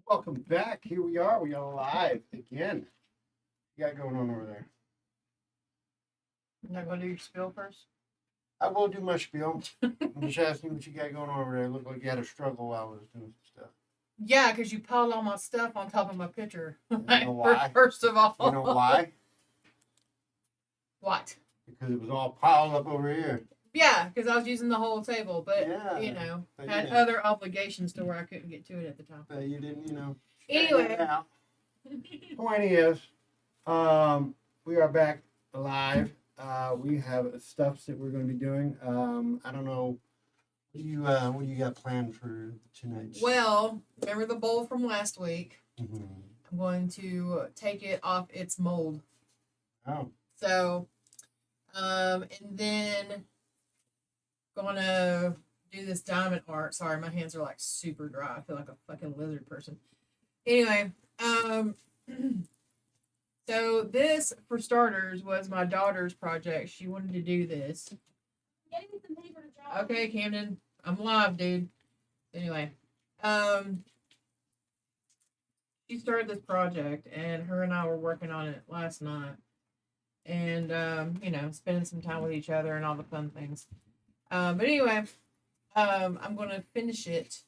Welcome back. Here we are. We are live again. What you got going on over there? You're not going to do your spill first? I will do my spiel. I'm just asking what you got going on over there. It looked like you had a struggle while I was doing some stuff. Yeah, because you piled all my stuff on top of my picture. You know why? First of all. You know why? What? Because it was all piled up over here. Yeah, because I was using the whole table, but, Yeah, but had yeah. other obligations to where I couldn't get to it at the time. But you didn't, Anyway. Point is, we are back live. We have stuff that we're going to be doing. I don't know. What do you got planned for tonight? Well, remember the bowl from last week? Mm-hmm. I'm going to take it off its mold. Oh. So, and then gonna do this diamond art. Sorry, my hands are like super dry. I feel like a fucking lizard person. Anyway, so this, for starters, was my daughter's project. She wanted to do this. Okay, Camden, I'm live, dude. Anyway, she started this project, and her and I were working on it last night, and spending some time with each other and all the fun things. But anyway, I'm gonna finish it.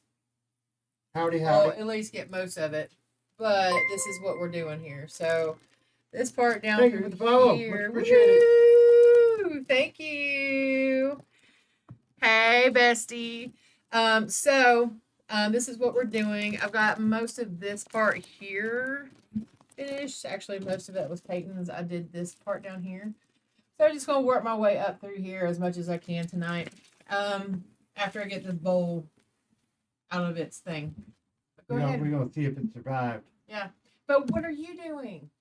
Howdy. Well, at least get most of it. But this is what we're doing here. So this part down Thank you through for the follow. here. Much appreciated. Woo! Thank you. Hey, bestie. This is what we're doing. I've got most of this part here finished. Actually, most of it was Peyton's. I did this part down here. So I'm just gonna work my way up through here as much as I can tonight. After I get this bowl out of its thing. But go ahead. We're going to see if it survived. Yeah. But what are you doing?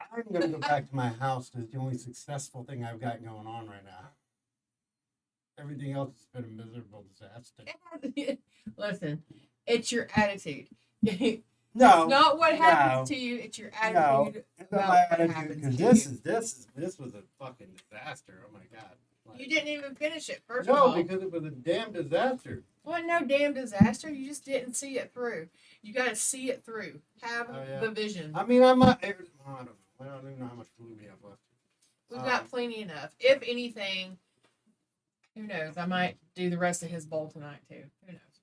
I'm going to go back to my house because it's the only successful thing I've got going on right now. Everything else has been a miserable disaster. Listen, it's your attitude. No, it's not what happens to you. It's your attitude about what happens to you. This was a fucking disaster. Oh my god! Like, you didn't even finish it. First of all, no, because it was a damn disaster. Well, no damn disaster. You just didn't see it through. You got to see it through. Have the vision. I mean, I don't know. I don't even know how much glue we have left. We've got plenty enough. If anything, who knows? I might do the rest of his bowl tonight too. Who knows?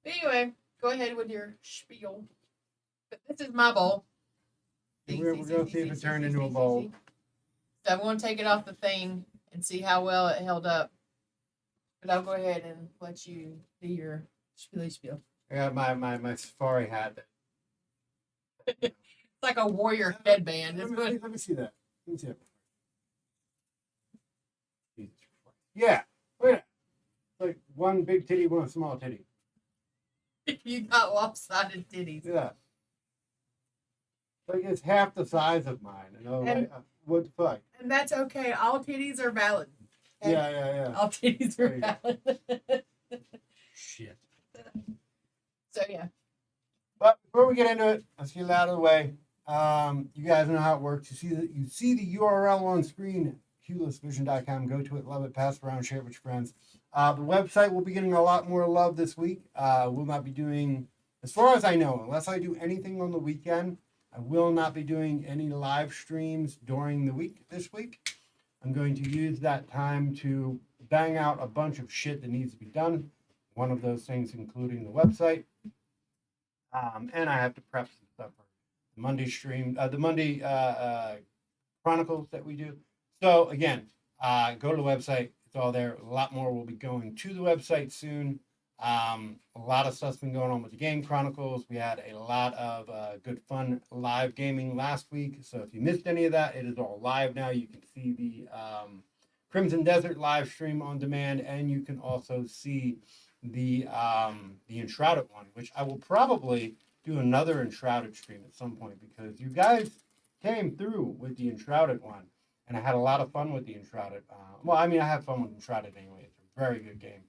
But anyway, go ahead with your spiel. But this is my bowl. We're going to see if it turned into a bowl. So I'm going to take it off the thing and see how well it held up. But I'll go ahead and let you do your spiel. I got my safari hat. It's like a warrior headband. Let me see that. Let me see it. Yeah. Look at that. Like one big titty, one small titty. You got lopsided titties. Yeah. Like it's half the size of mine. What the fuck? And that's okay. All titties are valid. Okay? Yeah. All titties are valid. Shit. So yeah. But before we get into it, let's get it out of the way. You guys know how it works. You see the URL on screen, huelessvision.com. Go to it, love it, pass it around, share it with your friends. The website will be getting a lot more love this week. We'll not be doing, as far as I know, unless I do anything on the weekend, I will not be doing any live streams during the week this week. I'm going to use that time to bang out a bunch of shit that needs to be done. One of those things including the website. And I have to prep some stuff for the Monday stream, the Monday Chronicles that we do. So again, go to the website. It's all there. A lot more will be going to the website soon. A lot of stuff's been going on with the Game Chronicles. We had a lot of good fun live gaming last week. So if you missed any of that, it is all live now. You can see the Crimson Desert live stream on demand, and you can also see the Enshrouded one, which I will probably do another Enshrouded stream at some point because you guys came through with the Enshrouded one, and I had a lot of fun with the Enshrouded. I had fun with Enshrouded anyway. It's a very good game.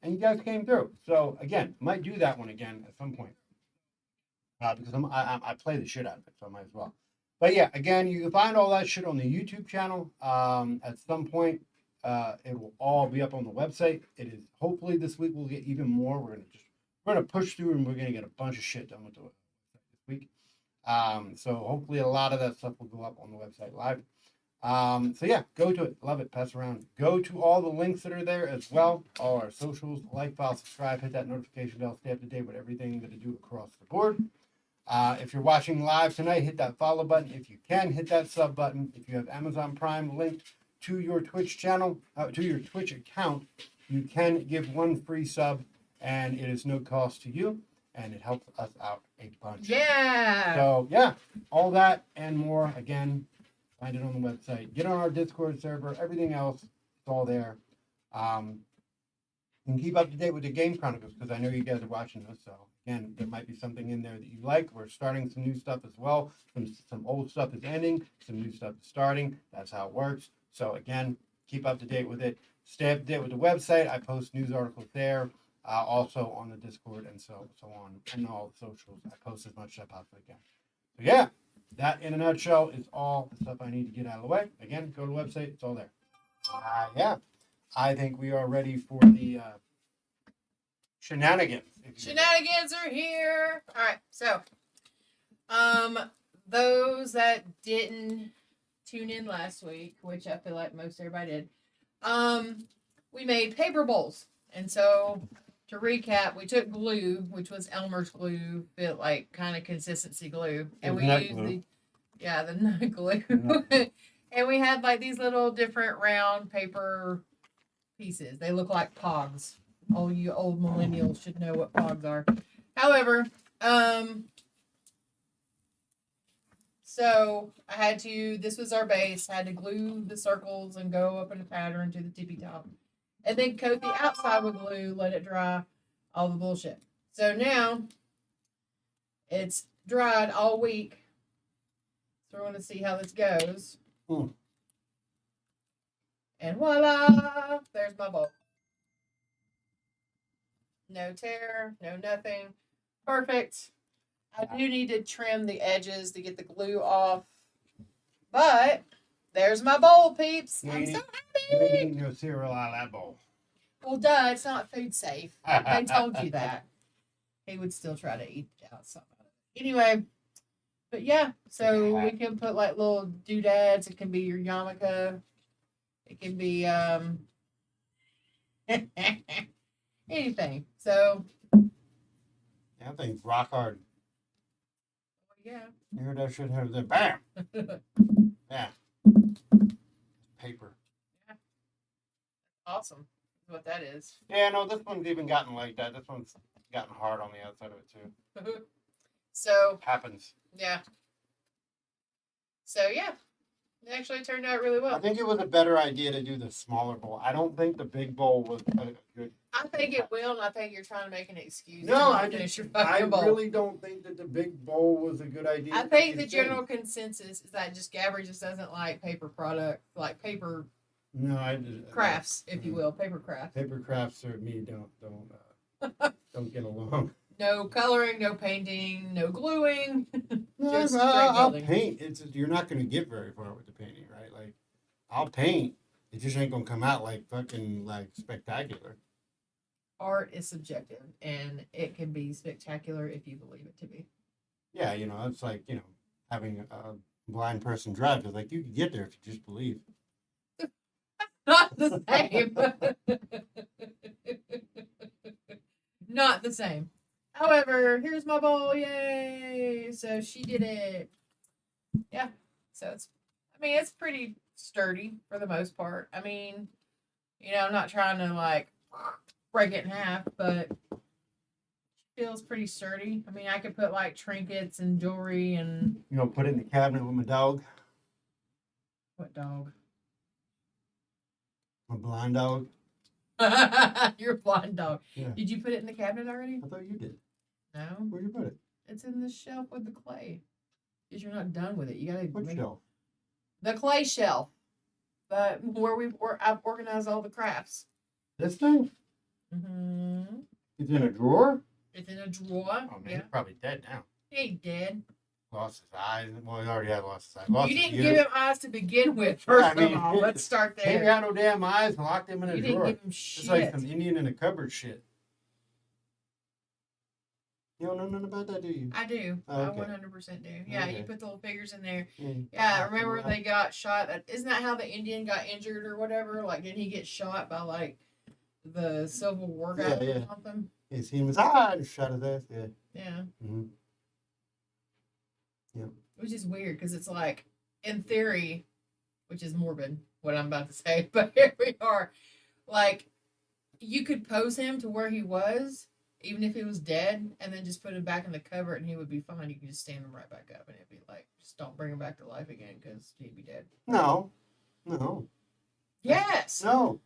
And you guys came through. So again, might do that one again at some point. Because I play the shit out of it, so I might as well. But yeah, again, you can find all that shit on the YouTube channel. At some point, it will all be up on the website. It is hopefully this week we'll get even more. We're we're gonna push through and we're gonna get a bunch of shit done with the website this week. So hopefully a lot of that stuff will go up on the website live. So yeah, go to it, love it, pass around. Go to all the links that are there as well. All our socials, like, follow, subscribe, hit that notification bell, stay up to date with everything that I do across the board. If you're watching live tonight, hit that follow button. If you can, hit that sub button. If you have Amazon Prime linked to your Twitch channel, to your Twitch account, you can give one free sub, and it is no cost to you, and it helps us out a bunch. Yeah. So yeah, all that and more. Again, find it on the website. Get on our Discord server. Everything else, it's all there. And keep up to date with the Game Chronicles because I know you guys are watching this. So again, there might be something in there that you like. We're starting some new stuff as well. Some old stuff is ending. Some new stuff is starting. That's how it works. So again, keep up to date with it. Stay up to date with the website. I post news articles there. Also on the Discord and so on, and all the socials. I post as much as I possibly can. So yeah, that in a nutshell is all the stuff I need to get out of the way. Again, go to the website. It's all there. Yeah, I think we are ready for the shenanigans. Shenanigans are here. All right, so those that didn't tune in last week, which I feel like most everybody did, we made paper bowls. And so to recap, we took glue, which was Elmer's glue, bit like kind of consistency glue, and we used the nut glue. And we had like these little different round paper pieces. They look like pogs. All you old millennials should know what pogs are. However, so I had to, this was our base, I had to glue the circles and go up in a pattern to the tippy top. And then coat the outside with glue, let it dry, all the bullshit. So now, it's dried all week. So we're going to see how this goes. And voila! There's my bowl. No tear, no nothing. Perfect. I do need to trim the edges to get the glue off. But there's my bowl, peeps. I'm so happy. You ain't eating your cereal out of that bowl. Well, duh, it's not food safe. I told you that. He would still try to eat out some of it. Anyway, but yeah, so we can put like little doodads. It can be your yarmulke. It can be anything. So That thing's rock hard. yeah. You heard that shit have the bam. Yeah. Paper. Yeah. Awesome. What that is. Yeah, no, this one's even gotten like that. This one's gotten hard on the outside of it too. So Happens. yeah. So yeah. It actually turned out really well. I think it was a better idea to do the smaller bowl. I don't think the big bowl was a good. I think it will, and I think you're trying to make an excuse. No, I really don't think that the big bowl was a good idea. I think the general consensus is that Gabby just doesn't like paper product, like paper crafts, if you will, paper crafts. Paper crafts or me don't get along. No coloring, no painting, no gluing. Just I'll paint. You're not going to get very far with the painting, right? Like, I'll paint. It just ain't going to come out like fucking like spectacular. Art is subjective, and it can be spectacular if you believe it to be. Yeah, it's like, having a blind person drive. It's like, you can get there if you just believe. Not the same. Not the same. However, here's my bowl. Yay! So she did it. Yeah. So it's pretty sturdy for the most part. I mean, I'm not trying to like break it in half, but it feels pretty sturdy. I mean, I could put like trinkets and jewelry and. Put it in the cabinet with my dog. What dog? My blind dog. Your blind dog. Yeah. Did you put it in the cabinet already? I thought you did. No. Where'd you put it? It's in the shelf with the clay. Because you're not done with it. You gotta. What shelf? The clay shelf. But I've organized all the crafts. This thing? Mm-hmm. It's in a drawer? It's in a drawer. Oh, man, he's probably dead now. He ain't dead. Lost his eyes. Well, he already had lost his eyes. You didn't give him eyes to begin with, first of all. Let's start there. He ain't got no damn eyes. Locked him in a drawer. You didn't give him shit. It's like some Indian in a cupboard shit. You don't know nothing about that, do you? I do. Oh, I okay. 100% do. Yeah, Okay. you put the little figures in there. Yeah. Yeah, remember they got shot. Isn't that how the Indian got injured or whatever? Like, did he get shot by like the Civil War guy or something? His he was shot his ass. Yeah. Yeah. Mm-hmm. Yeah. Which is weird because it's like, in theory, which is morbid, what I'm about to say, but here we are. Like, you could pose him to where he was, even if he was dead, and then just put him back in the cupboard and he would be fine. You could just stand him right back up and it'd be like, just don't bring him back to life again because he'd be dead. No. Yes. No.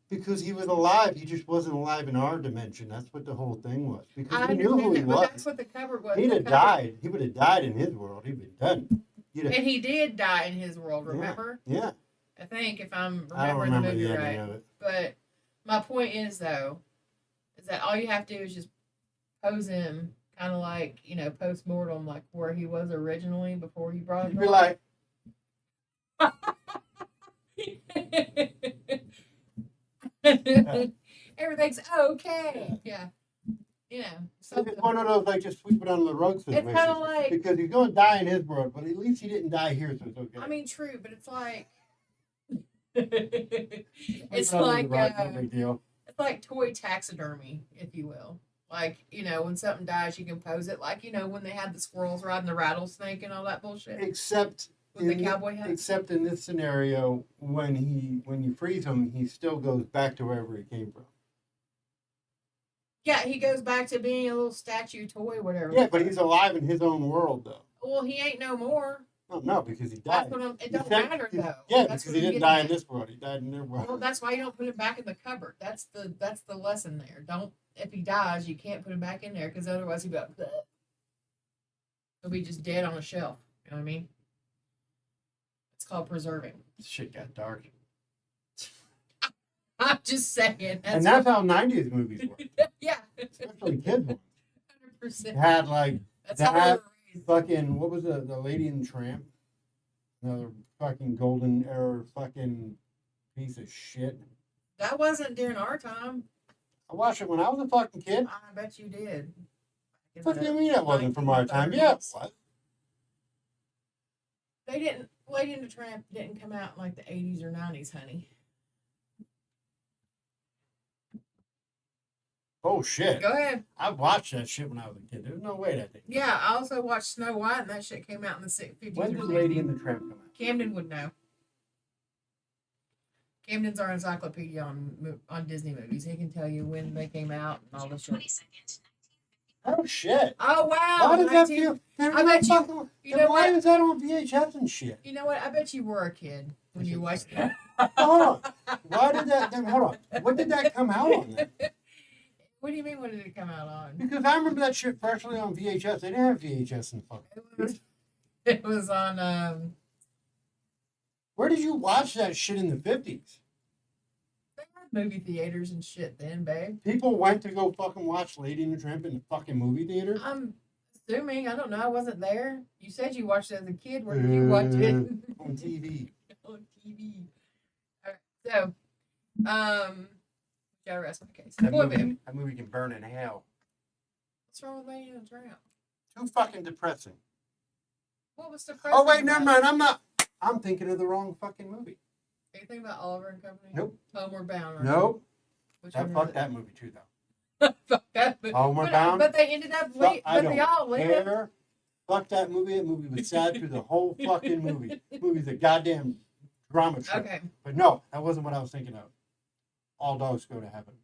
Because he was alive, he just wasn't alive in our dimension. That's what the whole thing was. Because we knew who he was. But that's what the cupboard was. He'd have died. He would have died in his world. He'd been done. And he did die in his world, remember? Yeah. I think, if I'm I don't remember the movie the right. ending of it. But my point is, though, is that all you have to do is just pose him kind of like, post-mortem, like where he was originally before you brought him. You'd be like... Everything's okay. Yeah. It's one of those, like, just sweep it under the rug situations. It's kind of like... Because he's going to die in his world, but at least he didn't die here, so it's okay. I mean, true, but it's like... it's like... no big deal. It's like toy taxidermy, if you will. Like, when something dies, you can pose it. Like, when they had the squirrels riding the rattlesnake and all that bullshit. Except... with the cowboy hat? Except in this scenario, when you freeze him, he still goes back to wherever he came from. Yeah, he goes back to being a little statue toy, whatever. Yeah, but he's alive in his own world, though. Well, he ain't no more. No, because he died. It don't matter, though. Yeah, because he didn't die in this world. He died in their world. Well, that's why you don't put him back in the cupboard. That's the lesson there. If he dies, you can't put him back in there, because otherwise he'll be like, bleh. He'll be just dead on a shelf. You know what I mean? It's called preserving. Shit got dark. I'm just saying. That's how 90s movies were. Yeah. Especially kids ones. 100%. Had like that's that fucking, what was the Lady and the Tramp? Another fucking golden era fucking piece of shit. That wasn't during our time. I watched it when I was a fucking kid. I bet you did. What do you mean that wasn't from our time? Yeah, it was. Lady and the Tramp didn't come out in like the 80s or 90s, honey. Oh, shit. Go ahead. I watched that shit when I was a kid. There's no way that thing. Yeah, I also watched Snow White, and that shit came out in the 50s. When did Lady and the Tramp come out? Camden would know. Camden's our encyclopedia on Disney movies. He can tell you when they came out and all this shit. Oh, shit. Oh, wow. Why does that feel... I bet you... Why is that on VHS and shit? You know what? I bet you were a kid when you watched that. Hold on. Why did that... Hold on. What did that come out on then? What do you mean, when did it come out on? Because I remember that shit freshly on VHS. They didn't have VHS in fucking... It was on... Where did you watch that shit in the 50s? They had movie theaters and shit then, babe. People went to go fucking watch Lady and the Tramp in the fucking movie theater? I'm assuming. I don't know. I wasn't there. You said you watched it as a kid. Where did you watch it? On TV. On TV. All right. So, yeah, rest my case. That movie can burn in hell. What's wrong with Lady and the Tramp? Too fucking depressing. What was depressing? Oh, wait, never mind. I'm thinking of the wrong fucking movie. Are you thinking about Oliver and Company? Nope. Homeward Bound. Nope. Fuck that movie too, though. Fuck that movie. Homeward Bound. But they ended up they all lived. Fuck that movie. That movie was sad through the whole fucking movie. The movie's a goddamn drama trip. Okay. But no, that wasn't what I was thinking of. All Dogs Go to Heaven.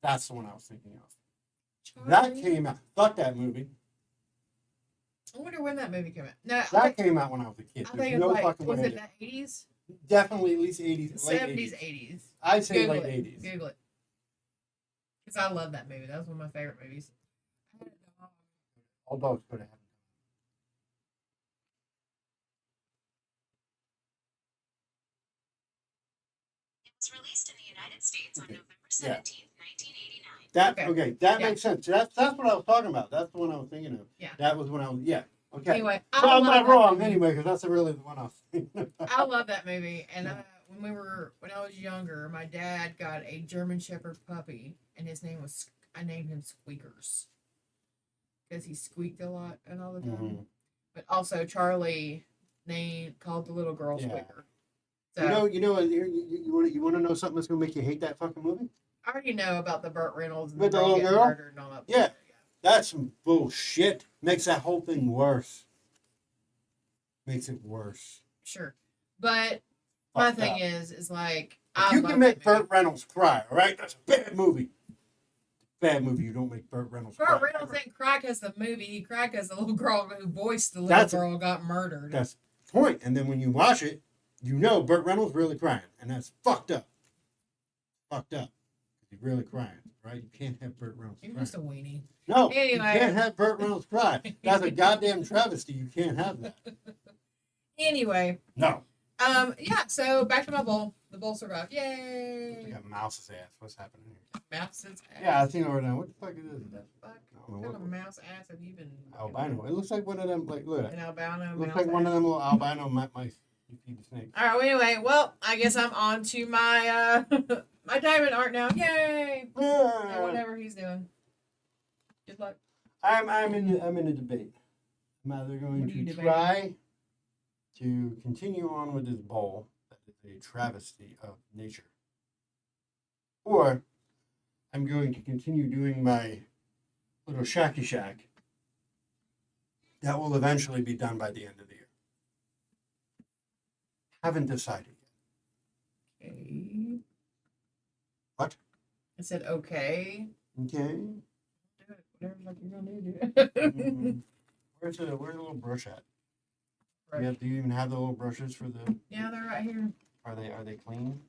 That's the one I was thinking of. That came out. Fuck that movie. I wonder when that movie came out. No, that came out when I was a kid. I think it was was it the 80s? Definitely at least 80s. 70s, 80s. I'd say Google late 80s. Google it. Because I love that movie. That was one of my favorite movies. All Dogs Go to Heaven. It was released in the United States on November 17th, 1989. That makes sense. That's what I was talking about. That's the one I was thinking of. Yeah. That was when I was, okay. Anyway, so I'm not wrong anyway, because that's really the one I was thinking of. I love that movie. And when I was younger, my dad got a German Shepherd puppy, and I named him Squeakers. because he squeaked a lot and all the time. Mhm. But also Charlie called the little girl Yeah. Squeaker. So You want to know something that's gonna make you hate that fucking movie? I already know about the Burt Reynolds and With the the girl little getting girl? murdered and all that. Yeah. bullshit, That's some bullshit. Makes that whole thing worse. Makes it worse. Sure. But my Fucked thing up. is like If you can make Burt Reynolds cry, all right, that's a bad movie. Bad movie. You don't make Burt Reynolds cry. Burt Reynolds didn't cry because the movie. He cried because the little girl who voiced the little That's a- girl got murdered. That's the point. And then when you watch it, you know Burt Reynolds really crying, and that's fucked up. Fucked up. He's really crying, right? You can't have Burt Reynolds You're crying. just a weenie. No, Anyway. you can't have Burt Reynolds cry. That's a goddamn travesty. You can't have that. Anyway, No. yeah. So back to my bowl. The bowl survived. We Yay! got mouse's ass. What's happening here? Mouse's ass. Yeah, I seen it over there. What the fuck is this? What the fuck? I don't know What kind of what- mouse ass have you been? Albino. It looks like one of them. Like, look at An it. albino Looks mouse like one ass. of them little albino mice. You feed the snake. All right. Well, anyway, well, I guess I'm on to my my diamond art now. Yay! And Yeah. whatever he's doing. Good luck. I'm in a debate. I'm either going What are you to debating? try to continue on with this bowl that is a travesty of nature, or I'm going to continue doing my little shacky shack that will eventually be done by the end of the year. Haven't decided yet. Okay. What? I said okay. Okay. Do it. Whatever the fuck you're gonna do. Mm, where's the little brush at? Do you even have the little brushes for the? Yeah, they're right here. Are they clean?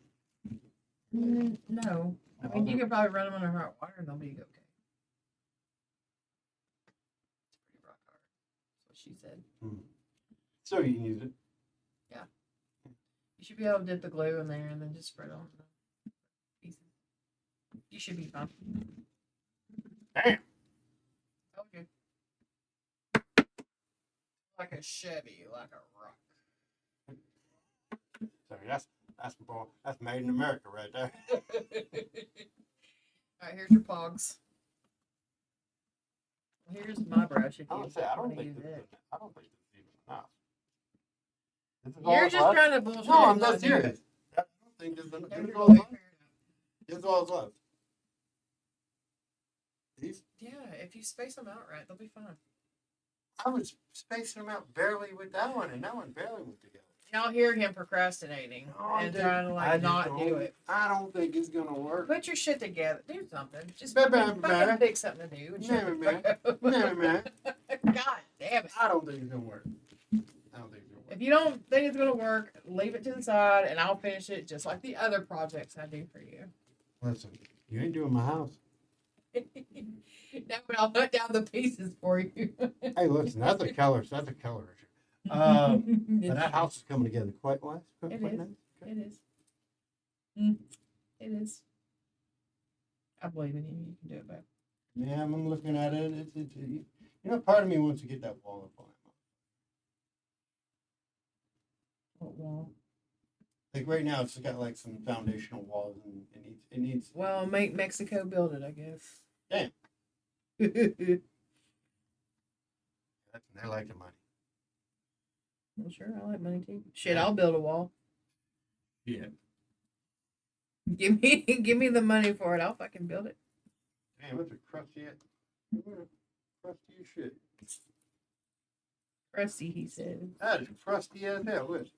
No. I mean, you could probably run them under hot water and they'll be okay. It's pretty rock hard. That's what she said. So you can use it. You should be able to dip the glue in there and then just spread on the pieces. You should be fine. Damn. Okay. Like a Chevy, like a rock. So that's made in America right there. Alright, here's your pogs. Here's my brush if I you don't say I don't want to think use this it. is, I don't think this is even enough. This is all You're that's just left? trying to bullshit. No, I'm and not dead do serious. it. I don't think this is enough. Never This is do all it. that's left. This is all that's left. These Yeah, if you space them out right, they'll be fine. I was spacing them out barely with that one, and that one barely went together. Y'all hear him procrastinating and trying to like not do it. I don't think it's gonna work. Put your shit together. Do something. Just Bah, fucking bah, bah. pick something to do. And shut the Nah, fuck up. Nah, man. God damn it. I don't think it's gonna work. I don't think it's gonna work. If you don't think it's gonna work, leave it to the side and I'll finish it just like the other projects I do for you. Listen, you ain't doing my house. No, but I'll put down the pieces for you. Hey, listen, that's a color. That's a color issue. But that house is coming together quite nice. It Quite is. nice. It is. It is. I believe in you. You can do it better. Yeah, I'm looking at it. You know, part of me wants to get that wall up on it. What wall? Like right now, it's got like some foundational walls, and it needs. Well, make Mexico build it, I guess. Damn. Well, They like the money. sure, I like money too. Shit, I'll build a wall. Yeah. Give me the money for it. I'll fucking build it. Damn, that's a crusty ass. Crusty as shit. Rusty, he said. That is crusty as hell. Listen.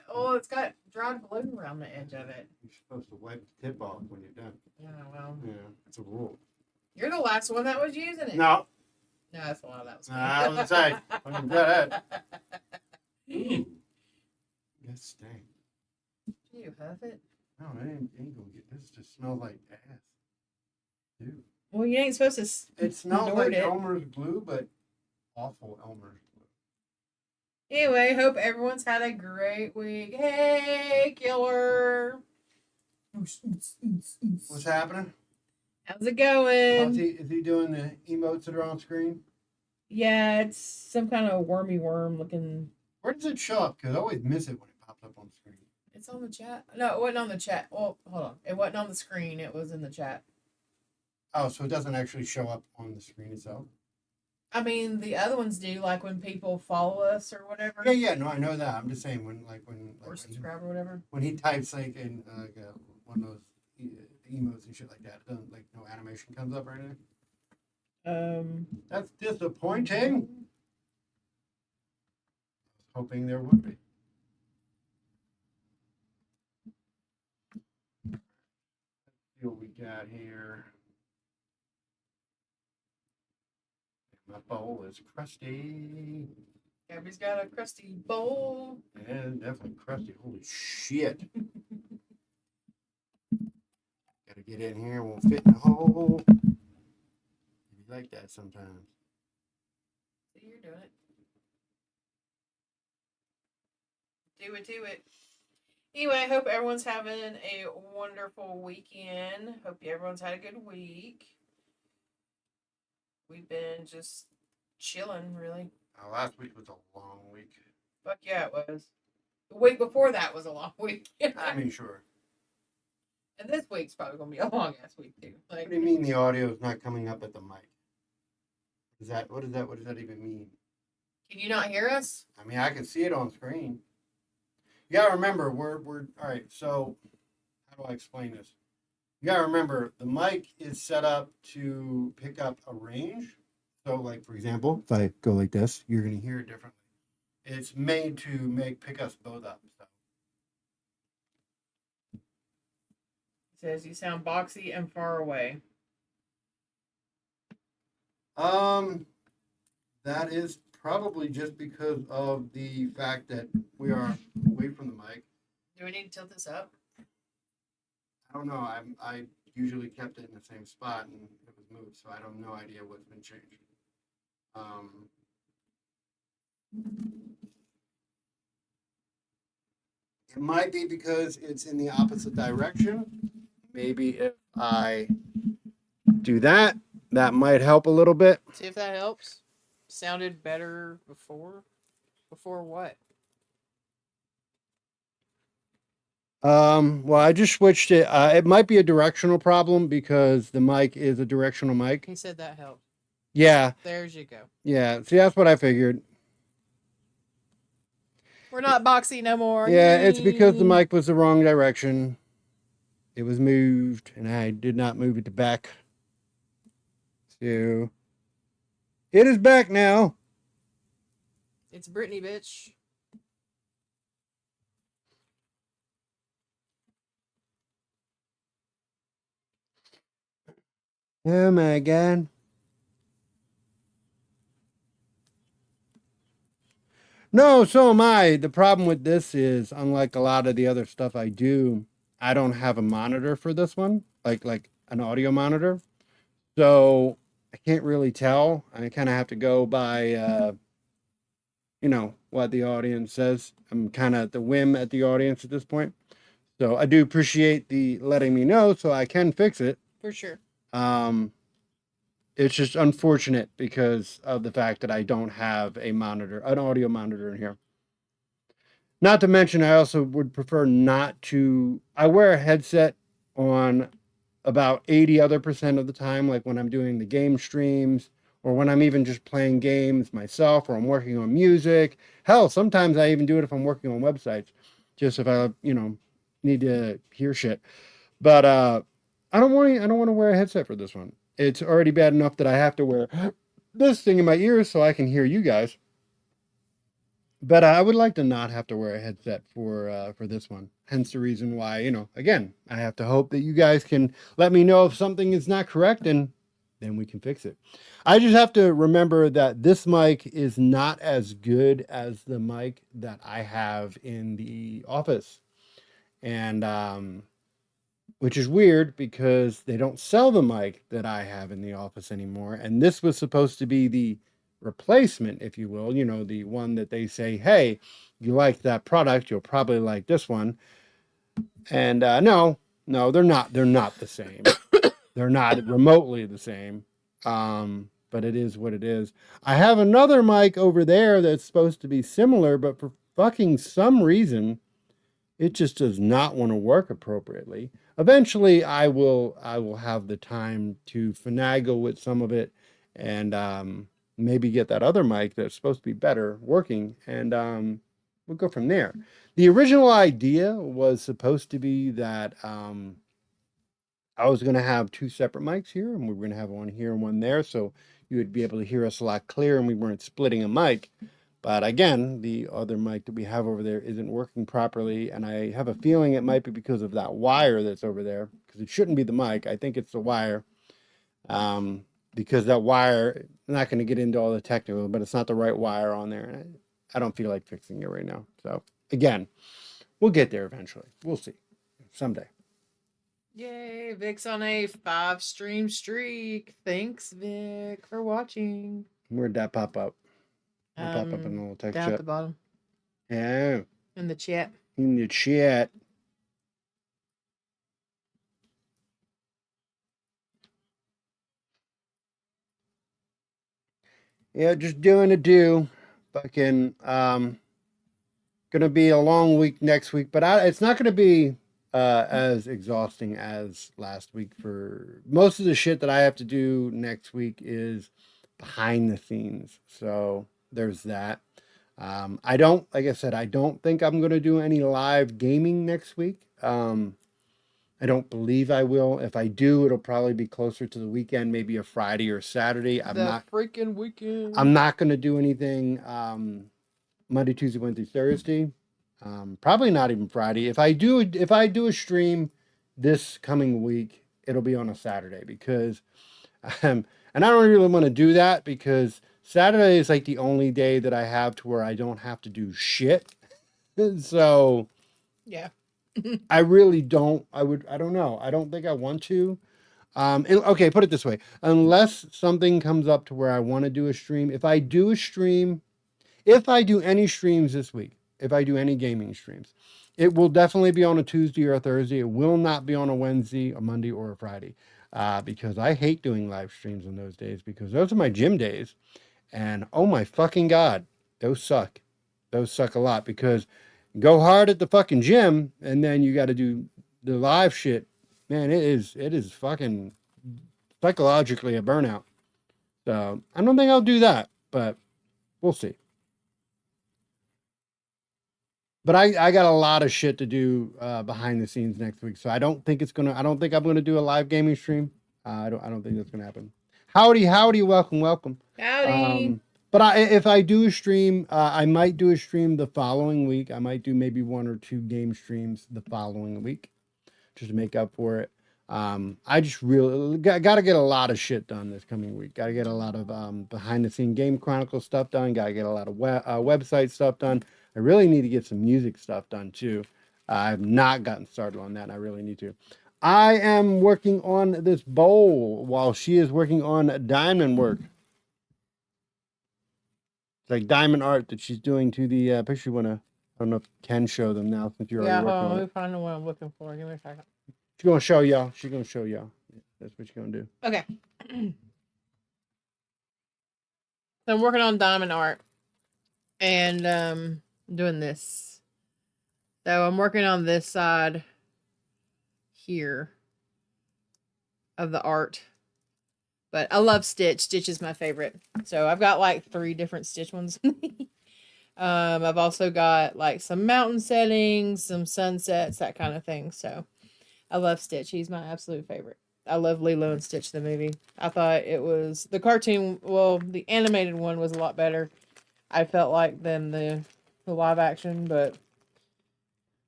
Oh, it's got dried glue around the edge of it. You're supposed to wipe the tip off when you're done. Yeah, well, Yeah, it's a rule. you're the last one that was using it. No, No, that's a lot of that was. I was saying. I didn't do that. Ooh, that stank. You huff it. No, it ain't gonna get. This just smells like ass. Dude. Well, you ain't supposed to. It smells snort like it. Elmer's glue, but awful Elmer's glue. Anyway, hope everyone's had a great week. Hey, killer. What's happening? How's it going? Is he doing the emotes that are on screen? Yeah, it's some kind of wormy worm looking. Where does it show up? Because I always miss it when it pops up on screen. It's on the chat. No, it wasn't on the chat. Well, hold on. It wasn't on the screen. It was in the chat. Oh, so it doesn't actually show up on the screen itself? I mean, the other ones do, like when people follow us or whatever. Yeah, no, I know that. I'm just saying Or subscribe or whatever. when he types like in one of those emotes and shit like that, it doesn't like no animation comes up or anything. That's disappointing. Hoping there would be. Let's see what we got here. My bowl is crusty. Gabby's got a crusty bowl. Yeah, definitely crusty. Holy shit. Gotta get in here, won't fit in the hole. You like that sometimes. See, you're doing it. Do it. Anyway, I hope everyone's having a wonderful weekend. Hope everyone's had a good week. We've been just chilling, really. Last week was a long week. Fuck yeah, it was. The week before that was a long week. I mean, sure. And this week's probably gonna be a long ass week too. Like, What do you mean the audio is not coming up at the mic? What does that even mean? can you not hear us? I mean, I can see it on screen. You gotta remember, we're all right. So, how do I explain this? You gotta remember, the mic is set up to pick up a range. So, like for example, if I go like this, you're gonna hear it differently. It's made to pick us both up. So. It says you sound boxy and far away. That is probably just because of the fact that we are away from the mic. Do we need to tilt this up? I don't know. I usually kept it in the same spot and it was moved, so I have no idea what's been changed. It might be because it's in the opposite direction. Maybe if I do that, that might help a little bit. See if that helps. Sounded better before. Before what? Well, I just switched it. It might be a directional problem because the mic is a directional mic. He said that helped. Yeah. There's you go. Yeah. See, that's what I figured. We're not boxy no more. Yeah, it's because the mic was the wrong direction. It was moved, and I did not move it back. So, it is back now. It's Brittany, bitch. Oh my god. No, so am I. The problem with this is, unlike a lot of the other stuff I do, I don't have a monitor for this one, like an audio monitor. So I can't really tell. I kind of have to go by, what the audience says. I'm kind of at the whim at the audience at this point. So I do appreciate the letting me know so I can fix it. For sure. It's just unfortunate because of the fact that I don't have an audio monitor in here. Not to mention, I also would prefer not to. I wear a headset on about 80% of the time, like when I'm doing the game streams or when I'm even just playing games myself or I'm working on music. Hell, sometimes I even do it if I'm working on websites, just if I, need to hear shit. But I don't want to wear a headset for this one. It's already bad enough that I have to wear this thing in my ears so I can hear you guys. But I would like to not have to wear a headset for this one. Hence the reason why, again, I have to hope that you guys can let me know if something is not correct and then we can fix it. I just have to remember that this mic is not as good as the mic that I have in the office. And which is weird because they don't sell the mic that I have in the office anymore. And this was supposed to be the replacement, if you will, the one that they say, hey, you like that product, you'll probably like this one. And no, they're not the same. They're not remotely the same. But it is what it is. I have another mic over there that's supposed to be similar, but for fucking some reason, It just does not want to work appropriately. Eventually, I will have the time to finagle with some of it, and maybe get that other mic that's supposed to be better working, and we'll go from there. The original idea was supposed to be that I was going to have two separate mics here, and we were going to have one here and one there, so you would be able to hear us a lot clearer, and we weren't splitting a mic. But again, the other mic that we have over there isn't working properly, and I have a feeling it might be because of that wire that's over there, because it shouldn't be the mic. I think it's the wire, because that wire, I'm not going to get into all the technical, but it's not the right wire on there, and I don't feel like fixing it right now. So again, we'll get there eventually. We'll see someday. Yay, Vic's on a 5-stream streak. Thanks, Vic, for watching. Where'd that pop up? It'll pop up in a little text Down at chat. the bottom. Yeah, In the chat. in the chat. Yeah, just doing a do. Fucking gonna be a long week next week, but it's not gonna be as exhausting as last week. For most of the shit that I have to do next week is behind the scenes, so there's that. I don't, like I said, I don't think I'm gonna do any live gaming next week. I don't believe I will. If I do, it'll probably be closer to the weekend, maybe a Friday or Saturday. Freaking weekend. I'm not going to do anything Monday, Tuesday, Wednesday, Thursday. Probably not even Friday. If I do a stream this coming week, it'll be on a Saturday, because and I don't really want to do that, because Saturday is like the only day that I have to where I don't have to do shit. So Yeah. I really don't. I don't know. I don't think I want to. Okay, put it this way. Unless something comes up to where I want to do a stream, if I do any streams this week, if I do any gaming streams, it will definitely be on a Tuesday or a Thursday. It will not be on a Wednesday, a Monday, or a Friday, because I hate doing live streams on those days, because those are my gym days. And oh my fucking God, those suck. Those suck a lot, because go hard at the fucking gym, and then you got to do the live shit. Man, it is fucking psychologically a burnout. So I don't think I'll do that, but we'll see. But I got a lot of shit to do behind the scenes next week, so I don't think I'm gonna do a live gaming stream. I don't think that's gonna happen. Howdy, welcome. Howdy. But if I do a stream, I might do a stream the following week. I might do maybe 1 or 2 game streams the following week, just to make up for it. I just really got to get a lot of shit done this coming week. Got to get a lot of behind the scene game chronicle stuff done. Got to get a lot of website stuff done. I really need to get some music stuff done too. I've not gotten started on that, and I really need to. I am working on this bowl while she is working on diamond work. It's like diamond art that she's doing to the picture. I don't know if you can show them now, since you're already working on let it. me find the one I'm looking for. Give me a second. She's gonna show y'all. That's what she's gonna do. Okay. So I'm working on diamond art and doing this. So I'm working on this side here of the art. But I love Stitch. Stitch is my favorite. So I've got like 3 different Stitch ones. I've also got like some mountain settings, some sunsets, that kind of thing. So I love Stitch. He's my absolute favorite. I love Lilo and Stitch, the movie. I thought it was the cartoon. Well, the animated one was a lot better, I felt like, than the live action. But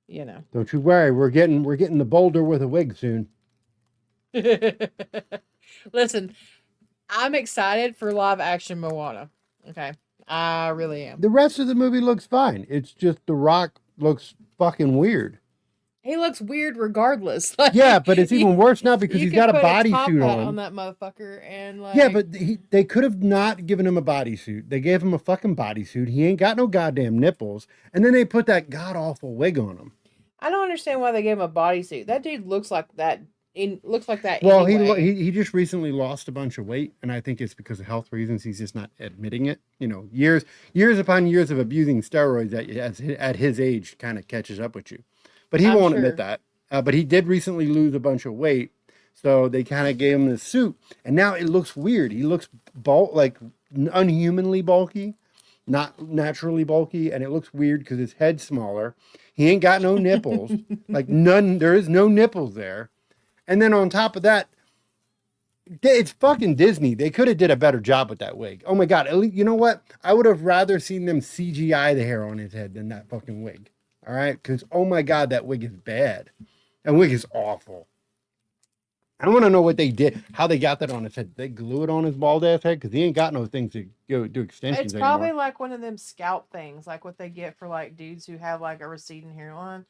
you know, Don't you worry, we're getting the boulder with a wig soon. listen, I'm excited for live action Moana. Okay, I really am. The rest of the movie looks fine. It's just The Rock looks fucking weird. He looks weird regardless. Like, Yeah, but it's even worse now because you he's could got a put bodysuit top hat on. that motherfucker, and like, Yeah, but they could have not given him a bodysuit. They gave him a fucking bodysuit. He ain't got no goddamn nipples, and then they put that god awful wig on him. I don't understand why they gave him a bodysuit. That dude looks like that. Looks like that. Well, anyway. he just recently lost a bunch of weight, and I think it's because of health reasons. He's just not admitting it. You know, years upon years of abusing steroids at his age kind of catches up with you. but he I'm won't sure. admit that. But he did recently lose a bunch of weight, so they kind of gave him this suit, and now it looks weird. He looks like unhumanly bulky, not naturally bulky, and it looks weird because his head's smaller. He ain't got no nipples, like none. There is no nipples there, and then on top of that, it's fucking Disney. They could have did a better job with that wig. Oh my god! At least, you know what? I would have rather seen them CGI the hair on his head than that fucking wig. All right, because oh my god, that wig is bad. That wig is awful. I want to know what they did, how they got that on his head. They glue it on his bald ass head because he ain't got no things to go do extensions It's probably anymore. like one of them scalp things, like what they get for like dudes who have like a receding hairline.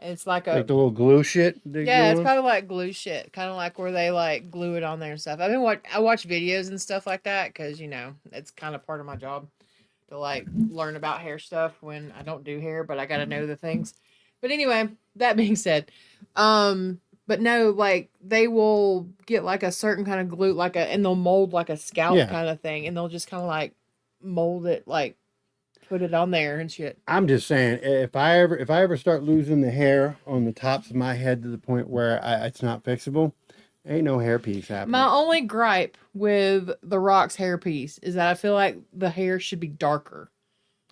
It's like Like the little glue shit. yeah, it's probably like glue shit, kind of like where they like glue it on there and stuff. I watch videos and stuff like that because it's kind of part of my job to like learn about hair stuff when I don't do hair, but I got to know the things. But anyway, that being said, but no, like they will get like a certain kind of glue, and they'll mold like a scalp kind of thing, and they'll just kind of like mold it, like put it on there and shit. I'm just saying, if I ever start losing the hair on the tops of my head to the point where it's not fixable, ain't no hairpiece happening. My only gripe with The Rock's hairpiece is that I feel like the hair should be darker.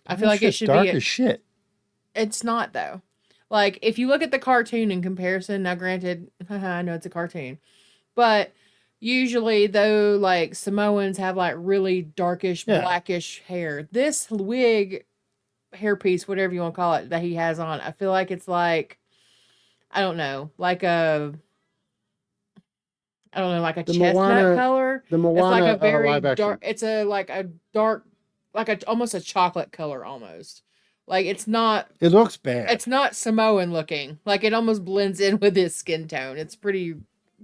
I feel like it should dark be as shit. It's not though. Like if you look at the cartoon in comparison, now granted, I know it's a cartoon, but usually though, like Samoans have like really darkish, blackish hair. This wig, hairpiece, whatever you want to call it, that he has on, I feel like it's like, I don't know, like a chestnut color. The Moana, it's like a very live action. dark. It's like a dark, almost a chocolate color almost. Like it's not. It looks bad. It's not Samoan looking. Like it almost blends in with his skin tone. It's pretty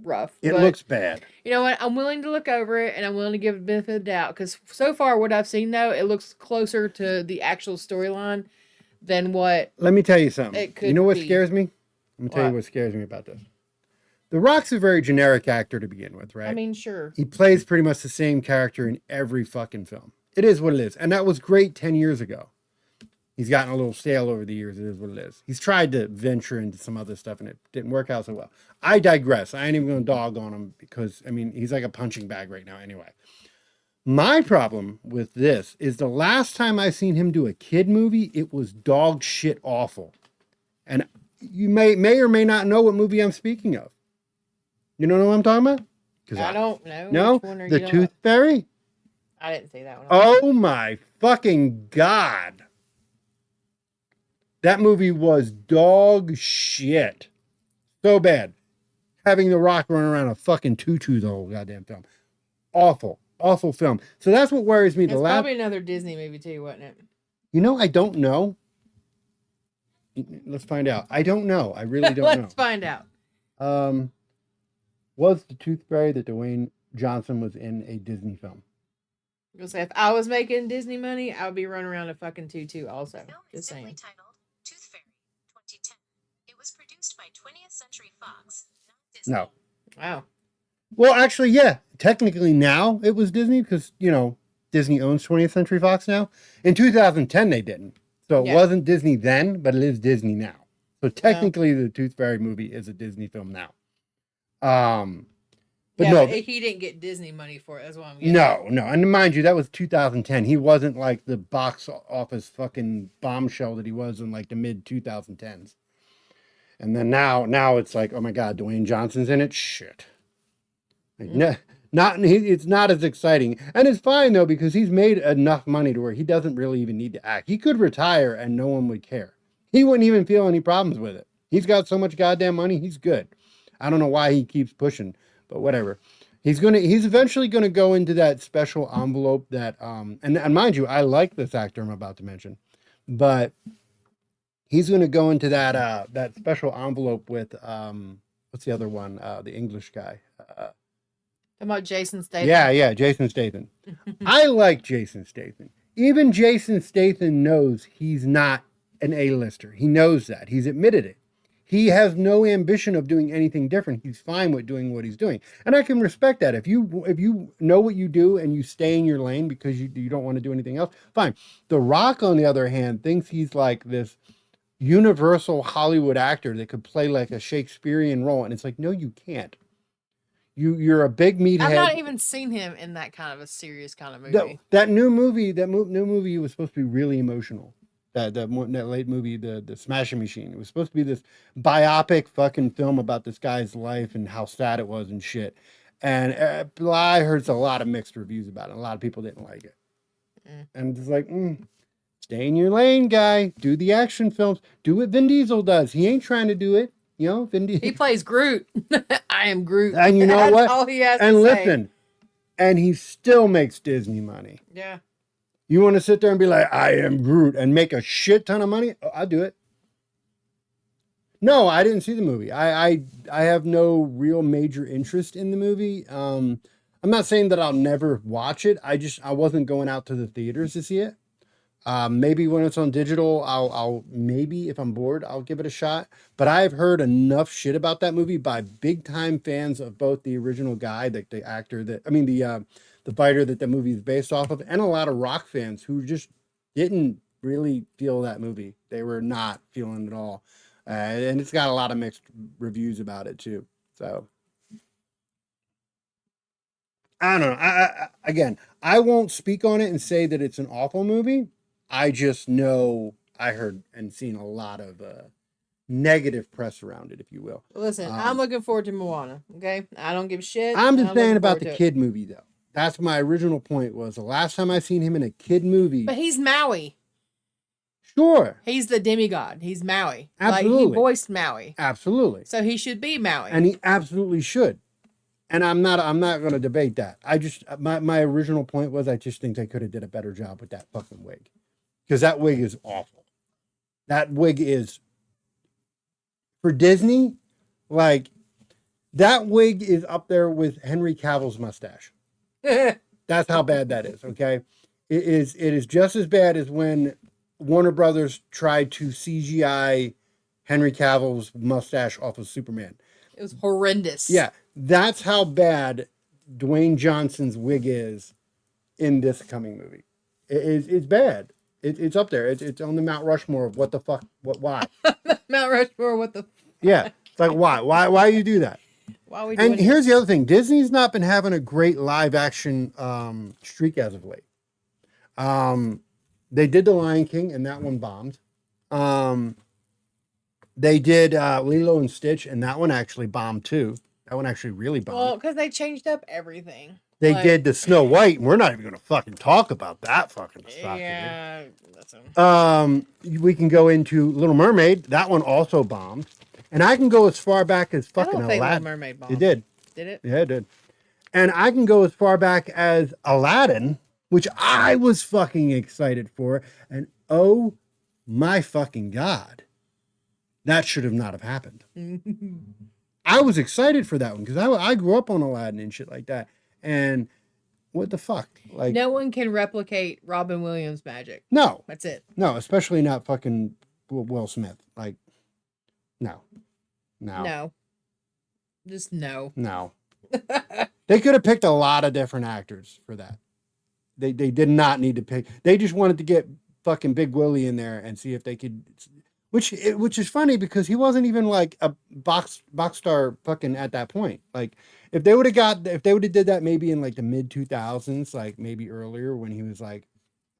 rough. It looks bad. You know what? I'm willing to look over it, and I'm willing to give it the benefit of the doubt because so far, what I've seen though, it looks closer to the actual storyline than what. Let me tell you something. It could you know what be. scares me? I'm gonna tell you what scares me about this. The Rock's a very generic actor to begin with, right? I mean, sure. He plays pretty much the same character in every fucking film. It is what it is, and that was great 10 years ago. He's gotten a little stale over the years. It is what it is. He's tried to venture into some other stuff, and it didn't work out so well. I digress. I ain't even going to dog on him because, I mean, he's like a punching bag right now anyway. My problem with this is the last time I seen him do a kid movie, it was dog shit awful. And you may or may not know what movie I'm speaking of. You don't know what I'm talking about? I don't know. No? Which one are The you Tooth Fairy? I didn't see that one. Oh my fucking God. That movie was dog shit. So bad. Having The Rock run around a fucking tutu the whole goddamn film. Awful. Awful film. So that's what worries me. It's probably another Disney movie too, wasn't it? You know, I don't know. Let's find out. I don't know. I really don't know. Let's find out. Was The Tooth Fairy that Dwayne Johnson was in a Disney film? I was gonna say, if I was making Disney money, I would be running around a fucking tutu also. The film is Just simply saying. titled Tooth Fairy 2010. It was produced by 20th Century Fox, not Disney. No. Wow. Well, actually, yeah. Technically now it was Disney because, you know, Disney owns 20th Century Fox now. In 2010 they didn't. So it wasn't Disney then, but it is Disney now. So technically the Tooth Fairy movie is a Disney film now. But yeah, no, but he didn't get Disney money for it. That's what I'm getting. no. And mind you, that was 2010. He wasn't like the box office fucking bombshell that he was in like the mid 2010s. And then now it's like, oh my God, Dwayne Johnson's in it. Shit. Like, it's not as exciting, and it's fine though because he's made enough money to where he doesn't really even need to act. He could retire and no one would care. He wouldn't even feel any problems with it. He's got so much goddamn money. He's good. I don't know why he keeps pushing, but whatever. He's eventually gonna go into that special envelope that and mind you, I like this actor I'm about to mention, but he's gonna go into that special envelope with what's the other one? The English guy. Talking about Jason Statham. Yeah, Jason Statham. I like Jason Statham. Even Jason Statham knows he's not an A-lister. He knows that. He's admitted it. He has no ambition of doing anything different. He's fine with doing what he's doing. And I can respect that. If you know what you do and you stay in your lane because you don't want to do anything else, fine. The Rock, on the other hand, thinks he's like this universal Hollywood actor that could play like a Shakespearean role, and it's like, no, you can't. You're a big meathead. I've not even seen him in that kind of a serious kind of that, movie. that new movie, new movie was supposed to be really emotional. That late movie, the Smashing Machine. It was supposed to be this biopic fucking film about this guy's life and how sad it was and shit. And I heard a lot of mixed reviews about it. A lot of people didn't like it. And it's like, stay in your lane, guy. Do the action films. Do what Vin Diesel does. He ain't trying to do it. You know, Vin Diesel. He plays Groot. I am Groot. And you know That's what? all he has and to listen, say. and he still makes Disney money. Yeah. You want to sit there and be like, I am Groot and make a shit ton of money? Oh, I'll do it. No, I didn't see the movie. I have no real major interest in the movie. I'm not saying that I'll never watch it. I wasn't going out to the theaters to see it. Maybe when it's on digital, I'll maybe if I'm bored, I'll give it a shot. But I've heard enough shit about that movie by big time fans of both the original guy, the actor the fighter that the movie is based off of, and a lot of rock fans who just didn't really feel that movie. They were not feeling it at all. And it's got a lot of mixed reviews about it too. So I don't know. Again, I won't speak on it and say that it's an awful movie. I just know I heard and seen a lot of negative press around it, if you will. Listen, I'm looking forward to Moana. Okay, I don't give a shit. I'm just saying about the forward to kid movie, though. That's my original point. Was the last time I seen him in a kid movie? But he's Maui. Sure, He's the demigod. He's Maui. Absolutely. Like he voiced Maui, absolutely, so he should be Maui. and he absolutely should. And I'm not going to debate that. I just my original point was I just think they could have did a better job with that fucking wig, because that wig is awful. That wig is for Disney, like that wig is up there with Henry Cavill's mustache. That's how bad that is. Okay, it is just as bad as when Warner Brothers tried to CGI Henry Cavill's mustache off of Superman. It was horrendous. Yeah, that's how bad Dwayne Johnson's wig is in this coming movie. It's bad. It's up there. It's on the Mount Rushmore of what the fuck, why? Mount Rushmore. What the? Yeah, it's like why you do that? Why are we doing And here's the other thing: Disney's not been having a great live action streak as of late. They did The Lion King, and that one bombed. They did Lilo and Stitch, and that one actually bombed too. That one actually really bombed. Well, because they changed up everything. They did the Snow White, and we're not even going to fucking talk about that fucking stuff. Yeah. We can go into Little Mermaid. That one also bombed. And I can go as far back as fucking I don't think Little Aladdin. Mermaid bombed. It did. Did it? Yeah, it did. And I can go as far back as Aladdin, which I was fucking excited for. And oh my fucking God, that should have not have happened. I was excited for that one because I grew up on Aladdin and shit like that. And what the fuck? Like, No one can replicate Robin Williams' magic. no, That's it. no, especially not fucking Will Smith. Like, no. No. Just no. No. They could have picked a lot of different actors for that. They did not need to pick. They just wanted to get fucking Big Willie in there and see if they could, which is funny because he wasn't even like a box star fucking at that point. Like if they would have did that maybe in like the mid 2000s, like maybe earlier when he was like,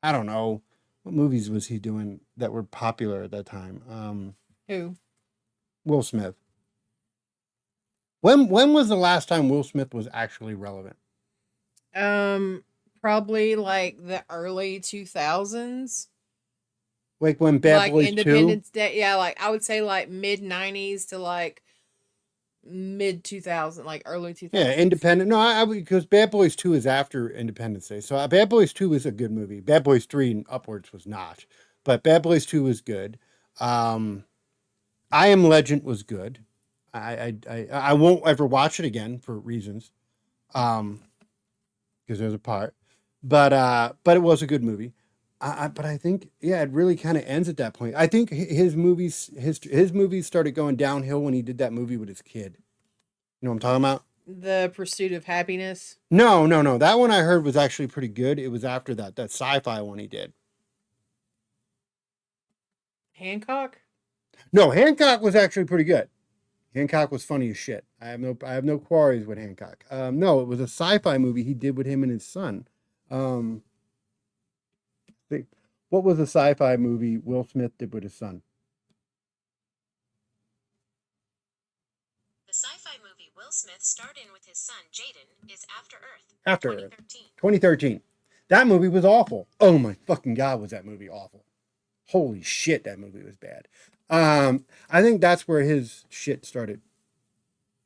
I don't know, what movies was he doing that were popular at that time? Who? Will Smith. When was the last time Will Smith was actually relevant? Probably like the early 2000s. Like when Bad Like Boys 2? Independence Day. Yeah, like I would say like mid 90s to like mid 2000, like early 2000s. Yeah, Independent. No, I because Bad Boys 2 is after Independence Day. So Bad Boys 2 is a good movie. Bad Boys 3 and upwards was not. But Bad Boys 2 was good. I Am Legend was good. I won't ever watch it again for reasons. Because there's a part. But it was a good movie. But I think, yeah, it really kind of ends at that point. I think his movies started going downhill when he did that movie with his kid. You know what I'm talking about? The Pursuit of Happiness. No. That one I heard was actually pretty good. It was after that sci-fi one he did. Hancock? No, Hancock was actually pretty good. Hancock was funny as shit. I have no quarries with Hancock. No, it was a sci-fi movie he did with him and his son. Um, what was a sci-fi movie Will Smith did with his son? The sci-fi movie Will Smith starred in with his son Jaden is After Earth. After Earth. 2013. 2013. That movie was awful. Oh my fucking god, was that movie awful? Holy shit, that movie was bad. I think that's where his shit started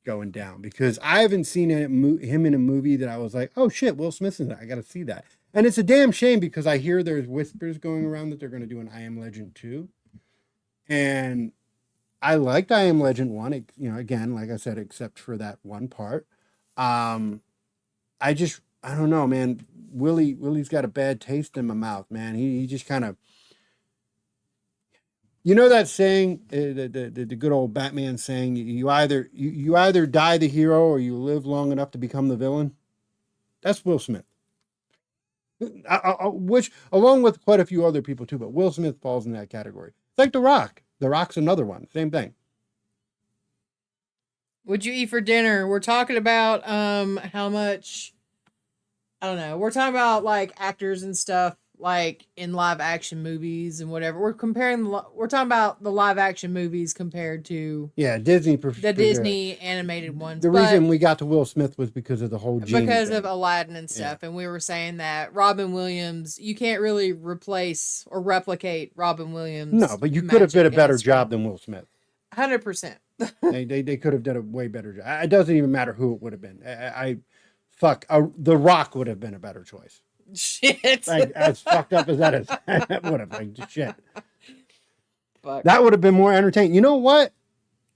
going down because I haven't seen him in a movie that I was like, oh shit, Will Smith's in that. I got to see that. And it's a damn shame because I hear there's whispers going around that they're going to do an I Am Legend 2. And I liked I Am Legend 1, again, like I said, except for that one part. I don't know, man. Willie's got a bad taste in my mouth, man. He just kind of, you know that saying, the good old Batman saying, you either die the hero or you live long enough to become the villain. That's Will Smith. Which, along with quite a few other people too, but Will Smith falls in that category. It's like The Rock. The Rock's another one. Same thing. What'd you eat for dinner? We're talking about how much, I don't know. We're talking about like actors and stuff like in live action movies and whatever. We're talking about the live action movies compared to Disney. the Disney animated ones. The reason we got to Will Smith was because of the whole genie because thing. of Aladdin and stuff. Yeah. And we were saying that Robin Williams, you can't really replace or replicate Robin Williams. No, but you could have did a better job than Will Smith. 100%. they could have done a way better job. It doesn't even matter who it would have been. The Rock would have been a better choice. Shit. Like, as fucked up as that is, that would have, like, shit. Fuck. That would have been more entertaining. You know what?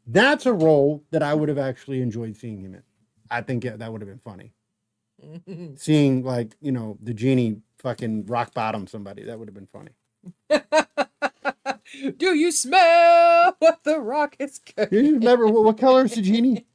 That's a role that I would have actually enjoyed seeing him in. I think that would have been funny. Seeing, like, the genie fucking rock bottom somebody. That would have been funny. Do you smell what the Rock is cooking? You remember what color is the genie?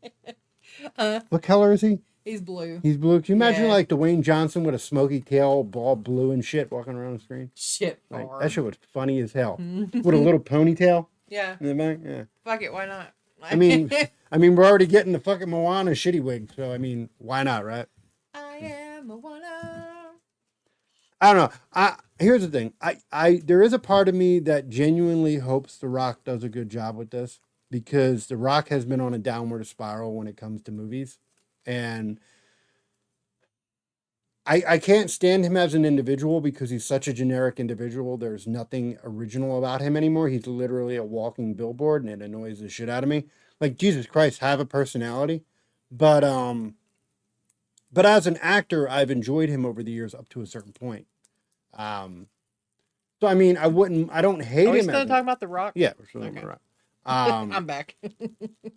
What color is he? He's blue. He's blue. Can you imagine like Dwayne Johnson with a smoky tail, ball blue and shit, walking around the screen? Shit. Like, that shit was funny as hell. With a little ponytail. Yeah. In the back. Yeah. Fuck it. Why not? I mean, we're already getting the fucking Moana shitty wig, so I mean, why not, right? I am Moana. I don't know. Here's the thing. There is a part of me that genuinely hopes The Rock does a good job with this because The Rock has been on a downward spiral when it comes to movies. And I can't stand him as an individual because he's such a generic individual. There's nothing original about him anymore. He's literally a walking billboard and it annoys the shit out of me. Like, Jesus Christ, have a personality. But as an actor, I've enjoyed him over the years up to a certain point. So I mean, I don't hate him. Are we still talking about The Rock? Yeah, we're still talking about The Rock. I'm back.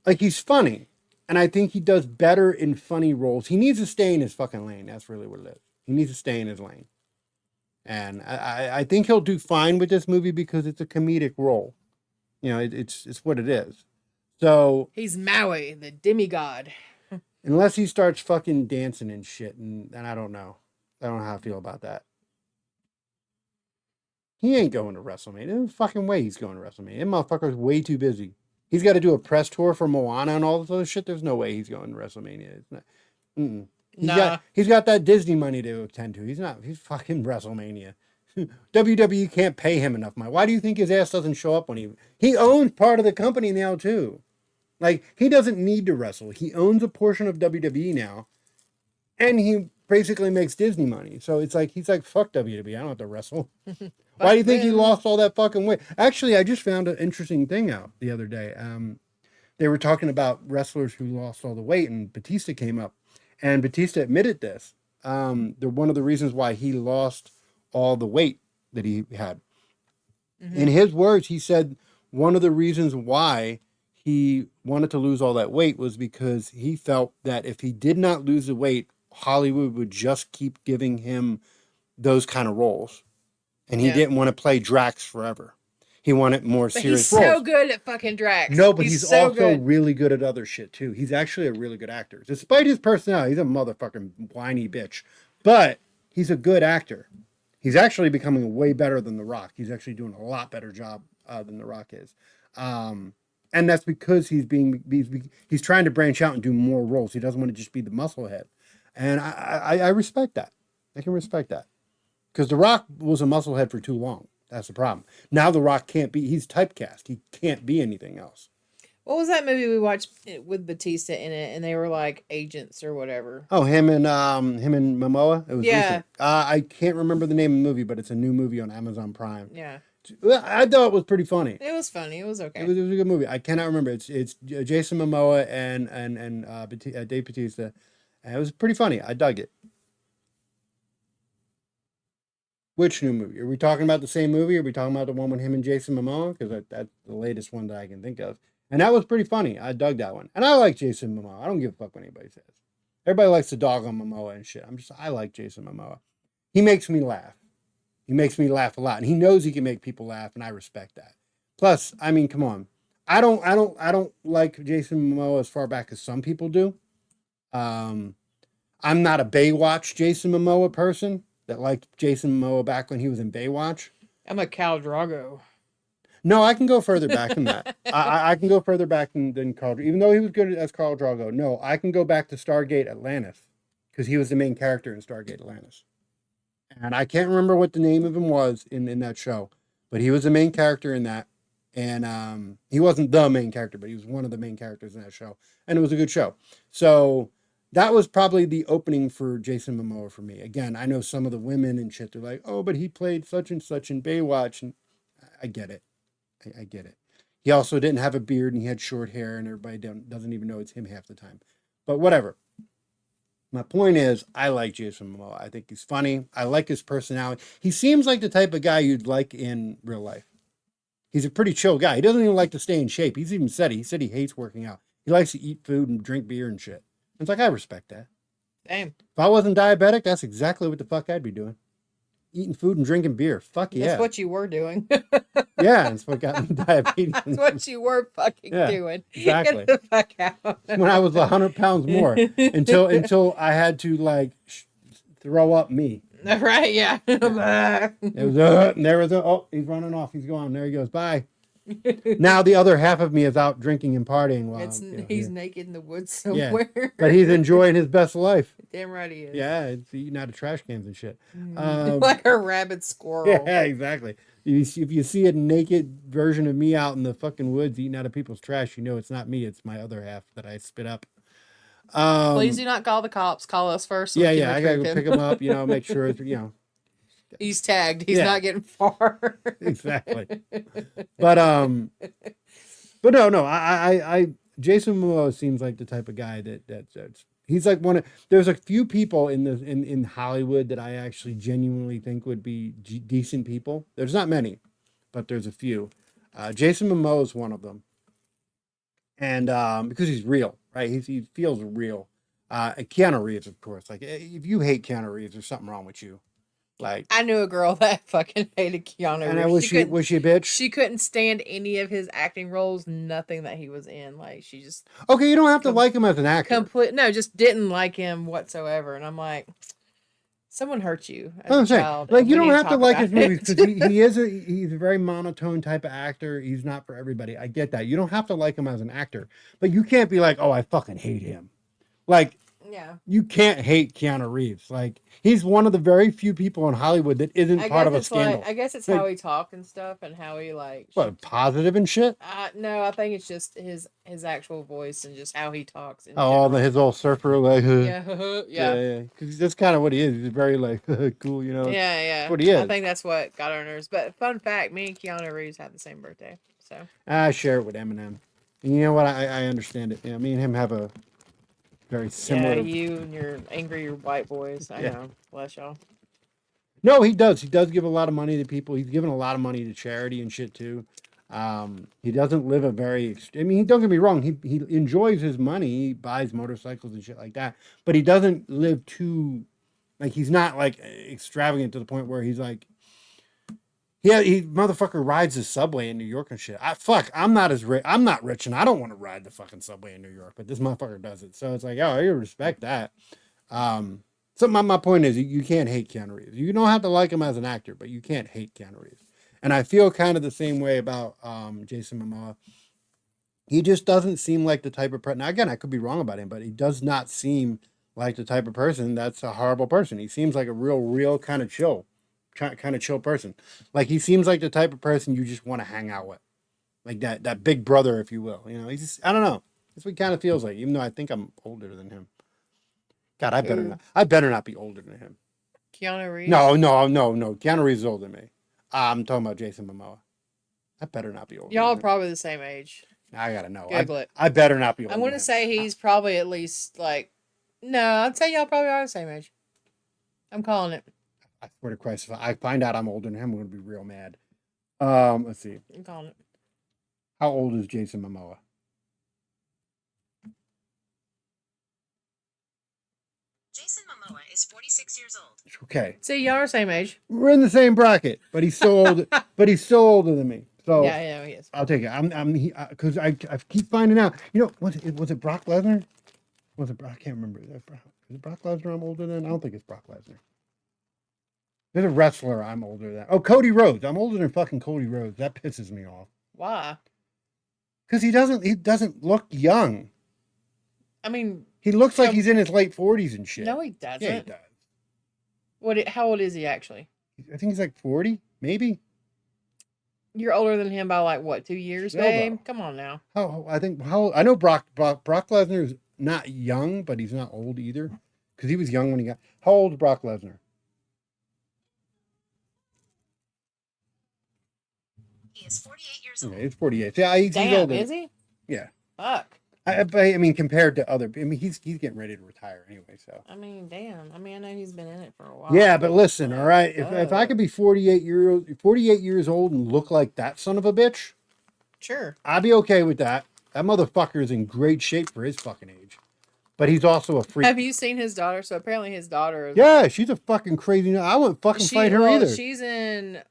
Like, he's funny. And I think he does better in funny roles. He needs to stay in his fucking lane. That's really what it is. He needs to stay in his lane. And I think he'll do fine with this movie because it's a comedic role. It's what it is. So he's Maui, the demigod. Unless he starts fucking dancing and shit, and I don't know. I don't know how I feel about that. He ain't going to WrestleMania. There's no fucking way he's going to WrestleMania. That motherfucker's way too busy. He's got to do a press tour for Moana and all this other shit. There's no way he's going to WrestleMania. It's not. He's got that Disney money to attend to. He's fucking WrestleMania. WWE can't pay him enough money. Why do you think his ass doesn't show up when he owns part of the company now too? Like, he doesn't need to wrestle. He owns a portion of WWE now, and he basically makes Disney money. So it's like, he's like, fuck WWE. I don't have to wrestle. Why do you think he lost all that fucking weight? Actually, I just found an interesting thing out the other day. They were talking about wrestlers who lost all the weight, and Batista came up, and Batista admitted this. They're one of the reasons why he lost all the weight that he had. Mm-hmm. In his words, he said one of the reasons why he wanted to lose all that weight was because he felt that if he did not lose the weight, Hollywood would just keep giving him those kind of roles. And he didn't want to play Drax forever. He wanted more serious roles. He's so good at fucking Drax. No, but he's so also really good at other shit too. He's actually a really good actor. Despite his personality, he's a motherfucking whiny bitch. But he's a good actor. He's actually becoming way better than The Rock. He's actually doing a lot better job than The Rock is. And that's because he's trying to branch out and do more roles. He doesn't want to just be the musclehead, and I respect that. I can respect that because The Rock was a musclehead for too long. That's the problem. Now The Rock can't be. He's typecast. He can't be anything else. What was that movie we watched with Batista in it, and they were like agents or whatever? Oh, him and Momoa. It was Yeah. recent. I can't remember the name of the movie, but it's a new movie on Amazon Prime. Yeah, Well, I thought it was pretty funny. it was funny. It was okay. It was a good movie. I cannot remember. It's Jason Momoa and Dave Bautista. And it was pretty funny. I dug it. Which new movie? Are we talking about the same movie? Are we talking about the one with him and Jason Momoa? Because that's the latest one that I can think of. And that was pretty funny. I dug that one. And I like Jason Momoa. I don't give a fuck what anybody says. Everybody likes to dog on Momoa and shit. I like Jason Momoa. He makes me laugh. He makes me laugh a lot. And he knows he can make people laugh, and I respect that. Plus, I mean, come on. I don't like Jason Momoa as far back as some people do. I'm not a Baywatch Jason Momoa person that liked Jason Momoa back when he was in Baywatch. I'm a Khal Drogo. No, I can go further back than that. I can go further back than Khal, even though he was good as Khal Drogo. No, I can go back to Stargate Atlantis because he was the main character in Stargate Atlantis. And I can't remember what the name of him was in that show, but he was the main character in that. And he wasn't the main character, but he was one of the main characters in that show. And it was a good show. So that was probably the opening for Jason Momoa for me. Again, I know some of the women and shit, they're like, oh, but he played such and such in Baywatch. And I get it. I get it. He also didn't have a beard and he had short hair and everybody doesn't even know it's him half the time. But whatever. My point is, I like Jason Momoa. I think he's funny. I like his personality. He seems like the type of guy you'd like in real life. He's a pretty chill guy. He doesn't even like to stay in shape. He said he hates working out. He likes to eat food and drink beer and shit. It's like, I respect that. Same. If I wasn't diabetic, that's exactly what the fuck I'd be doing. Eating food and drinking beer. Fuck yeah. That's what you were doing. Yeah, that's what got me diabetes. That's what you were fucking doing. Exactly. Get the fuck out. When I was 100 pounds more until I had to like throw up me. Right, yeah. It was and there was he's running off. He's gone. There he goes. Bye. Now the other half of me is out drinking and partying while he's naked in the woods somewhere. Yeah, but he's enjoying his best life. Damn right he is. Yeah, it's eating out of trash cans and shit. Like a rabid squirrel. Yeah, exactly. If you see a naked version of me out in the fucking woods eating out of people's trash, you know it's not me. It's my other half that I spit up. Please do not call the cops. Call us first. So I gotta go pick him up. Make sure it's he's tagged. He's not getting far. Exactly. But no. I Jason Momoa seems like the type of guy that's he's like there's a few people in Hollywood that I actually genuinely think would be decent people. There's not many, but there's a few. Jason Momoa is one of them. And because he's real, right? He feels real. Keanu Reeves, of course. Like, if you hate Keanu Reeves, there's something wrong with you. Like, I knew a girl that fucking hated Keanu Reeves. And was she a bitch? She couldn't stand any of his acting roles, nothing that he was in. Like, she just... Okay, you don't have to like him as an actor. No, just didn't like him whatsoever. And I'm like, someone hurt you as I'm a saying, child. like, you don't have to like his about movies it. because he's a very monotone type of actor. He's not for everybody. I get that. You don't have to like him as an actor, but you can't be like, oh, I fucking hate him. Like, Yeah. You can't hate Keanu Reeves. Like, he's one of the very few people in Hollywood that isn't part of a scandal. I guess it's Like, how he talked and stuff and how he like... what, positive and shit? No, I think it's just his actual voice and just how he talks. His old surfer, like, yeah. Because that's kind of what he is. He's very, like, cool, Yeah. That's what he is. I think that's what got our nerves. But fun fact, me and Keanu Reeves had the same birthday. So I share it with Eminem. And you know what? I understand it. Me and him have a very similar... Yeah, you and your angry white boys. I know. Bless y'all. No, he does. He does give a lot of money to people. He's given a lot of money to charity and shit, too. He doesn't live a very... don't get me wrong. He enjoys his money. He buys motorcycles and shit like that. But he doesn't live too... Like, he's not, like, extravagant to the point where he's, like... Yeah, he motherfucker rides the subway in New York and shit. I'm not rich and I don't want to ride the fucking subway in New York, but this motherfucker does it. So it's like, I respect that. So my point is, you can't hate Keanu Reeves. You don't have to like him as an actor, but you can't hate Keanu Reeves. And I feel kind of the same way about Jason Momoa. He just doesn't seem like the type of person. Now, again, I could be wrong about him, but he does not seem like the type of person that's a horrible person. He seems like a real kind of chill person. Like he seems like the type of person you just want to hang out with, like that big brother, if you will. You know, he's just, I don't know. That's what he kind of feels like, even though I think I'm older than him. God, I better not. I better not be older than him. Keanu Reeves? No. Keanu Reeves is older than me. I'm talking about Jason Momoa. I better not be older. Y'all than are probably the same age. him. I gotta know. Google it. I better not be older. I'm going than to him. say he's probably at least like, no, I'd say y'all probably are the same age. I'm calling it. I swear to Christ, if I find out I'm older than him, I'm gonna be real mad. Let's see. I'm calling it. How old is Jason Momoa? Jason Momoa is 46 years old. Okay, See, y'all are the same age. we're in the same bracket, but he's still older. But he's still older than me. So Yeah, he is. I'll take it. Because I keep finding out. You know, was it Brock Lesnar? Was it? I can't remember. Is it Brock Lesnar? I'm older than. I don't think it's Brock Lesnar. There's a wrestler I'm older than. Oh, Cody Rhodes. I'm older than fucking Cody Rhodes. That pisses me off. Why? Because he doesn't look young. I mean, He looks like he's in his late 40s and shit. no, he doesn't. Yeah, he does. How old is he actually? I think he's like 40, maybe. You're older than him by like what, 2 years, No, babe? bro. Come on now. I know Brock Lesnar is not young, but he's not old either. Because he was young when he got. How old is Brock Lesnar? He is 48 years old. Okay, he's 48. Yeah, he's Damn, older. is he? Yeah. Fuck. I mean, compared to other, I mean, he's getting ready to retire anyway. So. I mean, damn. I mean, I know he's been in it for a while. Yeah, but listen, all right. If I could be 48 years old and look like that son of a bitch, Sure. I'd be okay with that. That motherfucker is in great shape for his fucking age. But he's also a freak. Have you seen his daughter? So apparently his daughter is. Yeah, she's a fucking crazy. I wouldn't fucking fight her either. She's in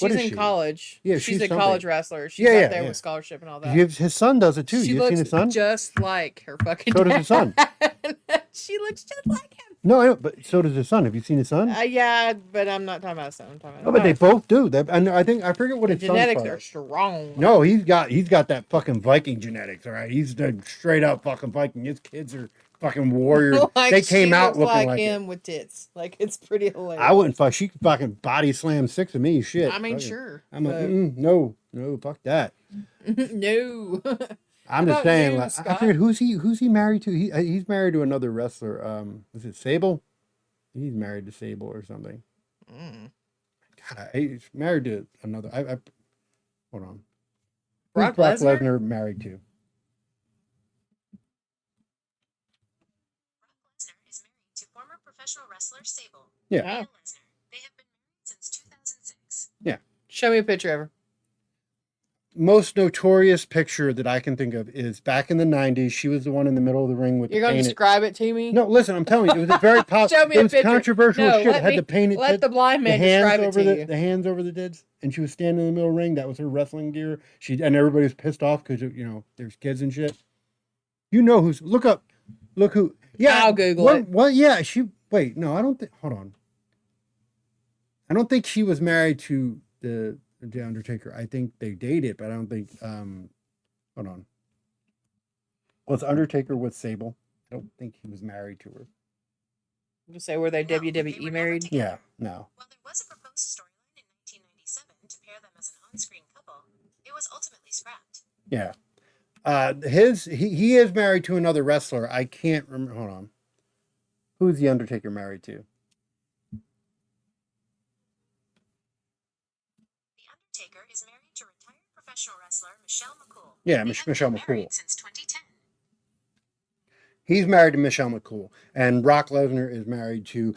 What is she? college. Yeah, she's a something. college wrestler. She's Yeah, up there yeah. with scholarship and all that. His son does it too. She You've seen looks his son? just like her fucking So does his son. dad. She looks just like him. No, I know, but so does his son. Have you seen his son? Yeah, but I'm not talking about his son. I'm talking about No, but they both do. And I forget what the his son's genetics called. are strong. No, he's got that fucking Viking genetics. All right, he's the straight up fucking Viking. His kids are fucking warriors. Like, They came she out looks looking like like him with tits. Like, it's pretty hilarious. I wouldn't fuck. She could fucking body slam 6 of me. Shit. I mean, Fucking- sure. I'm like, but- no, fuck that. no. I'm How just about saying. you, Like, I Scott? forget who's he married to. He's married to another wrestler. Was it Sable? He's married to Sable or something. Mm. God, he's married to another. I hold on. Brock Who's Brock Lesnar? Lesnar married to? Brock Lesnar is married to former professional wrestler Sable. Yeah. Mia Lesnar. They have been married since 2006. Show me a picture of her. Most notorious picture that I can think of is back in the 90s. She was the one in the middle of the ring with You're the going to painted. describe it to me? No, listen, I'm telling you, it was a very Show me it a was picture. controversial No, shit. let It had me- the painted Let tits, the blind man the hands describe it over to you. the hands over the dids, and she was standing in the middle of the ring. That was her wrestling gear. And everybody was pissed off because there's kids and shit. You know who's look who. Yeah, I'll Google it. What? Yeah, wait. No, I don't think. Hold on. I don't think she was married to the Undertaker. I think they dated, but I don't think. Hold on. Was Undertaker with Sable? I don't think he was married to her. You say, were they No, they WWE were never married? together. Yeah, no. While there was a proposed storyline in 1997 to pair them as an on-screen couple, it was ultimately scrapped. Yeah. He is married to another wrestler. I can't remember. Hold on. Who's the Undertaker married to? The Undertaker is married to retired professional wrestler Michelle McCool. Yeah, They have Michelle been married McCool. since 2010. He's married to Michelle McCool, and Brock Lesnar is married to.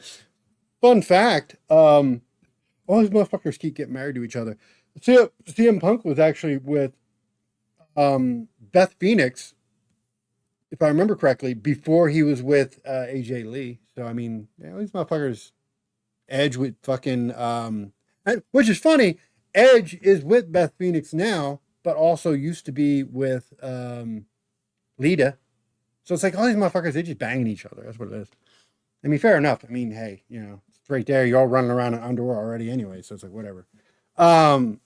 Fun fact: all these motherfuckers keep getting married to each other. CM Punk was actually with Beth Phoenix, if I remember correctly, before he was with AJ Lee. So I mean, these motherfuckers. Edge with fucking which is funny. Edge is with Beth Phoenix now, but also used to be with Lita. So it's like all these motherfuckers, they just banging each other. That's what it is. I mean, fair enough. I mean, hey, it's right there. You're all running around in underwear already anyway, so it's like whatever. My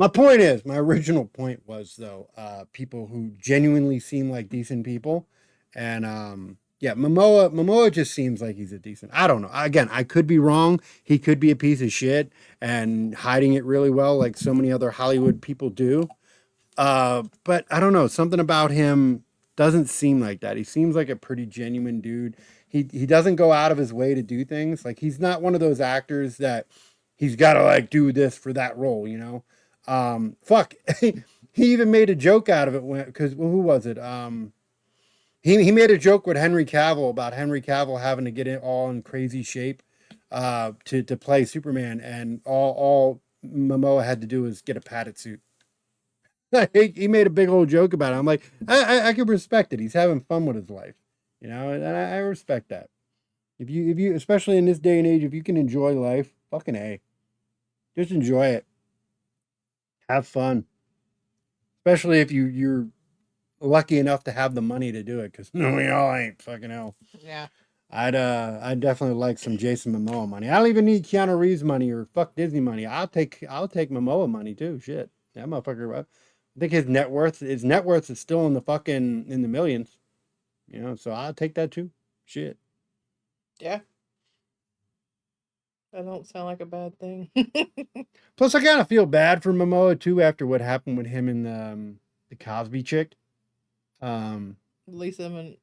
point is, my original point was though, people who genuinely seem like decent people, and yeah, Momoa just seems like he's a decent. I don't know. Again, I could be wrong. He could be a piece of shit and hiding it really well, like so many other Hollywood people do. But I don't know. Something about him doesn't seem like that. He seems like a pretty genuine dude. He doesn't go out of his way to do things. Like he's not one of those actors that he's got to like do this for that role, you know. Fuck. He even made a joke out of it when because who was it? He made a joke with Henry Cavill about Henry Cavill having to get it all in crazy shape to play Superman, and all Momoa had to do was get a padded suit. He made a big old joke about it. I'm like, I can respect it. He's having fun with his life, you know, and I respect that. If you, especially in this day and age, if you can enjoy life, fucking a, just enjoy it. Have fun, especially if you're lucky enough to have the money to do it. Because no, we all ain't fucking hell. Yeah. I'd definitely like some Jason Momoa money. I don't even need Keanu Reeves money or fuck Disney money. I'll take Momoa money too. Shit, that motherfucker. I think his net worth is still in the fucking in the millions. You know, so I'll take that too. Shit. Yeah. That don't sound like a bad thing. Plus, I kind of feel bad for Momoa too after what happened with him and the Cosby chick. Lisa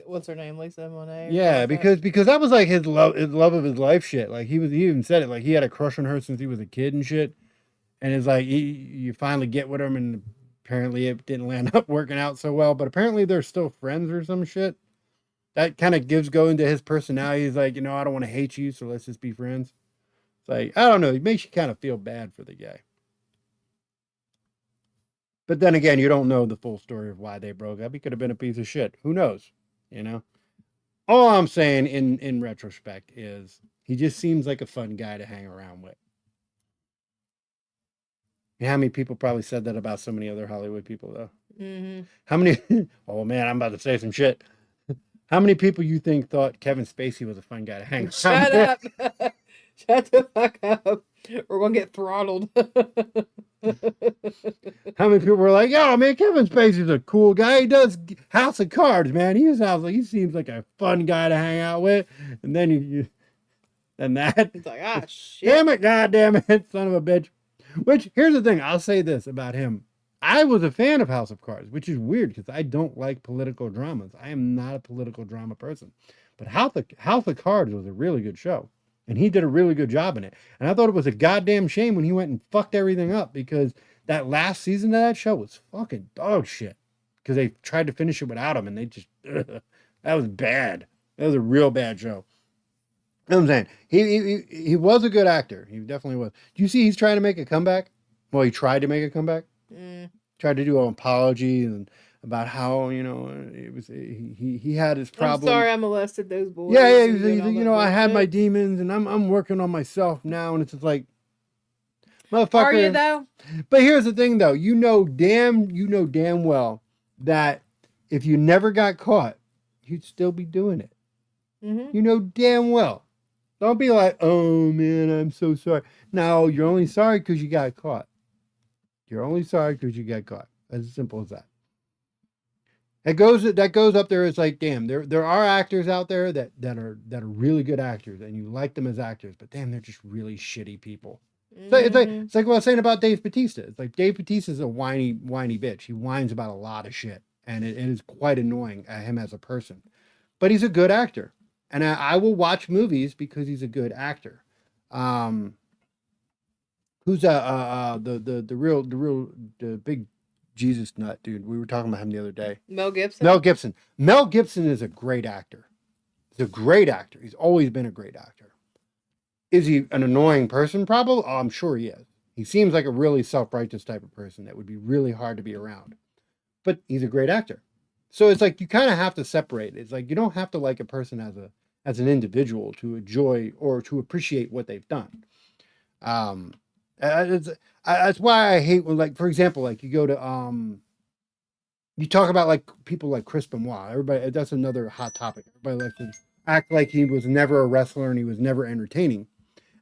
what's her name? Lisa Monet. Yeah, because that was like his love of his life shit. Like he even said it like he had a crush on her since he was a kid and shit. And it's like you finally get with him, and apparently it didn't land up working out so well. But apparently they're still friends or some shit. That kind of going to his personality. He's like, you know, I don't want to hate you, so let's just be friends. It's like, I don't know. It makes you kind of feel bad for the guy. But then again, you don't know the full story of why they broke up. He could have been a piece of shit. Who knows? You know? All I'm saying in retrospect is he just seems like a fun guy to hang around with. And how many people probably said that about so many other Hollywood people, though? Mm-hmm. How many? Oh, man, I'm about to say some shit. How many people you think thought Kevin Spacey was a fun guy to hang around Shut with? up. Shut the fuck up. We're going to get throttled. How many people were like, "Oh man, Kevin Spacey's a cool guy. He does House of Cards, man. He seems like a fun guy to hang out with." And then and that. It's like, ah, shit. Damn it, goddamn it, son of a bitch. Which here's the thing, I'll say this about him. I was a fan of House of Cards, which is weird because I don't like political dramas. I am not a political drama person. But House of Cards was a really good show. And he did a really good job in it. And I thought it was a goddamn shame when he went and fucked everything up because that last season of that show was fucking dog shit. Because they tried to finish it without him and they just, that was bad. That was a real bad show. You know what I'm saying? He was a good actor. He definitely was. Do you see he's trying to make a comeback? Well, he tried to make a comeback. Tried to do an apology and about how, you know, it was he had his problems. I'm sorry I molested those boys. Yeah, you know, I had my demons and I'm working on myself now, and it's just like, motherfucker. Are you though? But here's the thing though, you know damn well that if you never got caught, you'd still be doing it. Mm-hmm. You know damn well. Don't be like, oh man, I'm so sorry. No, you're only sorry because you got caught. You're only sorry because you got caught. As simple as that. That goes up there. It's like, damn, there are actors out there that are really good actors, and you like them as actors, but damn, they're just really shitty people. Mm-hmm. It's like what I was saying about Dave Bautista. It's like Dave Bautista is a whiny bitch. He whines about a lot of shit, and it is quite annoying him as a person. But he's a good actor, and I will watch movies because he's a good actor. Who's the big Jesus nut dude? We were talking about him the other day. Mel Gibson. Mel Gibson is a great actor. He's a great actor. He's always been a great actor. Is he an annoying person? Probably. Oh, I'm sure he is. He seems like a really self-righteous type of person that would be really hard to be around. But he's a great actor. So it's like you kind of have to separate. It's like you don't have to like a person as an individual to enjoy or to appreciate what they've done. That's why I hate when, like, for example, like you go to you talk about like people like Chris Benoit. Everybody, that's another hot topic. Everybody likes to act like he was never a wrestler and he was never entertaining.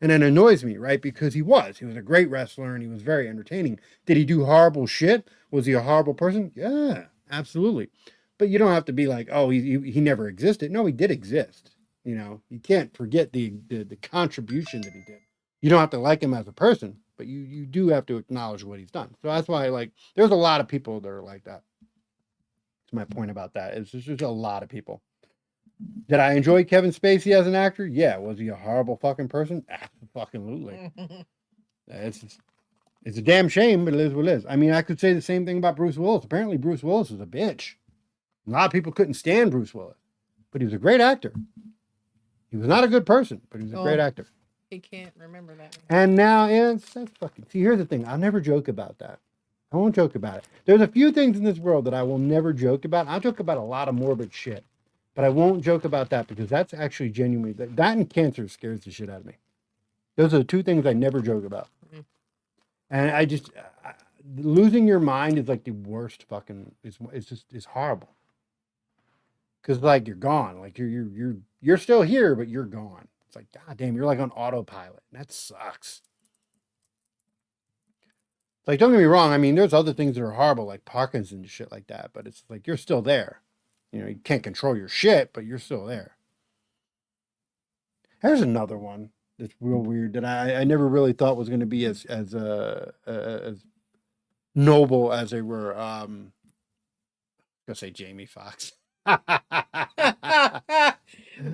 And it annoys me, right? Because he was a great wrestler and he was very entertaining. Did he do horrible shit? Was he a horrible person? Yeah, absolutely. But you don't have to be like, oh, he never existed. No, he did exist. You know, you can't forget the contribution that he did. You don't have to like him as a person, but you do have to acknowledge what he's done. So that's why, like, there's a lot of people that are like that. That's my point about that. It's just a lot of people. Did I enjoy Kevin Spacey as an actor? Yeah. Was he a horrible fucking person? Absolutely. It's a damn shame, but it is what it is. I mean, I could say the same thing about Bruce Willis. Apparently, Bruce Willis was a bitch. A lot of people couldn't stand Bruce Willis, but he was a great actor. He was not a good person, but he was a great actor. He can't remember that. And now, yeah, that's fucking. See, here's the thing. I'll never joke about that. I won't joke about it. There's a few things in this world that I will never joke about. I'll joke about a lot of morbid shit, but I won't joke about that because that's actually genuinely that and cancer scares the shit out of me. Those are the two things I never joke about. Mm-hmm. And I just losing your mind is like the worst fucking. It's horrible. Because like you're gone, like you're still here, but you're gone. It's like, god damn, you're like on autopilot. That sucks. Like, don't get me wrong. I mean, there's other things that are horrible, like Parkinson's and shit like that. But it's like you're still there. You know, you can't control your shit, but you're still there. There's another one that's real weird that I never really thought was going to be as noble as they were. I'm gonna say Jamie Foxx.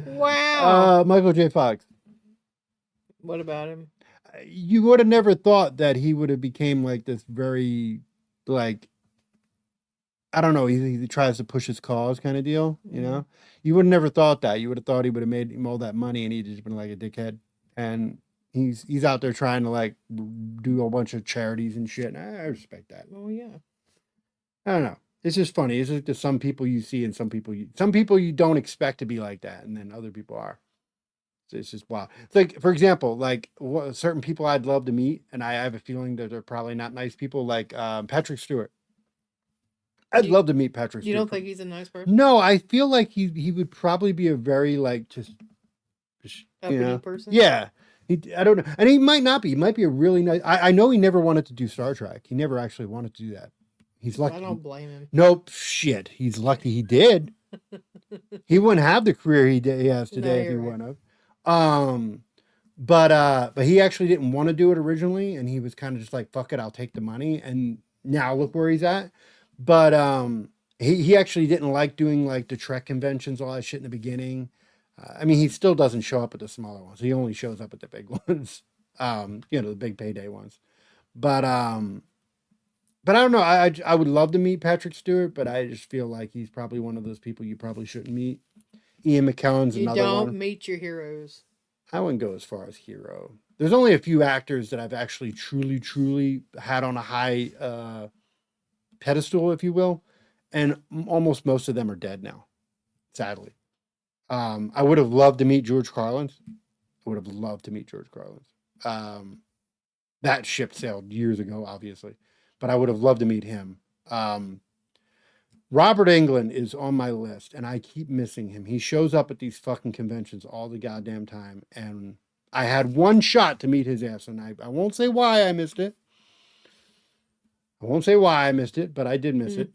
Wow. Michael J. Fox. What about him? You would have never thought that he would have became like this very, like, I don't know, he tries to push his cause kind of deal, you know? You would have never thought that. You would have thought he would have made him all that money and he'd just been like a dickhead. And he's out there trying to like do a bunch of charities and shit. And I respect that. Oh yeah. I don't know. It's just funny. It's just there's some people you see and some people you don't expect to be like that, and then other people are. It's just wow. It's like, for example, like certain people I'd love to meet, and I have a feeling that they're probably not nice people, like Patrick Stewart. I'd love to meet Patrick Stewart. You don't think he's a nice person? No, I feel like he would probably be a very like just uppity person. Yeah. I don't know. And he might not be. He might be a really nice. I know he never wanted to do Star Trek. He never actually wanted to do that. He's lucky. I don't blame him. Nope. Shit. He's lucky he did. He wouldn't have the career he has today if he wouldn't have. But he actually didn't want to do it originally, and he was kind of just like, fuck it, I'll take the money. And now look where he's at. But he actually didn't like doing like the Trek conventions, all that shit in the beginning. I mean, he still doesn't show up at the smaller ones. He only shows up at the big ones. The big payday ones. But I don't know. I would love to meet Patrick Stewart, but I just feel like he's probably one of those people you probably shouldn't meet. Ian McKellen's another one. You don't meet your heroes. I wouldn't go as far as hero. There's only a few actors that I've actually truly had on a high pedestal, if you will, and almost most of them are dead now, sadly. I would have loved to meet George Carlin. That ship sailed years ago, obviously. But I would have loved to meet him. Robert Englund is on my list, and I keep missing him. He shows up at these fucking conventions all the goddamn time, and I had one shot to meet his ass, and I won't say why I missed it. But I did miss it.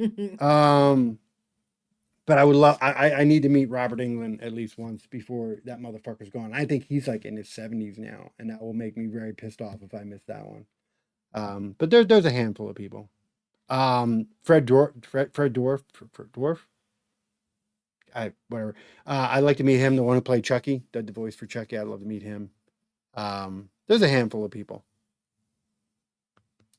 But I would love. I need to meet Robert Englund at least once before that motherfucker's gone. I think he's like in his 70s now, and that will make me very pissed off if I miss that one. But there's a handful of people. Fred Dwarf. Whatever. I'd like to meet him, the one who played Chucky, the voice for Chucky. I'd love to meet him. There's a handful of people.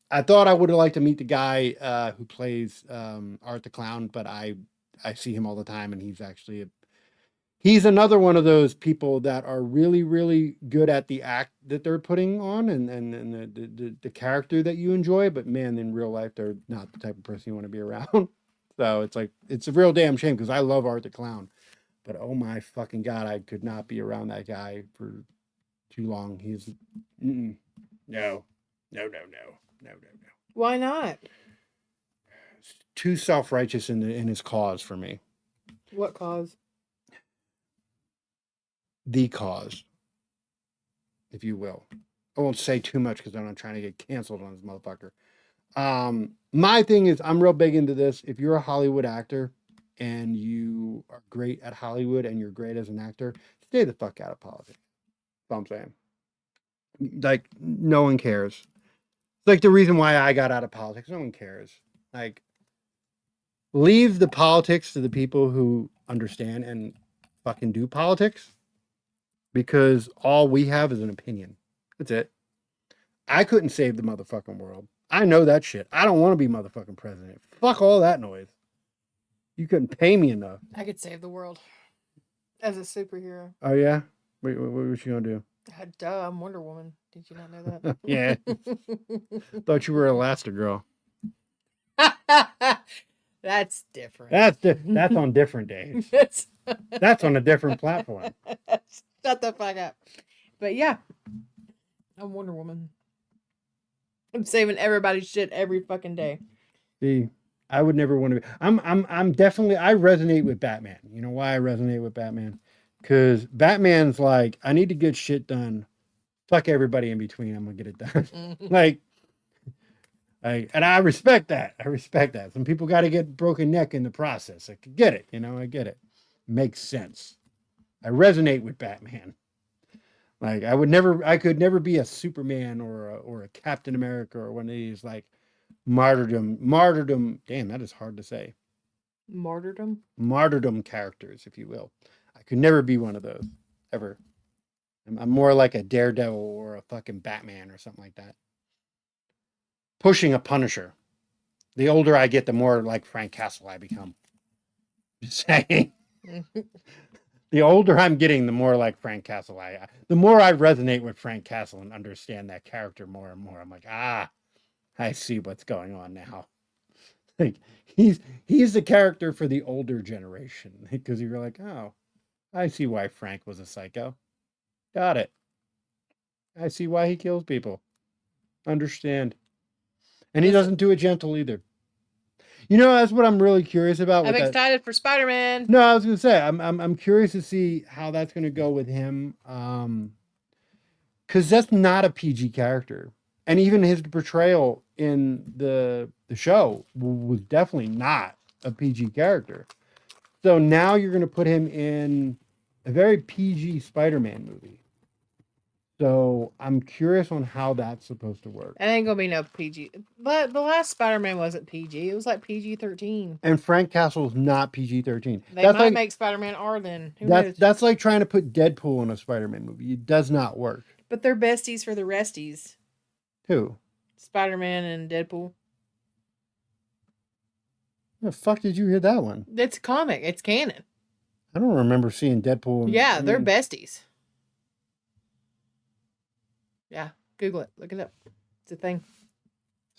I thought I would have liked to meet the guy who plays Art the Clown, but I see him all the time, and he's another one of those people that are really, really good at the act that they're putting on and the character that you enjoy. But man, in real life, they're not the type of person you want to be around. So it's a real damn shame because I love Art the Clown, but oh my fucking God, I could not be around that guy for too long. He's no. Why not? Too self-righteous in his cause for me. What cause? The cause. if you will. I won't say too much because I'm not trying to get canceled on this motherfucker. My thing is, I'm real big into this. If you're a Hollywood actor and you are great at Hollywood and you're great as an actor, stay the fuck out of politics. That's all I'm saying. Like, no one cares. It's like the reason why I got out of politics. No one cares. Like, leave the politics to the people who understand and fucking do politics, because all we have is an opinion. That's it. I couldn't save the motherfucking world. I know that shit. I don't want to be motherfucking president. Fuck all that noise. You couldn't pay me enough. I could save the world as a superhero. Oh, yeah? Wait, what was you going to do? Duh, I'm Wonder Woman. Did you not know that? Yeah. Thought you were Elastigirl. That's different. That's on different days. That's That's on a different platform. Shut the fuck up. But yeah, I'm Wonder Woman. I'm saving everybody's shit every fucking day. See, I would never want to be. I'm definitely. I resonate with Batman. You know why I resonate with Batman? Because Batman's like, I need to get shit done. Fuck everybody in between. I'm gonna get it done. Like, and I respect that. I respect that. Some people got to get broken neck in the process. I get it. You know, I get it. Makes sense. I resonate with Batman. Like, I could never be a Superman or a Captain America or one of these like martyrdom. Damn, that is hard to say. Martyrdom characters, if you will. I could never be one of those ever. I'm more like a Daredevil or a fucking Batman or something like that. Pushing a Punisher. The older I get, the more like Frank Castle I become. Just saying. The older I'm getting, the more like Frank Castle the more I resonate with Frank Castle and understand that character more and more. I'm like, I see what's going on now. Like, he's the character for the older generation, because you're like, oh, I see why Frank was a psycho. Got it. I see why he kills people. Understand. And he doesn't do it gentle either. You know, that's what I'm really curious about. I'm excited for Spider-Man. No, I was gonna say I'm curious to see how that's gonna go with him. Because that's not a PG character, and even his portrayal in the show was definitely not a PG character. So now you're gonna put him in a very PG Spider-Man movie. So I'm curious on how that's supposed to work. It ain't gonna be no PG. But the last Spider-Man wasn't PG. It was like PG-13. And Frank Castle's not PG-13. They might make Spider-Man R then. Who knows? That's like trying to put Deadpool in a Spider-Man movie. It does not work. But they're besties for the resties. Who? Spider-Man and Deadpool. The fuck did you hear that one? It's a comic. It's canon. I don't remember seeing Deadpool. Yeah, they're besties. Yeah, Google it. Look it up. It's a thing.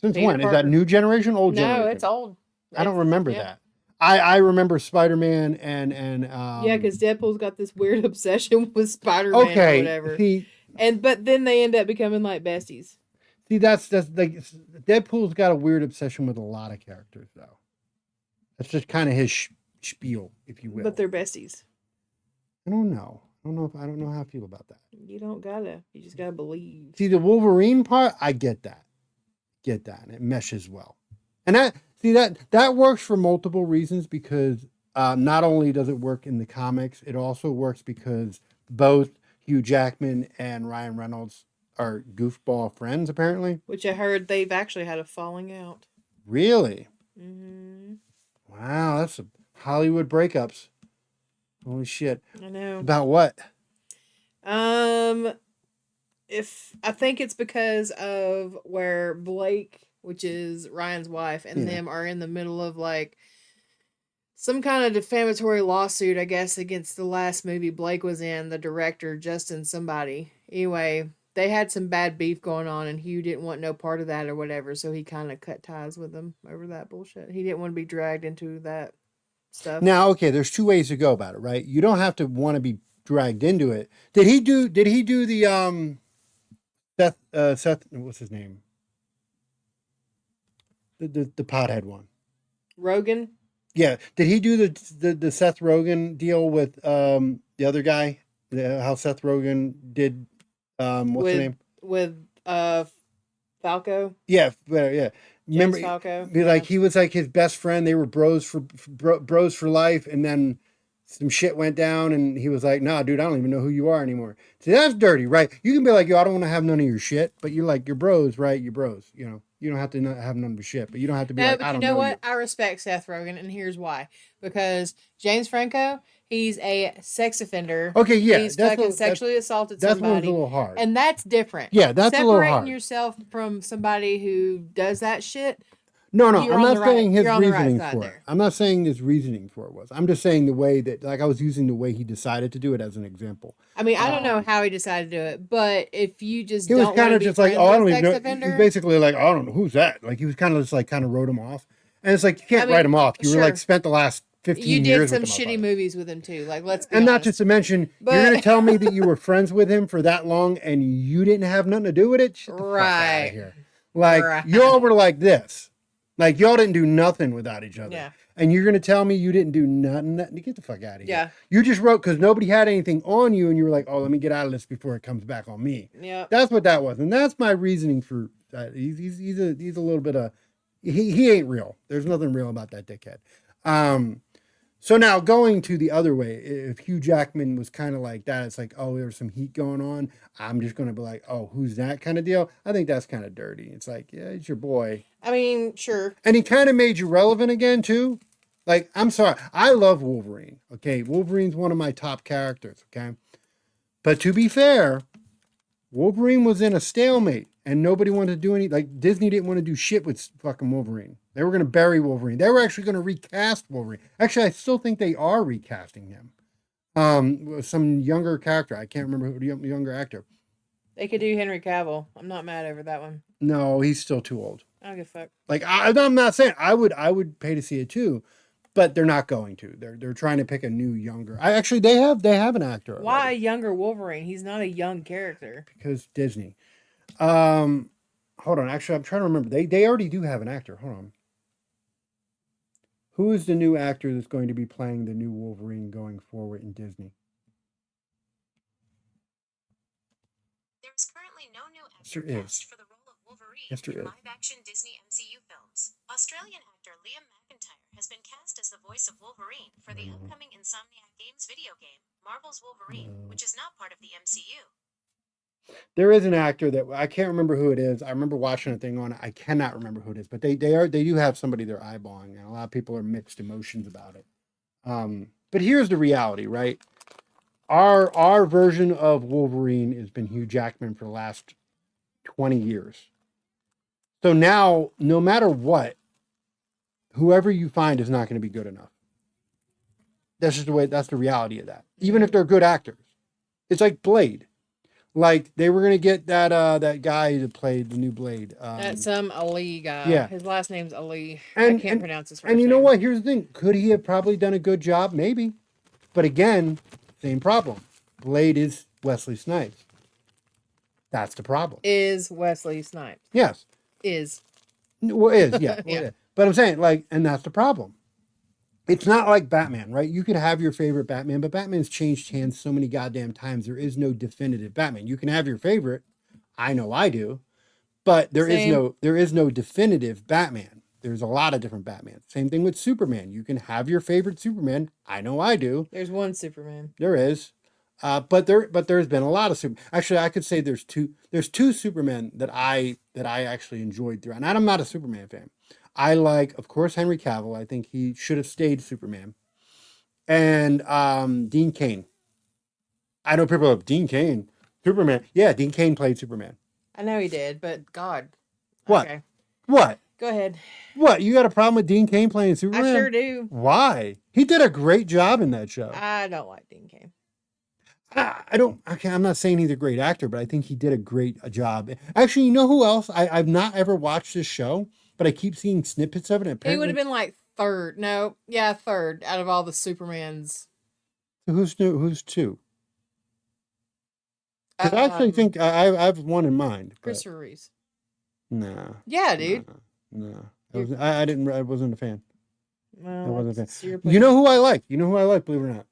Since Peter when? Parker. Is that new generation, old generation? No, it's old. I don't remember that. I remember Spider-Man and yeah, because Deadpool's got this weird obsession with Spider-Man or whatever. But then they end up becoming like besties. See, that's like Deadpool's got a weird obsession with a lot of characters, though. That's just kind of his spiel, if you will. But they're besties. I don't know. I don't know how I feel about that. You don't gotta. You just gotta believe. See, the Wolverine part, I get that. And it meshes well. And that works for multiple reasons, because not only does it work in the comics, it also works because both Hugh Jackman and Ryan Reynolds are goofball friends, apparently. Which I heard they've actually had a falling out. Really? Mm-hmm. Wow, that's a Hollywood breakups. Holy shit. I know. About what? If I think it's because of where Blake, which is Ryan's wife, and them are in the middle of like some kind of defamatory lawsuit, I guess, against the last movie Blake was in, the director, Justin somebody. Anyway, they had some bad beef going on, and Hugh didn't want no part of that or whatever, so he kind of cut ties with them over that bullshit. He didn't want to be dragged into that stuff. Now, okay, there's two ways to go about it, right? You don't have to want to be dragged into it. Did he do the Seth, what's his name? The pothead one. Rogan? Yeah. Did he do the Seth Rogen deal with the other guy? How Seth Rogen did What's the name? With Falco. Yeah, yeah. Remember, Falco. he was like his best friend. They were bros for life, and then some shit went down, and he was like, "Nah, dude, I don't even know who you are anymore." See, that's dirty, right? You can be like, "Yo, I don't want to have none of your shit," but you're like, "You're bros, right? You're bros." You don't have to not have none of your shit, but you don't have to be No, like, but "I you don't know know what? you." I respect Seth Rogen, and here's why. Because James Franco, he's a sex offender. Okay, yeah, He's fucking sexually assaulted that's one's a somebody. little hard. And that's different. Yeah, that's a little Separating hard. yourself from somebody who does that shit, No, you're I'm on not the right- saying his you're on the right reasoning side for it. there. I'm not saying his reasoning for it was. I'm just saying the way that, like, I was using the way he decided to do it as an example. I mean, I don't know how he decided to do it, but if you just He was don't kind want to of be just like, friends "Oh, I with don't even sex know." offender, He's basically like, "I don't know who's that." Like, he was kind of just like kind of wrote him off, and it's like you can't I write mean, him off. You were sure. like spent the last you 15 did years some with the shitty motherfucker. movies with him too. Like, let's be And not honest. just to mention, But- you're gonna tell me that you were friends with him for that long and you didn't have nothing to do with it? Shut the fuck out Right. of here. Like, Right. y'all were like this. Like, y'all didn't do nothing without each other. Yeah. And you're gonna tell me you didn't do nothing? Get the fuck out of here. Yeah. You just wrote because nobody had anything on you, and you were like, "Oh, let me get out of this before it comes back on me." Yeah. That's what that was, and that's my reasoning for that. He's a little bit of he ain't real. There's nothing real about that dickhead. So now going to the other way, if Hugh Jackman was kind of like that, it's like, oh, there's some heat going on. I'm just going to be like, oh, who's that kind of deal? I think that's kind of dirty. It's like, yeah, it's your boy. I mean, sure. And he kind of made you relevant again, too. Like, I'm sorry. I love Wolverine. Okay. Wolverine's one of my top characters. Okay. But to be fair, Wolverine was in a stalemate and nobody wanted to do any, like Disney didn't want to do shit with fucking Wolverine. They were going to bury Wolverine. They were actually going to recast Wolverine. Actually, I still think they are recasting him. Some younger character. I can't remember who the younger actor. They could do Henry Cavill. I'm not mad over that one. No, he's still too old. I don't give a fuck. Like I'm not saying I would pay to see it too, but they're not going to. They're trying to pick a new younger. They have an actor. Already. Why a younger Wolverine? He's not a young character. Because Disney. Hold on. Actually, I'm trying to remember. They already do have an actor. Hold on. Who is the new actor that's going to be playing the new Wolverine going forward in Disney? There is currently no new Yes, there actor is. cast for the role of Wolverine Yes, there in is. live-action Disney MCU films. Australian actor Liam McIntyre has been cast as the voice of Wolverine for the upcoming Insomniac Games video game, Marvel's Wolverine, which is not part of the MCU. There is an actor that I can't remember who it is. I remember watching a thing on it. I cannot remember who it is, but they do have somebody they're eyeballing, and a lot of people are mixed emotions about it. But here's the reality, right? Our version of Wolverine has been Hugh Jackman for the last 20 years. So now, no matter what, whoever you find is not going to be good enough. That's just the way. That's the reality of that. Even if they're good actors, it's like Blade. Like they were gonna get that guy that played the new Blade. That's some Ali guy. Yeah. His last name's Ali. And- I can't pronounce his first And you name. know what? Here's the thing. Could he have probably done a good job? Maybe. But again, same problem. Blade is Wesley Snipes. That's the problem. Is Wesley Snipes. Yes. Is. Well, it is. Yeah. Yeah. It is. But I'm saying, like, and that's the problem. It's not like Batman, right? You could have your favorite Batman, but Batman's changed hands so many goddamn times. There is no definitive Batman. You can have your favorite. I know I do. But there is no definitive Batman. There's a lot of different Batmans. Same thing with Superman. You can have your favorite Superman. I know I do. There's one Superman. There is. But there's been a lot of Superman. Actually, I could say there's two Supermen that I actually enjoyed throughout. And I'm not a Superman fan. I like, of course, Henry Cavill. I think he should have stayed Superman. And Dean Cain. I know people are Dean Cain, Superman. Yeah, Dean Cain played Superman. I know he did, but God. What? Okay. What? Go ahead. What? You got a problem with Dean Cain playing Superman? I sure do. Why? He did a great job in that show. I don't like Dean Cain. I'm not saying he's a great actor, but I think he did a great job. Actually, you know who else? I've not ever watched this show, but I keep seeing snippets of it. And He would have been like third. No, yeah, third out of all the Supermans. Who's new? Who's two? Because I actually think I have one in mind. but- Christopher Reeves. Nah. Yeah, dude. Nah. I wasn't a fan. Well, I wasn't a it's your You know who I like? Believe it or not?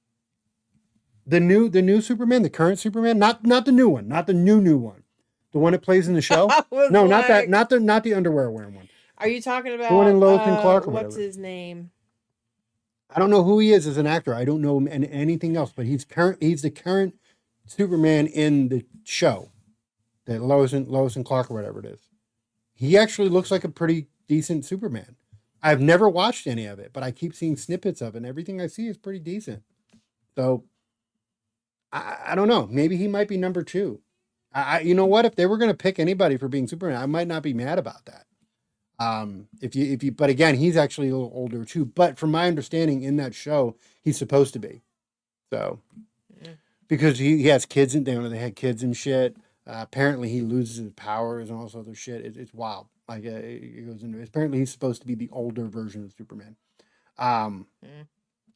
The new Superman, the current Superman, not the new one, not the new one, the one that plays in the show. I was No, like, not the underwear wearing one. Are you talking about The one in Lois and Clark or what's whatever. his name? I don't know who he is as an actor. I don't know him in anything else, but he's the current Superman in the show, that Lois and Clark or whatever it is. He actually looks like a pretty decent Superman. I've never watched any of it, but I keep seeing snippets of it, and everything I see is pretty decent. So I don't know. Maybe he might be number 2. You know what? If they were going to pick anybody for being Superman, I might not be mad about that. But again, he's actually a little older too. But from my understanding, in that show, he's supposed to be. So, because he has kids and they had kids and shit. Apparently, he loses his powers and all this other shit. It's wild. Like it goes into. Apparently, he's supposed to be the older version of Superman. I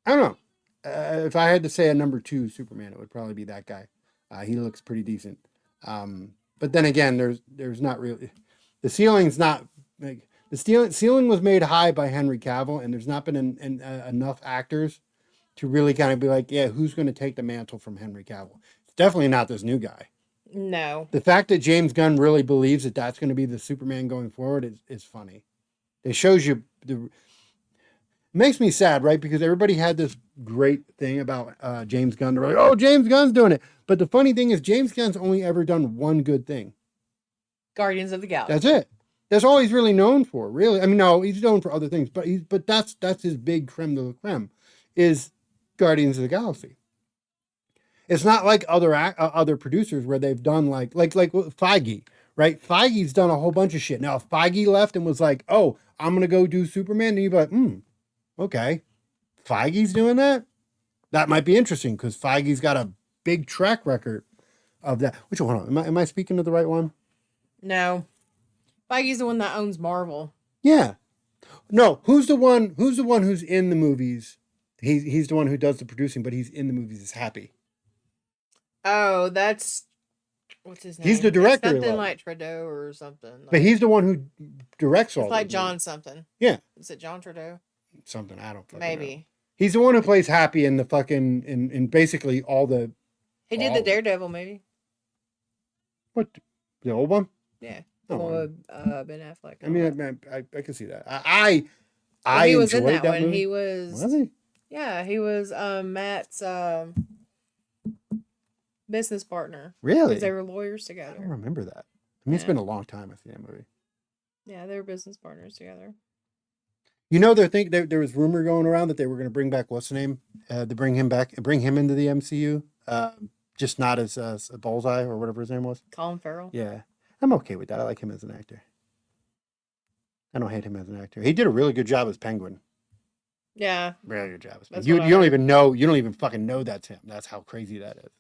don't know. If I had to say a number 2 Superman, it would probably be that guy. He looks pretty decent. But then again, there's not really the ceiling's not like the ceiling was made high by Henry Cavill, and there's not been enough actors to really kind of be like, yeah, who's going to take the mantle from Henry Cavill? It's definitely not this new guy. No. The fact that James Gunn really believes that that's going to be the Superman going forward is funny. It shows you it makes me sad, right? Because everybody had this great thing about James Gunn. They're like, oh, James Gunn's doing it. But the funny thing is, James Gunn's only ever done one good thing. Guardians of the Galaxy. That's it. That's all he's really known for, really. I mean, no, he's known for other things, but that's his big creme de la creme, is Guardians of the Galaxy. It's not like other producers where they've done like Feige, right? Feige's done a whole bunch of shit. Now, if Feige left and was like, oh, I'm going to go do Superman, and you'd be like, okay, Feige's doing that? That might be interesting because Feige's got a big track record of that. Which one? Am I speaking to the right one? No. Feige's the one that owns Marvel. Yeah. No, who's the one who's in the movies? He's the one who does the producing, but he's in the movies is Happy. Oh, that's what's his name? He's the director. It's something like Trudeau or something. But he's the one who directs all. It's like John movies. something. Yeah. Is it John Trudeau? Something I don't fucking Maybe. know. He's the one who plays Happy in the fucking in basically all the. He did the Daredevil movie. What, the old one? Yeah. Oh, Ben Affleck. I mean, I can see that. He was in enjoyed that one. movie. He was. Was he? Yeah, he was Matt's business partner. Really? Because they were lawyers I don't together. remember that. I mean, it's been a long time I've seen that movie. Yeah, they were business partners together. You know, there was rumor going around that they were going to bring back what's the name? To bring him into the MCU. Just not as a Bullseye or whatever his name was. Colin Farrell. Yeah, I'm okay with that. I like him as an actor. I don't hate him as an actor. He did a really good job as Penguin. Yeah. Really good job as That's Penguin. what I You don't heard. even know. You don't even fucking know that's him. That's how crazy that is.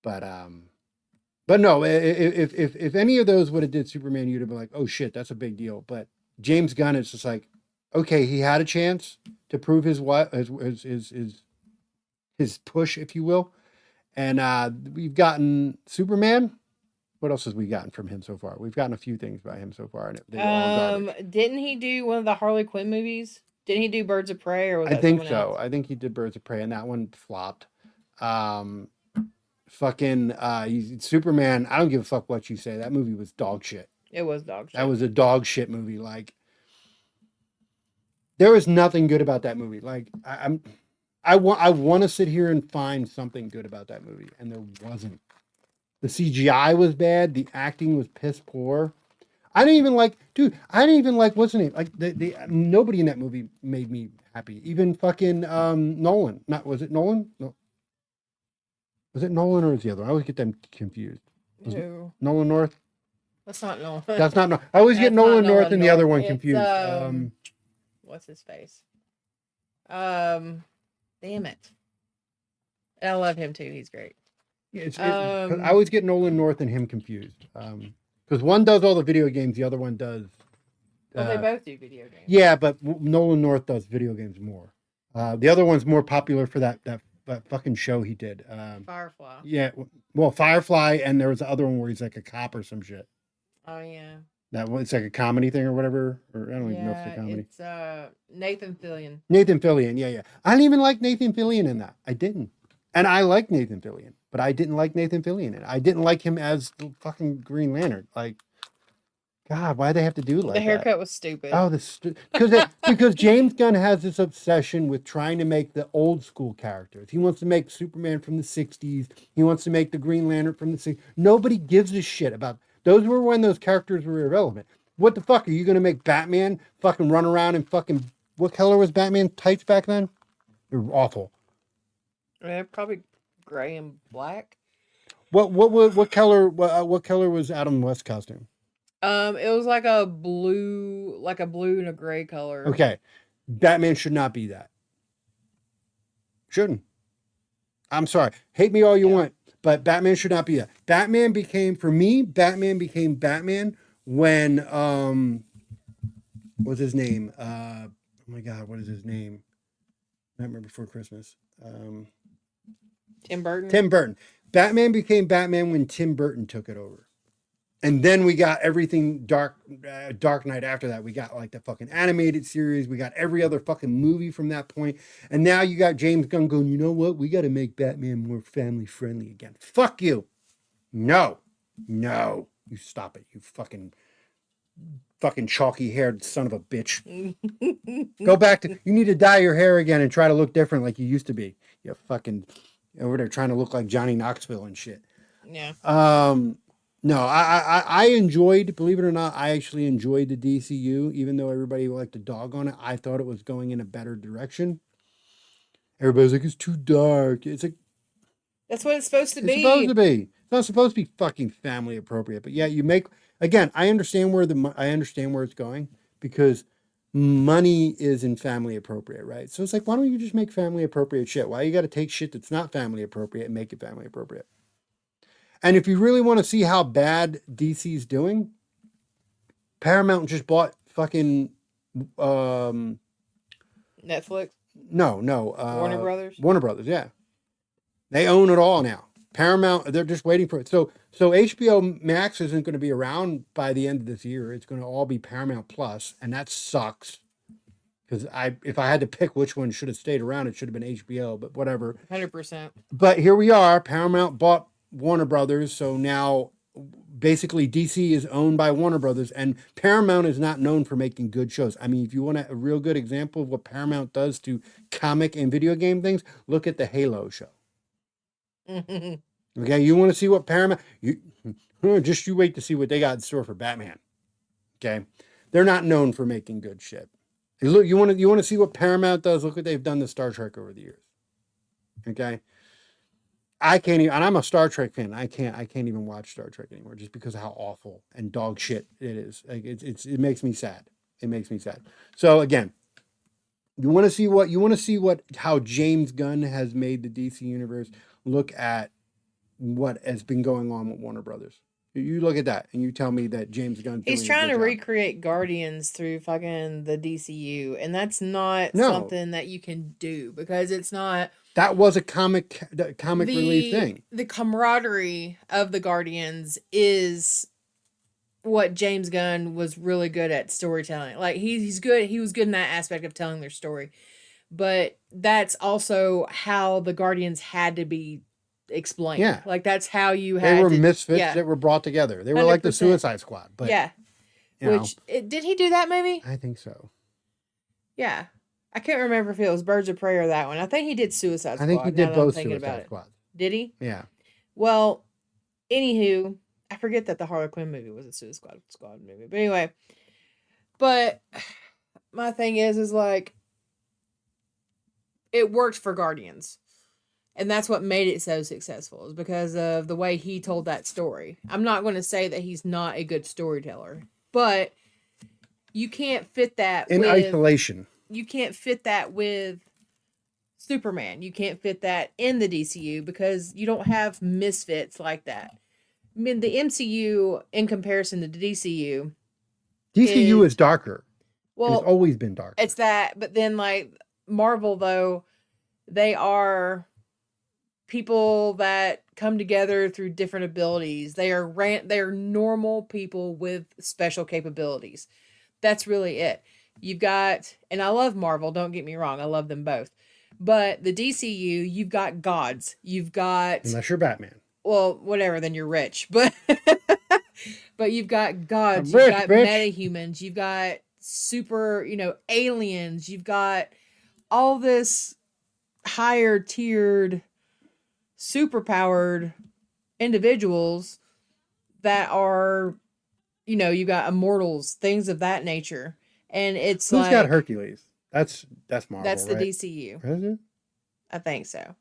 But no. If any of those would have did Superman, you'd have been like, oh shit, that's a big deal. But James Gunn, it's just like, okay, he had a chance to prove his push, if you will. And we've gotten Superman. What else has we gotten from him so far? We've gotten a few things by him so far. And they were all garbage. Didn't he do one of the Harley Quinn movies? Didn't he do Birds of Prey or was I that think someone so. else? I think he did Birds of Prey, and that one flopped. Superman. I don't give a fuck what you say. That movie was dog shit. It was dog shit. That was a dog shit movie. Like, there was nothing good about that movie. Like, I want to sit here and find something good about that movie, and there wasn't. The CGI was bad. The acting was piss poor. I didn't even like, what's the name? Like, nobody in that movie made me happy. Even fucking Nolan. Was it Nolan? No. Was it Nolan or was the other one? I always get them confused. Was it No. Nolan North? That's not Nolan. That's not. I always get That's not Nolan North Nolan and the other North. one It's, confused. What's his face? Damn it. I love him too. He's great. I always get Nolan North and him confused. Because one does all the video games, the other one does. Well, they both do video games. Yeah, but Nolan North does video games more. The other one's more popular for that fucking show he did. Firefly. Yeah, well, Firefly, and there was the other one where he's like a cop or some shit. Oh yeah. That one, it's like a comedy thing or whatever. Or I don't even know if it's a comedy. It's Nathan Fillion. Nathan Fillion, yeah. I didn't even like Nathan Fillion in that. I didn't. And I like Nathan Fillion, but I didn't like Nathan Fillion in it. I didn't like him as the fucking Green Lantern. Like, God, why they have to do it like The that? haircut was stupid. Oh, because James Gunn has this obsession with trying to make the old school characters. He wants to make Superman from the 60s. He wants to make the Green Lantern from the 60s. Nobody gives a shit about those were when those characters were irrelevant. What the fuck are you gonna make Batman fucking run around and fucking what color was Batman tights back then? They were awful. Yeah, probably gray and black. What color was Adam West's costume? It was like a blue and a gray color. Okay. Batman should not be that. Shouldn't. I'm sorry. Hate me all you want, but Batman should not be that. Batman became Batman when what's his name? Oh my God, what is his name? Nightmare Before Christmas. Tim Burton. Tim Burton. Batman became Batman when Tim Burton took it over. And then we got everything Dark Knight after that. We got like the fucking animated series. We got every other fucking movie from that point. And now you got James Gunn going, you know what? We got to make Batman more family friendly again. Fuck you. No. You stop it. You fucking chalky haired son of a bitch. Go back to, you need to dye your hair again and try to look different like you used to be. You fucking over there trying to look like Johnny Knoxville and shit. Yeah. No, I enjoyed, believe it or not, I actually enjoyed the DCU, even though everybody liked to dog on it. I thought it was going in a better direction. Everybody's like, it's too dark. It's like, that's what it's supposed to be. It's supposed to be. It's not supposed to be fucking family appropriate. But yeah, you make, again, I understand where it's going because money is in family appropriate, right? So it's like, why don't you just make family appropriate shit? Why you got to take shit that's not family appropriate and make it family appropriate? And if you really want to see how bad DC's doing, Paramount just bought fucking Netflix. No. Warner Brothers. Warner Brothers, yeah. They own it all now. Paramount, they're just waiting for it. So HBO Max isn't going to be around by the end of this year. It's going to all be Paramount Plus, and that sucks. Because if I had to pick which one should have stayed around, it should have been HBO. But whatever. 100%. But here we are. Paramount bought Warner Brothers, so now basically DC is owned by Warner Brothers, and Paramount is not known for making good shows. I mean, if you want a real good example of what Paramount does to comic and video game things, look at the Halo show. Okay, you want to see what Paramount, you wait to see what they got in store for Batman. Okay, they're not known for making good shit. Look, you want to see what Paramount does? Look what they've done to Star Trek over the years. Okay. I can't even, and I'm a Star Trek fan. I can't even watch Star Trek anymore just because of how awful and dog shit it is. Like it makes me sad. It makes me sad. So again, you want to see how James Gunn has made the DC universe. Look at what has been going on with Warner Brothers. You look at that and you tell me that James Gunn. He's trying to recreate Guardians through fucking the DCU, and that's not something that you can do because it's not. That was a comic relief thing. The camaraderie of the Guardians is what James Gunn was really good at storytelling. Like he's good. He was good in that aspect of telling their story, but that's also how the Guardians had to be explained. Yeah, like that's how you had. They were misfits that were brought together. They were 100%. Like the Suicide Squad. But yeah, did he do that maybe? I think so. Yeah. I can't remember if it was Birds of Prey or that one. I think he did Suicide Squad. I think he did both Suicide Squads. Did he? Yeah. Well, anywho, I forget that the Harley Quinn movie was a Suicide Squad movie. But anyway, my thing is like, it worked for Guardians. And that's what made it so successful is because of the way he told that story. I'm not going to say that he's not a good storyteller, but you can't fit that in isolation. You can't fit that with Superman. You can't fit that in the DCU because you don't have misfits like that. I mean, the MCU in comparison to the DCU is darker. Well, it's always been dark. It's that, but then like Marvel though, they are people that come together through different abilities. They are normal people with special capabilities. That's really it. You've got, and I love Marvel, don't get me wrong, I love them both. But the DCU, you've got gods. You've got, Unless you're Batman. well, whatever, then you're rich. But but you've got gods, I'm you've rich, got bitch. metahumans, you've got super, aliens, you've got all this higher tiered, super powered individuals that are, you got immortals, things of that nature. And it's Who's like, got Hercules? That's Marvel, that's the right? DCU. Is it? I think so.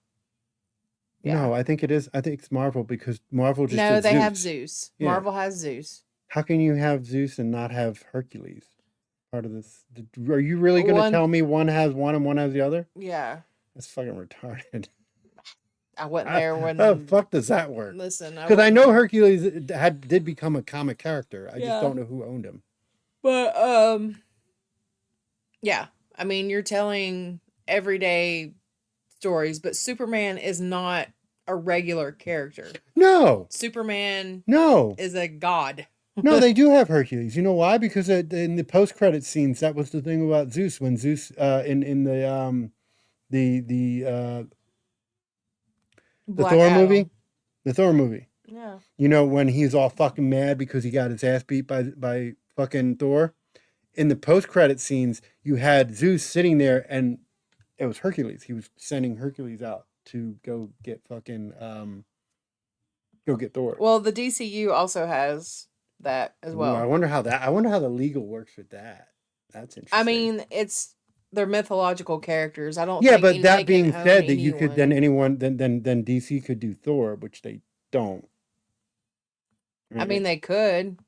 No, I think it is. I think it's Marvel because Marvel just No, did they Zeus. have Zeus. Yeah. Marvel has Zeus. How can you have Zeus and not have Hercules? Part of this. Are you really going to One- tell me one has one and one has the other? Yeah. That's fucking retarded. I wasn't there when. How the fuck does that work? Listen, Because I know Hercules did become a comic character. I Yeah. just don't know who owned him. But yeah. I mean, you're telling everyday stories, but Superman is not a regular character. No, Superman no, is a god. no. They do have Hercules. You know why? Because in the post-credit scenes, that was the thing about Zeus. When Zeus in the Black Thor Adam. movie, the Thor movie. Yeah. You know, when he's all fucking mad because he got his ass beat by fucking Thor. In the post-credit scenes, you had Zeus sitting there, and it was Hercules. He was sending Hercules out to go get fucking go get Thor. Well, the DCU also has that as well. Ooh, I wonder how the legal works with that. That's interesting. I mean, they're mythological characters. I don't. yeah, think but that they being can said, own that you could then DC could do Thor, which they don't. I mean, they could.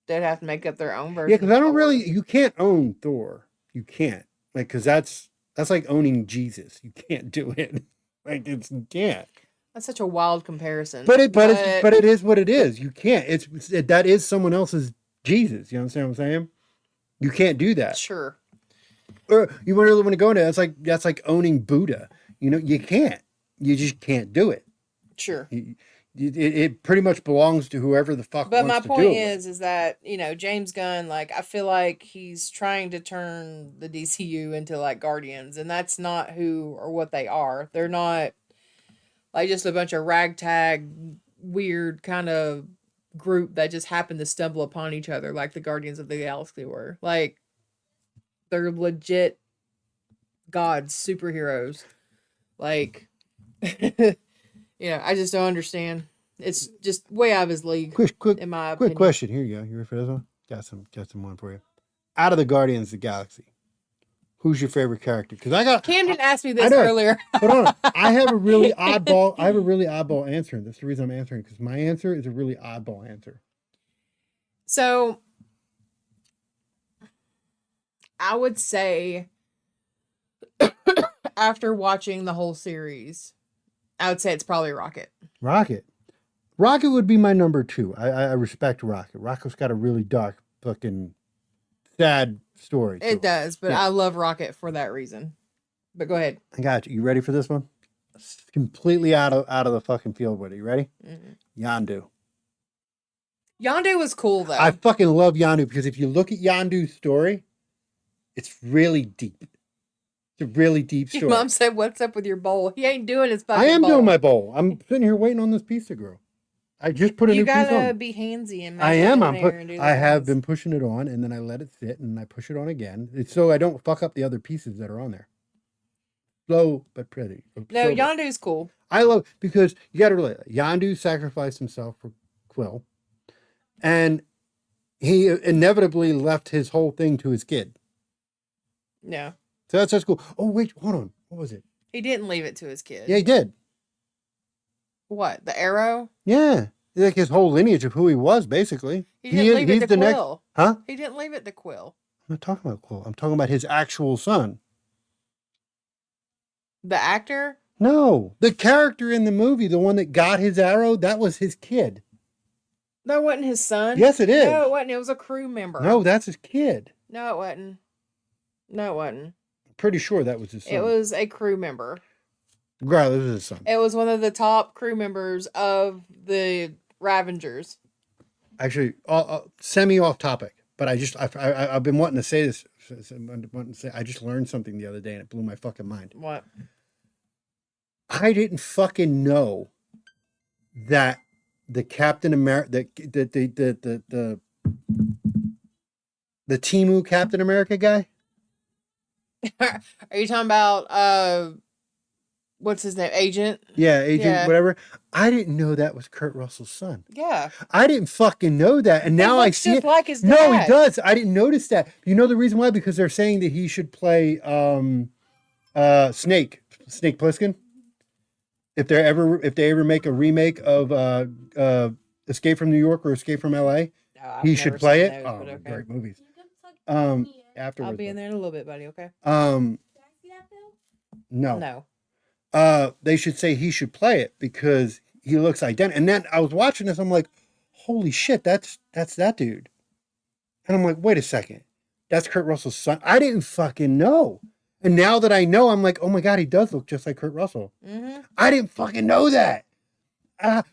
They'd have to make up their own version. yeah, because I of don't Thor. really. You can't own Thor. You can't because that's like owning Jesus. You can't do it. You can't. That's such a wild comparison. But it is what it is. You can't. That is someone else's Jesus. You understand what I'm saying? You can't do that. Sure. Or you really want to go into it, that's like owning Buddha. You can't. You just can't do it. Sure. It pretty much belongs to whoever the fuck But wants my to point do it. is that, James Gunn, like, I feel like he's trying to turn the DCU into, like, Guardians, and that's not who or what they are. They're not, like, just a bunch of ragtag, weird kind of group that just happened to stumble upon each other like the Guardians of the Galaxy were. Like, they're legit gods, superheroes. Like, I just don't understand. It's just way out of his league. Quick in my opinion. question. Here you go. You ready for this one? Got some one for you. Out of the Guardians of the Galaxy, who's your favorite character? Because Camden asked me this know. earlier. Hold on. I have a really oddball answer. That's the reason I'm answering, because my answer is a really oddball answer. So I would say after watching the whole series, I would say it's probably Rocket. Rocket would be my number 2. I respect Rocket. Rocket's got a really dark, fucking sad story. It does, but Yeah. I love Rocket for that reason. But go ahead. I got you. You ready for this one? It's completely out of the fucking field with it. You ready? Mm-hmm. Yondu. Yondu was cool though. I fucking love Yondu because if you look at Yondu's story, it's really deep. It's a really deep story. Your mom said, "What's up with your bowl?" He ain't doing his fucking I am bowl. doing my bowl. I'm sitting here waiting on this piece to grow. I just put a You new piece gotta on. be handsy and I am. I have been. been pushing it on, and then I let it sit, and I push it on again. It's so I don't fuck up the other pieces that are on there. Slow but pretty. No, Slow but- Yondu's cool. I love, because you got to relate. Yondu sacrificed himself for Quill, and he inevitably left his whole thing to his kid. Yeah, So that's cool. Oh wait, hold on. What was it? he didn't leave it to his kid. Yeah, he did. What, the arrow? Yeah, like his whole lineage of who he was, basically. He didn't leave it to Quill. Huh? He didn't leave it to Quill. I'm not talking about Quill. I'm talking about his actual son. The actor? No, the character in the movie, the one that got his arrow, that was his kid. That wasn't his son. Yes, it is. No, it wasn't. It was a crew member. No, that's his kid. No, it wasn't. No, it wasn't. Pretty sure that was his son. It was a crew member. Regardless, it was his son. It was one of the top crew members of the Ravengers. Actually, semi off topic, but I've been wanting to say this. I just learned something the other day and it blew my fucking mind. What? I didn't fucking know that the Captain America, the Temu Captain America guy. Are you talking about what's his name? Agent? Yeah, Agent, Yeah. whatever. I didn't know that was Kurt Russell's son. Yeah. I didn't fucking know that, and now He I looks see just it. like his No, dad. he does. I didn't notice that. You know the reason why? Because they're saying that he should play Snake Plissken. If they ever make a remake of Escape from New York or Escape from L.A., I've he never should play seen it. those, Oh, but okay. great movies. I'll Afterwards, be in there in a little bit, buddy. Okay. No. No. They should say he should play it because he looks identical. And then I was watching this, I'm like, holy shit, that's that dude. And I'm like, wait a second, that's Kurt Russell's son. I didn't fucking know. And now that I know, I'm like, oh my God, he does look just like Kurt Russell. Mm-hmm. I didn't fucking know that.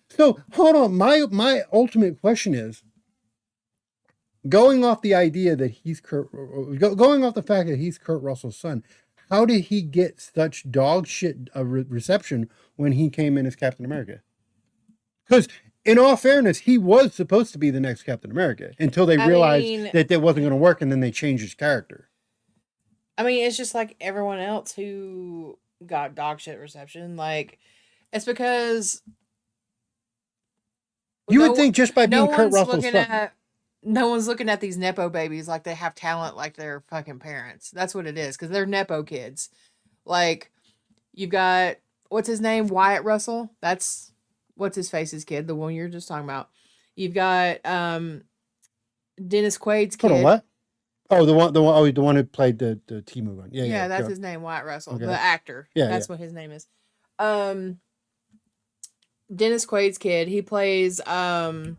So hold on, my ultimate question is, going off the idea that going off the fact that he's Kurt Russell's son, how did he get such dog shit reception when he came in as Captain America? Because in all fairness, he was supposed to be the next Captain America until they realized that it wasn't going to work, and then they changed his character. I mean, it's just like everyone else who got dog shit reception. Like, it's because You would think just by being Kurt Russell's son. No one's looking at these Nepo babies like they have talent like their fucking parents. That's what it is, because they're Nepo kids. Like, you've got, what's his name? Wyatt Russell. That's, what's his face's kid, the one you're just talking about. You've got Dennis Quaid's kid. Hold on, what? Oh, the one who played the Temu one. Yeah, that's his name, Wyatt Russell, Okay. the actor. Yeah, That's what his name is. Dennis Quaid's kid. He plays the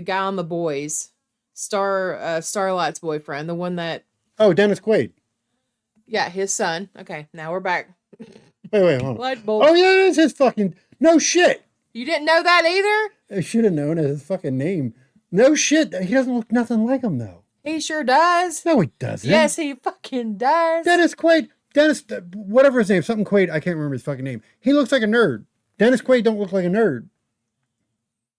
guy on The Boys. Starlight's boyfriend, the one that... Oh, Dennis Quaid. Yeah, his son. Okay, now we're back. Wait, hold on. Light bulb. Oh, yeah, that's his fucking... No shit. You didn't know that either? I should have known his fucking name. No shit. He doesn't look nothing like him, though. He sure does. No, he doesn't. Yes, he fucking does. Dennis Quaid. Whatever his name. Something Quaid. I can't remember his fucking name. He looks like a nerd. Dennis Quaid don't look like a nerd.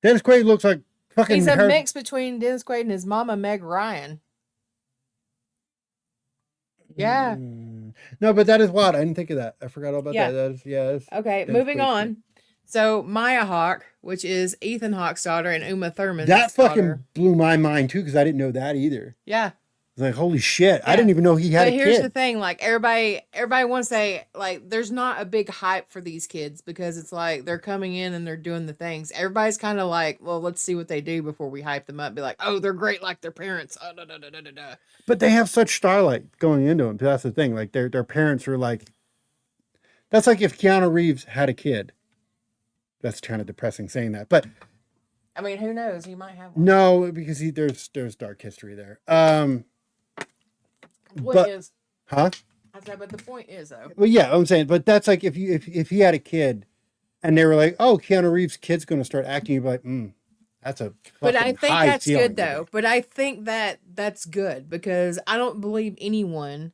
Dennis Quaid looks like fucking... He's a mix between Dennis Quaid and his mama, Meg Ryan. Yeah. No, but that is wild. I didn't think of that. I forgot all about that. That's Okay, Dennis moving Quaid's on. kid. So Maya Hawke, which is Ethan Hawke's daughter and Uma Thurman's That daughter. fucking blew my mind too, because I didn't know that either. Yeah. I was like, holy shit. I Yeah. didn't even know he had But a here's kid. the thing, like everybody wants to say, like, there's not a big hype for these kids because it's like they're coming in and they're doing the things. Everybody's kind of like, well, let's see what they do before we hype them up. Be like, oh, they're great like their parents. Oh, da, da, da, da, da, da. But they have such starlight going into them. That's the thing. Like their parents are like, that's like if Keanu Reeves had a kid. That's kind of depressing saying that, but I mean, who knows? He might have one. no, because there's dark history there. Point is, huh? I said, but the point is though. Well, yeah, I'm saying, but that's like if he had a kid, and they were like, oh, Keanu Reeves' kid's going to start acting, you'd be like, that's a. But I think high that's ceiling good though. But I think that's good because I don't believe anyone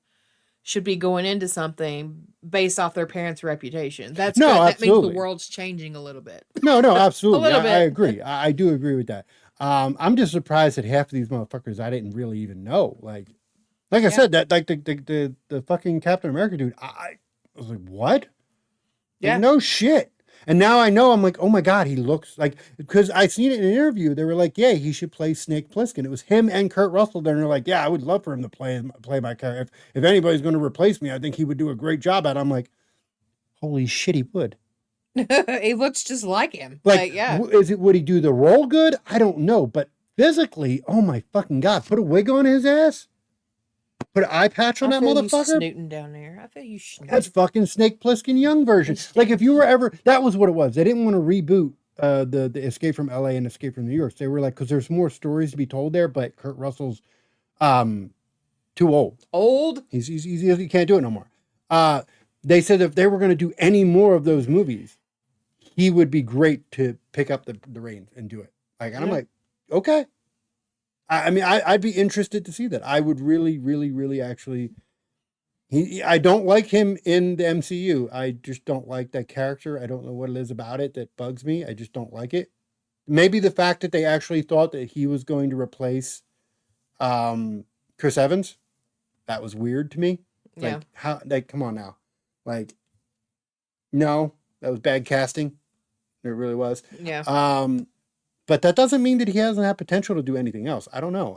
should be going into something based off their parents' reputation. That's No, good. That means absolutely. the world's changing a little bit. No, absolutely. little I bit. agree. I do agree with that. I'm just surprised that half of these motherfuckers I didn't really even know. Like I said, that like the fucking Captain America dude. I was like, what? Yeah. Like, no shit. And now I know. I'm like, oh my God, he looks like, because I seen it in an interview. They were like, yeah, he should play Snake Plissken. It was him and Kurt Russell. They're like, yeah, I would love for him to play my character. If anybody's going to replace me, I think he would do a great job at it. I'm like, holy shit, he would. He looks just like him. Like, yeah. Would he do the role good? I don't know, but physically, oh my fucking God, put a wig on his ass, put an eye patch on that You motherfucker. snooting down there. I feel you snooting. That's fucking Snake Plissken young version. Like if you were ever, that was what it was. They didn't want to reboot the Escape from LA and Escape from New York. They were like, because there's more stories to be told there, but Kurt Russell's too old. Old? He can't do it no more. they said if they were going to do any more of those movies, he would be great to pick up the reins and do it. Like, and I'm like, okay. I mean, I'd be interested to see that. I would really, really, really actually. I don't like him in the MCU. I just don't like that character. I don't know what it is about it that bugs me. I just don't like it. Maybe the fact that they actually thought that he was going to replace Chris Evans. That was weird to me. Yeah. Like, how? Like, come on now. Like, no, that was bad casting. It really was. Yeah. But that doesn't mean that he doesn't have potential to do anything else. I don't know.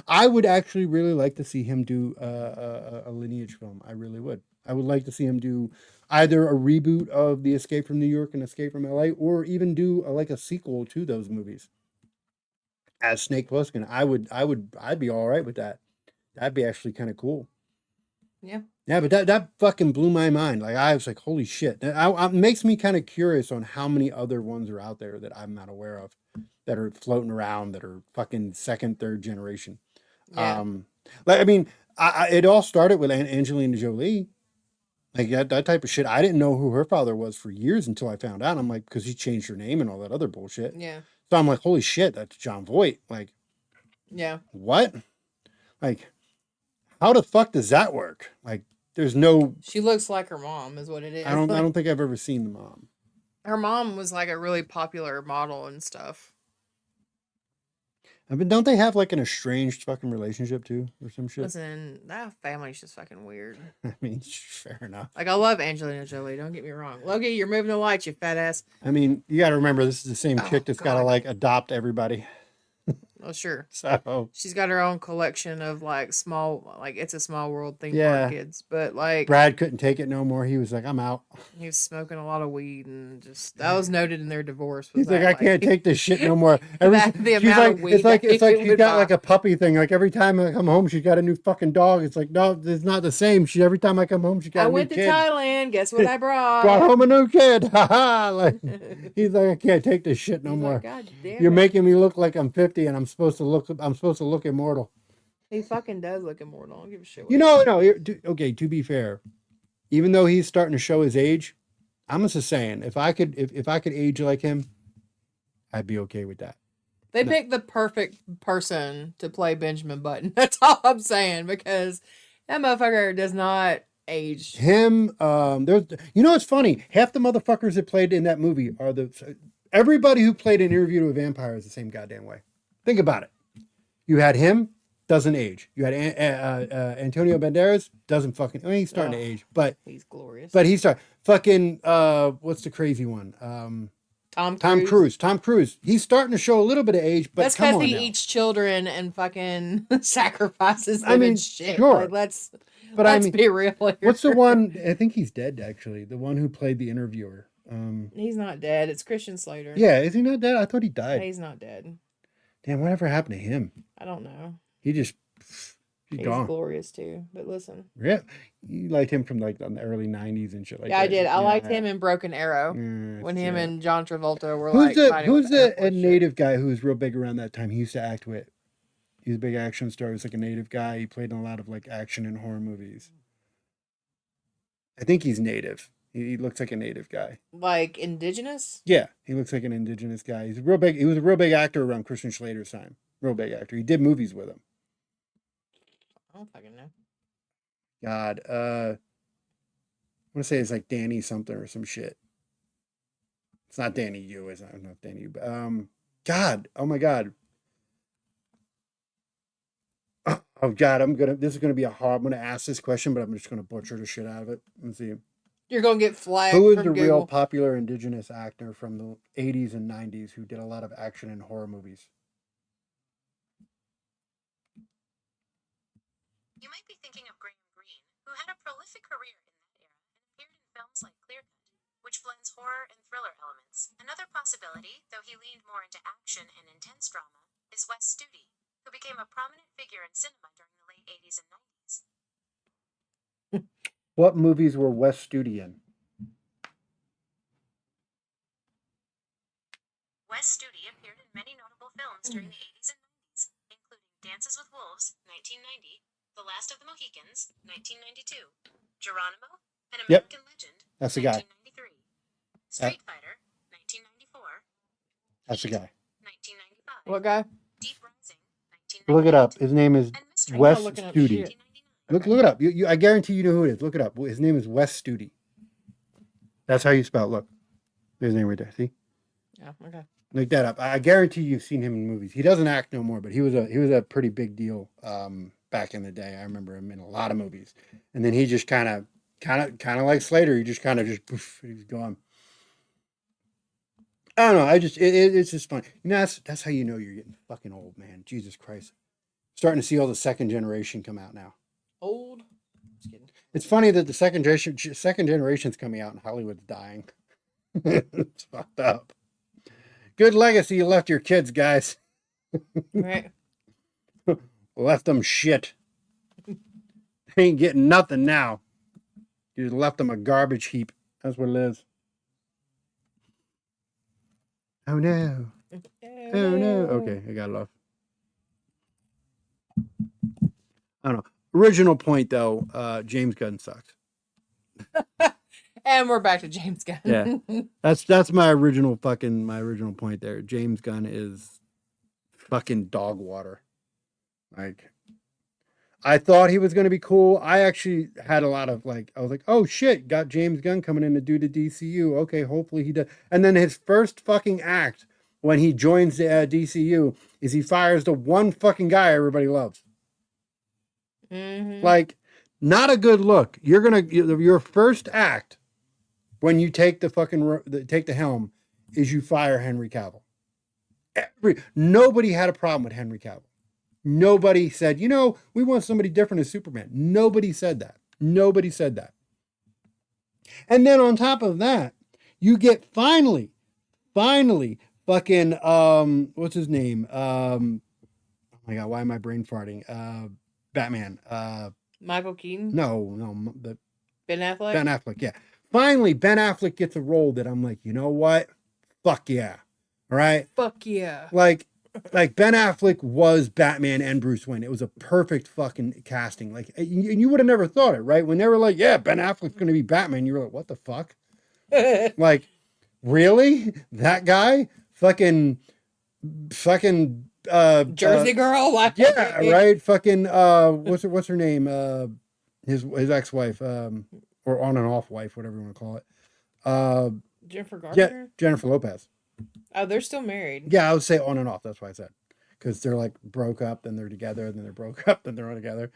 I would actually really like to see him do a lineage film. I really would. I would like to see him do either a reboot of the Escape from New York and Escape from LA, or even do like a sequel to those movies as Snake Plissken. I'd be all right with that. That'd be actually kind of cool. Yeah. Yeah, but that fucking blew my mind. Like, I was like, holy shit. It makes me kind of curious on how many other ones are out there that I'm not aware of, that are floating around, that are fucking second, third generation. Yeah. Like, I mean, it all started with Angelina Jolie. Like, that type of shit. I didn't know who her father was for years until I found out. I'm like, because he changed her name and all that other bullshit. Yeah. So I'm like, holy shit, that's John Voight. Like, Yeah. what? Like, how the fuck does that work? Like, there's no. She looks like her mom, is what it is. I don't think I've ever seen the mom. Her mom was like a really popular model and stuff. I mean, don't they have like an estranged fucking relationship too, or some shit? Listen, that family's just fucking weird. I mean, fair enough. Like, I love Angelina Jolie. Don't get me wrong. Loki, you're moving the lights, you fat ass. I mean, you got to remember this is the same chick that's got to God. like adopt everybody. Oh, sure. So She's got her own collection of like small, like It's a Small World thing Yeah. for kids. But like, Brad couldn't take it no more. He was like, I'm out. he was smoking a lot of weed and just that was noted in their divorce. Was He's like, that, I can't take this shit no more. the she's amount like, of weed it's like that he she's would got buy. like a puppy thing. Like every time I come home, she's got a new fucking dog. It's like, no, it's not the same. Every time I come home, she got I a new went to kid. Thailand. Guess what I brought? Brought home a new kid. Ha ha. Like, he's like, I can't take this shit no He's more. like, God damn You're it. making me look like I'm 50 and I'm supposed to look immortal. He fucking does look immortal. I don't give a shit. You know, no. Okay, to be fair, even though he's starting to show his age, I'm just saying, if I could age like him, I'd be okay with that. They picked the perfect person to play Benjamin Button. That's all I'm saying, because that motherfucker does not age. Him, it's funny. Half the motherfuckers that played in that movie are everybody who played an Interview to a Vampire is the same goddamn way. Think about it. You had him, doesn't age. You had Antonio Banderas, doesn't fucking. I mean, he's starting to age, but He's glorious. But he's fucking. What's the crazy one? Tom Cruise. Tom Cruise. He's starting to show a little bit of age, but that's because he eats children and fucking sacrifices them and shit. Sure. Like, let's But be real here. What's the one? I think he's dead, actually. The one who played the interviewer. He's not dead. It's Christian Slater. Yeah, is he not dead? I thought he died. He's not dead. Damn, whatever happened to him? I don't know. He's gone. Glorious too. But listen. Yeah, you liked him from like the early '90s and shit like that. Yeah, I did. I liked him in Broken Arrow when him and John Travolta were Who's fighting the native guy who was real big around that time? He used to act with. He was a big action star. He was like a native guy. He played in a lot of like action and horror movies. I think he's native. He looks like a native guy. Like indigenous? Yeah, he looks like an indigenous guy. He's real big. He was a real big actor around Christian Slater's time. Real big actor. He did movies with him. I don't fucking know. God, I want to say it's like Danny something or some shit. It's not Danny Yu. It's not Danny Yu. God, oh my God. Oh God, this is gonna be I'm gonna ask this question, but I'm just gonna butcher the shit out of it. Let's see. You're gonna get flagged. Who is from the Google. real popular indigenous actor from the 80s and 90s who did a lot of action and horror movies? You might be thinking of Graham Greene, who had a prolific career in that era and appeared in films like Clear Cut, which blends horror and thriller elements. Another possibility, though he leaned more into action and intense drama, is Wes Studi, who became a prominent figure in cinema during the late 80s and 90s. What movies were Wes Studi in? Wes Studi appeared in many notable films during the 80s and 90s, including Dances with Wolves, 1990, The Last of the Mohicans, 1992, Geronimo, An Yep. American Legend, That's the guy. 1993. Street Fighter, 1994. That's the guy. 1995. What guy? Deep Rising, 1998. Look it up. His name is And Mystery Wes I'm not looking up Studi. shit. 1999. Look it up. I guarantee you know who it is. Look it up. His name is Wes Studi. That's how you spell it. Look. There's his name right there. See? Yeah, okay. Look that up. I guarantee you've seen him in movies. He doesn't act no more, but he was a pretty big deal back in the day. I remember him in a lot of movies. And then he just kind of like Slater. He just poof, he's gone. I don't know. It's just funny. You know, that's how you know you're getting fucking old, man. Jesus Christ. Starting to see all the second generation come out now. Old? Just kidding. It's funny that the second generation's coming out and Hollywood's dying. It's fucked up. Good legacy you left your kids, guys. Right. Left them shit. They ain't getting nothing now. You just left them a garbage heap. That's what it is. Oh no. Oh no. Okay, I got it off. I don't know. Original point though, James Gunn sucks. And we're back to James Gunn. Yeah. That's my original point there. James Gunn is fucking dog water. Like, I thought he was going to be cool. I actually had a lot of I was like, oh shit, got James Gunn coming in to do the DCU. Okay, hopefully he does. And then his first fucking act when he joins the DCU is he fires the one fucking guy everybody loves. Mm-hmm. Like, not a good look. Your first act when you take the helm is you fire Henry Cavill. Nobody had a problem with Henry Cavill. Nobody said, we want somebody different as Superman. Nobody said that. And then on top of that, you get finally, fucking, what's his name? Oh my God, why am I brain farting? Batman. Michael Keaton? No, Ben Affleck? Ben Affleck, yeah. Finally, Ben Affleck gets a role that I'm like, you know what? Fuck yeah. All right? Fuck yeah. Like Ben Affleck was Batman and Bruce Wayne. It was a perfect fucking casting. And you would have never thought it, right? When they were like, yeah, Ben Affleck's going to be Batman, you were like, what the fuck? Like, really? That guy? Fucking Jersey girl? Like, yeah, right? Fucking what's her name? His ex-wife, or on and off wife, whatever you want to call it. Jennifer Yeah, Garner? Jennifer Lopez. Oh, they're still married. Yeah, I would say on and off. That's why I said. Because they're like broke up, then they're together, then they're broke up, then they're all together.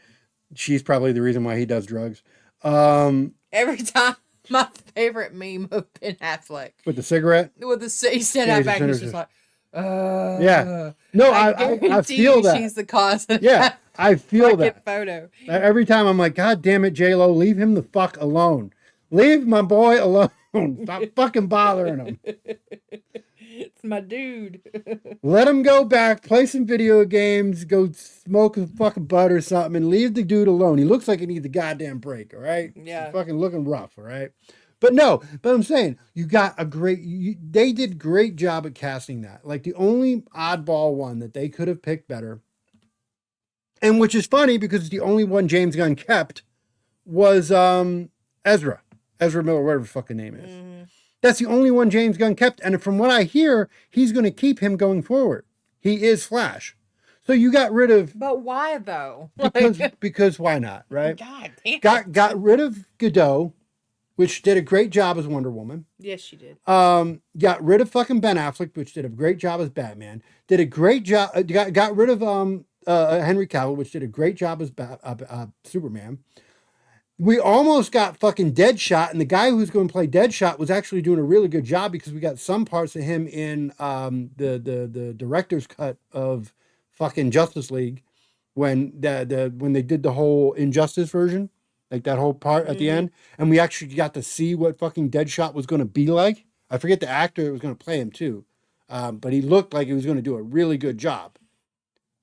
She's probably the reason why he does drugs. Every time, my favorite meme of Ben Affleck. With the cigarette? With the he said out back, he's just like, yeah. No, I feel that. She's the cause of yeah, I feel that. Photo. Every time I'm like, God damn it, J-Lo, leave him the fuck alone. Leave my boy alone. Stop fucking bothering him. It's my dude. Let him go back, play some video games, go smoke a fucking butt or something, and leave the dude alone. He looks like he needs a goddamn break, all right? Yeah. He's fucking looking rough, all right? But I'm saying, they did great job at casting that. Like, the only oddball one that they could have picked better, and which is funny because it's the only one James Gunn kept, was Ezra Miller, whatever his fucking name is. Mm-hmm. That's the only one James Gunn kept. And from what I hear, he's going to keep him going forward. He is Flash. So you got rid of... But why, though? Because why not, right? God damn. Got rid of Godot, which did a great job as Wonder Woman. Yes, she did. Got rid of fucking Ben Affleck, which did a great job as Batman. Did a great job... got rid of Henry Cavill, which did a great job as Superman. We almost got fucking Deadshot, and the guy who's going to play Deadshot was actually doing a really good job because we got some parts of him in the director's cut of fucking Justice League when when they did the whole Injustice version, like that whole part at the end, and we actually got to see what fucking Deadshot was going to be like. I forget the actor that was going to play him too, but he looked like he was going to do a really good job.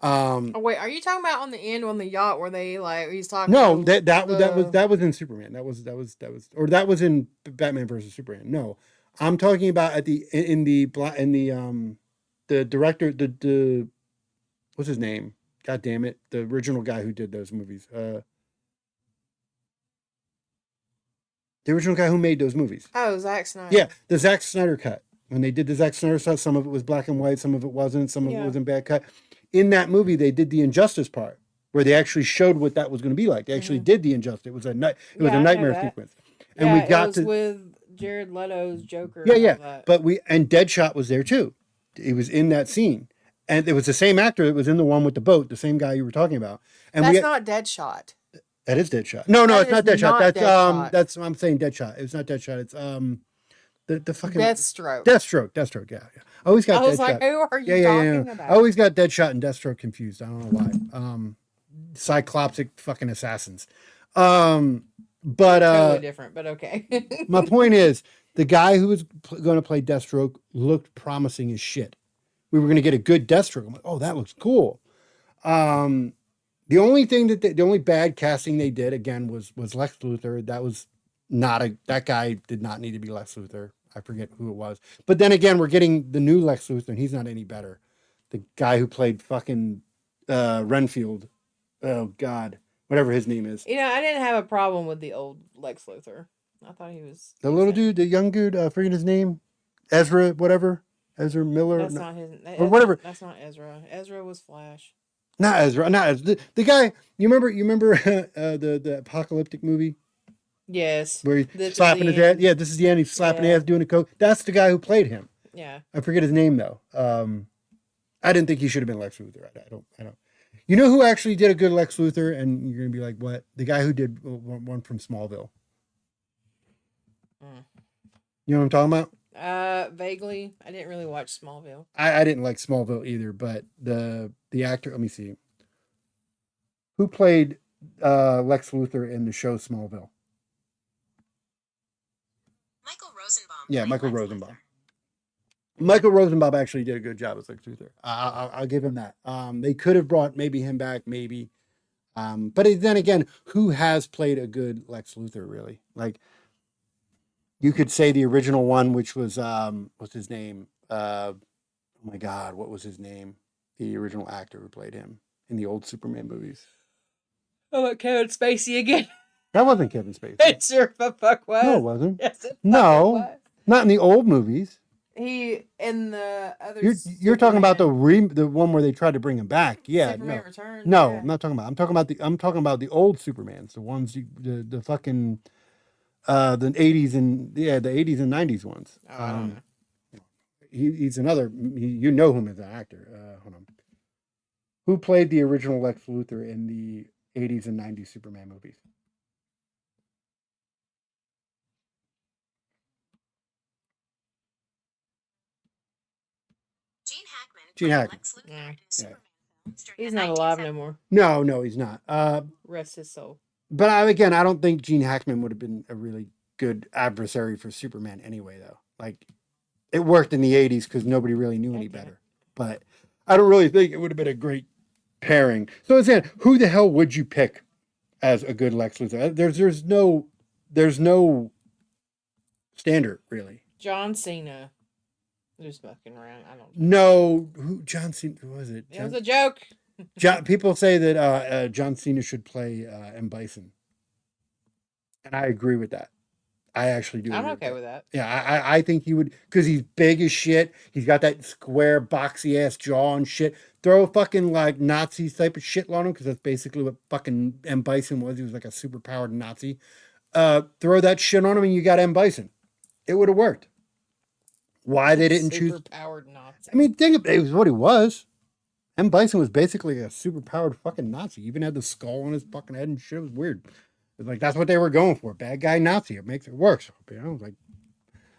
Oh wait, are you talking about on the end on the yacht where they he's talking? No, that was in Superman. That was in Batman versus Superman. No, I'm talking about the director, the what's his name? God damn it, the original guy who did those movies. The original guy who made those movies. Oh, Zack Snyder. Yeah, the Zack Snyder cut. When they did the Zack Snyder stuff, some of it was black and white, some of it wasn't, some of it was in bad cut. In that movie, they did the Injustice part, where they actually showed what that was going to be like. They actually did the Injustice. It was a nightmare sequence. And we got with Jared Leto's Joker. Yeah. But and Deadshot was there too. He was in that scene. And it was the same actor that was in the one with the boat, the same guy you were talking about. And that's not Deadshot. That is Deadshot. No, That it's not is Deadshot. not That's Deadshot. that's I'm saying Deadshot. It's not Deadshot. It's the fucking Deathstroke. Deathstroke. Yeah. I always got I was Deadshot. like, who are you talking about? I always got Deadshot and Deathstroke confused. I don't know why. Cycloptic fucking assassins. But totally different, but okay. my point is, the guy who was going to play Deathstroke looked promising as shit. We were going to get a good Deathstroke. I'm like, oh, that looks cool. The only thing the only bad casting they did again was Lex Luthor. That was that guy did not need to be Lex Luthor. I forget who it was. But then again, we're getting the new Lex Luthor, and he's not any better. The guy who played fucking Renfield. Oh God, whatever his name is. I didn't have a problem with the old Lex Luthor. I thought he was The little dude, the young dude. I forget his name. Ezra, whatever. Ezra Miller. That's not his. Or whatever. That's not Ezra. Ezra was Flash. Not Ezra. Not Ezra. The guy. You remember the apocalyptic movie Yes. where he's slapping his ass. Yeah, this is the end. He's slapping his ass doing a coke. That's the guy who played him. Yeah. I forget his name though. I didn't think he should have been Lex Luthor. I don't. You know who actually did a good Lex Luthor? And you're gonna be like, what? The guy who did one from Smallville. You know what I'm talking about? Vaguely. I didn't really watch Smallville. I didn't like Smallville either, but the actor, let me see. Who played Lex Luthor in the show Smallville? Michael Rosenbaum. Yeah, played Michael Lex Rosenbaum. Luthor. Michael Rosenbaum actually did a good job as Lex Luthor. I'll give him that. They could have brought maybe him back, maybe. But then again, who has played a good Lex Luthor, really? Like, you could say the original one, which was, what's his name? Oh my God, what was his name? The original actor who played him in the old Superman movies. Oh, Kevin Spacey again. That wasn't Kevin Spacey. It sure the fuck was. No, it wasn't. Yes, it No, was. not in the old movies. He in the other. You're talking about the one where they tried to bring him back. Yeah, Superman no, Returns. no, Yeah. I'm not talking about. I'm talking about the old Supermans, the ones the fucking the 80s and the 80s and 90s ones. Oh, I don't know. He's another. You know him as an actor. Hold on. Who played the original Lex Luthor in the 80s and 90s Superman movies? Gene Hackman. Lex Luthor Yeah. in Superman films during He's the not alive 1970s. no more. No, he's not. Rest his soul. But I don't think Gene Hackman would have been a really good adversary for Superman anyway, though. Like, it worked in the 80s because nobody really knew any better. But I don't really think it would have been a great pairing. So, again, who the hell would you pick as a good Lex Luthor? There's no standard, really. John Cena. Just fucking around. I don't. No, John Cena, who was it? It was a joke. People say that John Cena should play M. Bison. And I agree with that. I actually do. I'm okay with that. Yeah, I think he would, because he's big as shit. He's got that square, boxy ass jaw and shit. Throw fucking like Nazi type of shit on him, because that's basically what fucking M. Bison was. He was like a super powered Nazi. Throw that shit on him and you got M. Bison. It would have worked. Why they didn't choose? Superpowered Nazi. I mean, think of it, was what he was. M. Bison was basically a super powered fucking Nazi. He even had the skull on his fucking head and shit. It was weird. It was like, that's what they were going for. Bad guy Nazi. It makes it work. So, like,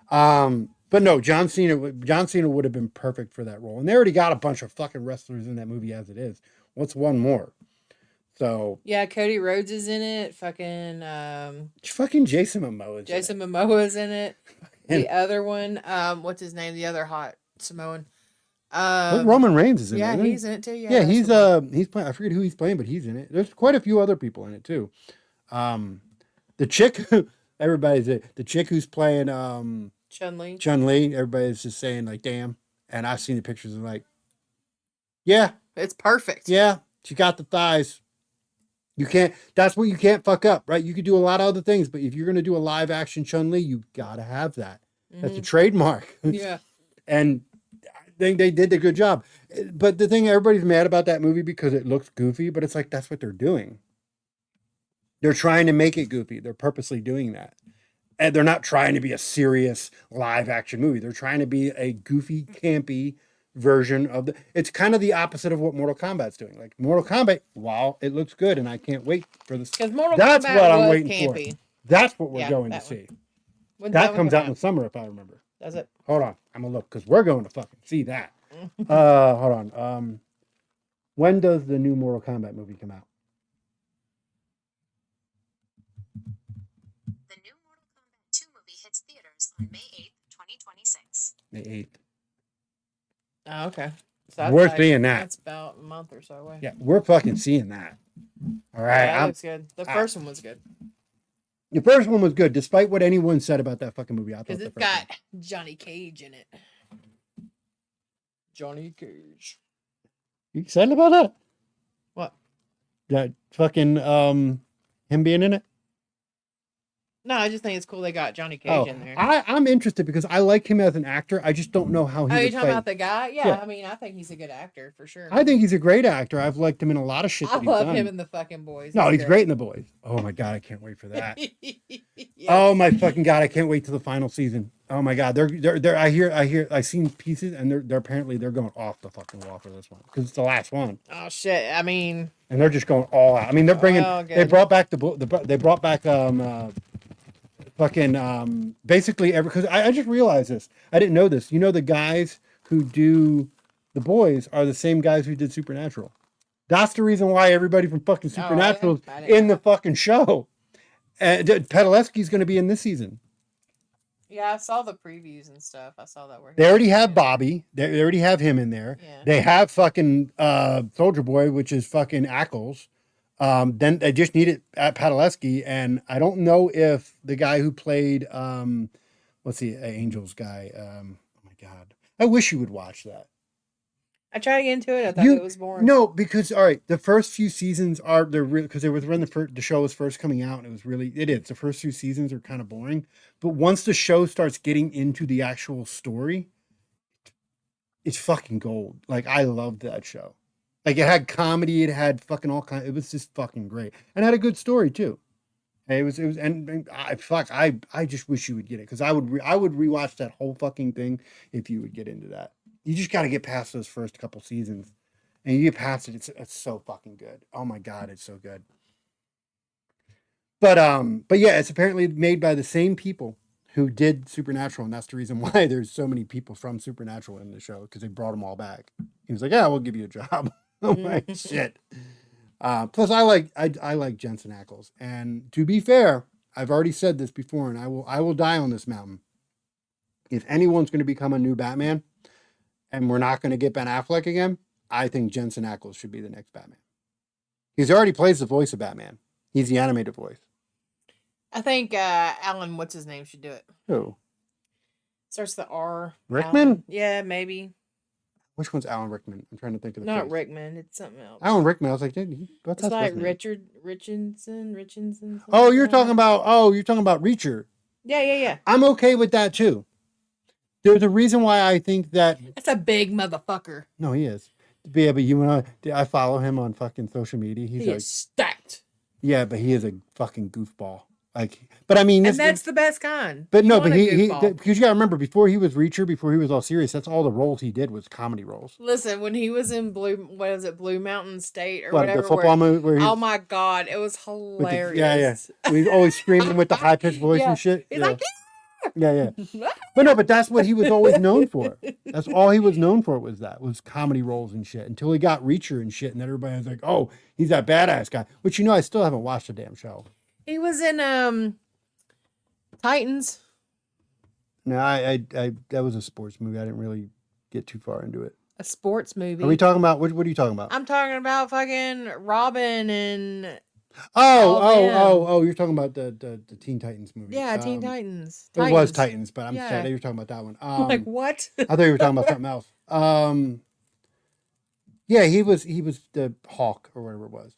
but no, John Cena would have been perfect for that role. And they already got a bunch of fucking wrestlers in that movie as it is. What's one more? So. Yeah, Cody Rhodes is in it. Fucking Jason Momoa. Jason Momoa's in it. The other one, what's his name? The other hot Samoan. Roman Reigns is in it. Yeah, isn't he? he's in it too. Yeah, he's playing. I forget who he's playing, but he's in it. There's quite a few other people in it too. The chick, the chick who's playing Chun-Li. Everybody's just saying like, damn. And I've seen the pictures and like, yeah, It's perfect. yeah, she got the thighs. You can't. That's what you can't fuck up, right? You could do a lot of other things, but if you're gonna do a live action Chun-Li, you gotta have that. That's a trademark. Yeah. And I think they did a good job. But the thing, everybody's mad about that movie because it looks goofy, but it's like that's what they're doing. They're trying to make it goofy. They're purposely doing that. And they're not trying to be a serious live action movie. They're trying to be a goofy, campy version of the. It's kind of the opposite of what Mortal Kombat's doing. Like Mortal Kombat, wow, it looks good, and I can't wait for this. Because Mortal That's Kombat what I'm was waiting campy. for. That's what we're Yeah, going to that one. see. When's That one comes come out in the summer, if I remember. Does it? Hold on, I'm gonna look because we're going to fucking see that. Hold on. When does the new Mortal Kombat movie come out? The new Mortal Kombat 2 movie hits theaters on May 8th, 2026. May 8th. Oh, okay. So that's We're seeing that. That's about a month or so away. Yeah, we're fucking seeing that. All right. Yeah, that looks good. The first one was good. The first one was good, despite what anyone said about that fucking movie. I thought Because the it's first got one. Johnny Cage in it. Johnny Cage. You excited about that? What? That fucking him being in it? No, I just think it's cool they got Johnny Cage in there. I'm interested because I like him as an actor. I just don't know how he Oh, would you're talking play. about the guy? Yeah, Yeah. I mean, I think he's a good actor for sure. I think he's a great actor. I've liked him in a lot of shit I that he's love done. him in the fucking boys. No, he's great in The Boys. Oh my god, I can't wait for that. Yeah. Oh my fucking god, I can't wait till the final season. Oh my god, they're I've seen pieces and they're apparently they're going off the fucking wall for this one because it's the last one. Oh shit! I mean, And they're just going all out. I mean, they're bringing Well, they good. brought back they brought back basically every because I just realized this. I didn't know this. You know the guys who do The Boys are the same guys who did Supernatural. That's the reason why everybody from fucking Oh, really? Supernatural I is didn't in know the fucking show. And Padalecki's going to be in this season. yeah, I saw the previews and stuff. I saw that where They already have Bobby. They already have him in there. Yeah. They have fucking Soldier Boy, which is fucking Ackles. Then they just need it at Padalecki, and I don't know if the guy who played what's the Angels guy? Oh my god, I wish you would watch that. I tried to get into it. I thought it was boring. No, because all right, the first few seasons are they're real because it was when the show was first coming out, and it is the first few seasons are kind of boring, but once the show starts getting into the actual story, it's fucking gold. Like I loved that show. Like it had comedy, it had fucking all kind. It was just fucking great, and had a good story too. And it was, and I just wish you would get it because I would rewatch that whole fucking thing if you would get into that. You just got to get past those first couple seasons, and you get past it. It's so fucking good. Oh my god, it's so good. But yeah, it's apparently made by the same people who did Supernatural, and that's the reason why there's so many people from Supernatural in the show because they brought them all back. He was like, "Yeah, we'll give you a job." Oh my shit. Plus, I like Jensen Ackles, and to be fair, I've already said this before, and I will die on this mountain. If anyone's going to become a new Batman, and we're not going to get Ben Affleck again, I think Jensen Ackles should be the next Batman. He's already plays the voice of Batman. He's the animated voice. I think Alan, what's his name, should do it. Who? Starts with the R. Rickman? Alan. Yeah, maybe. Which one's Alan Rickman? I'm trying to think of the Not face. Rickman. It's something else. Alan Rickman. I was like, dude, what's It's that? like supposed to mean? Richard Richardson. Oh, you're talking about Reacher. Yeah. I'm okay with that too. There's a reason why I think that. That's a big motherfucker. No, he is. Yeah, but you and I follow him on fucking social media. He's He like, is stacked. yeah, but he is a fucking goofball. Like, but I mean, And that's the best kind. But You no, want but a he goofball. because you gotta remember before he was Reacher, before he was all serious, that's all the roles he did was comedy roles. Listen, when he was in Blue Mountain State or What, whatever. the football movie where Oh my god, it was hilarious. yeah. He's always screaming with the high pitched voice Yeah. and shit. He's yeah. like, yeah. But no, but that's what he was always known for. That's all he was known for was comedy roles and shit. Until he got Reacher and shit, and then everybody was like, "Oh, he's that badass guy." Which I still haven't watched the damn show. he was in Titans. No, I that was a sports movie. I didn't really get too far into it. A sports movie. Are we talking about what are you talking about? I'm talking about fucking Robin and Oh, you're talking about the Teen Titans movie. yeah, Teen Titans. It was Titans, but I'm Yeah. sad that you're talking about that one. Like what? I thought you were talking about something else. Yeah, he was the Hawk or whatever it was.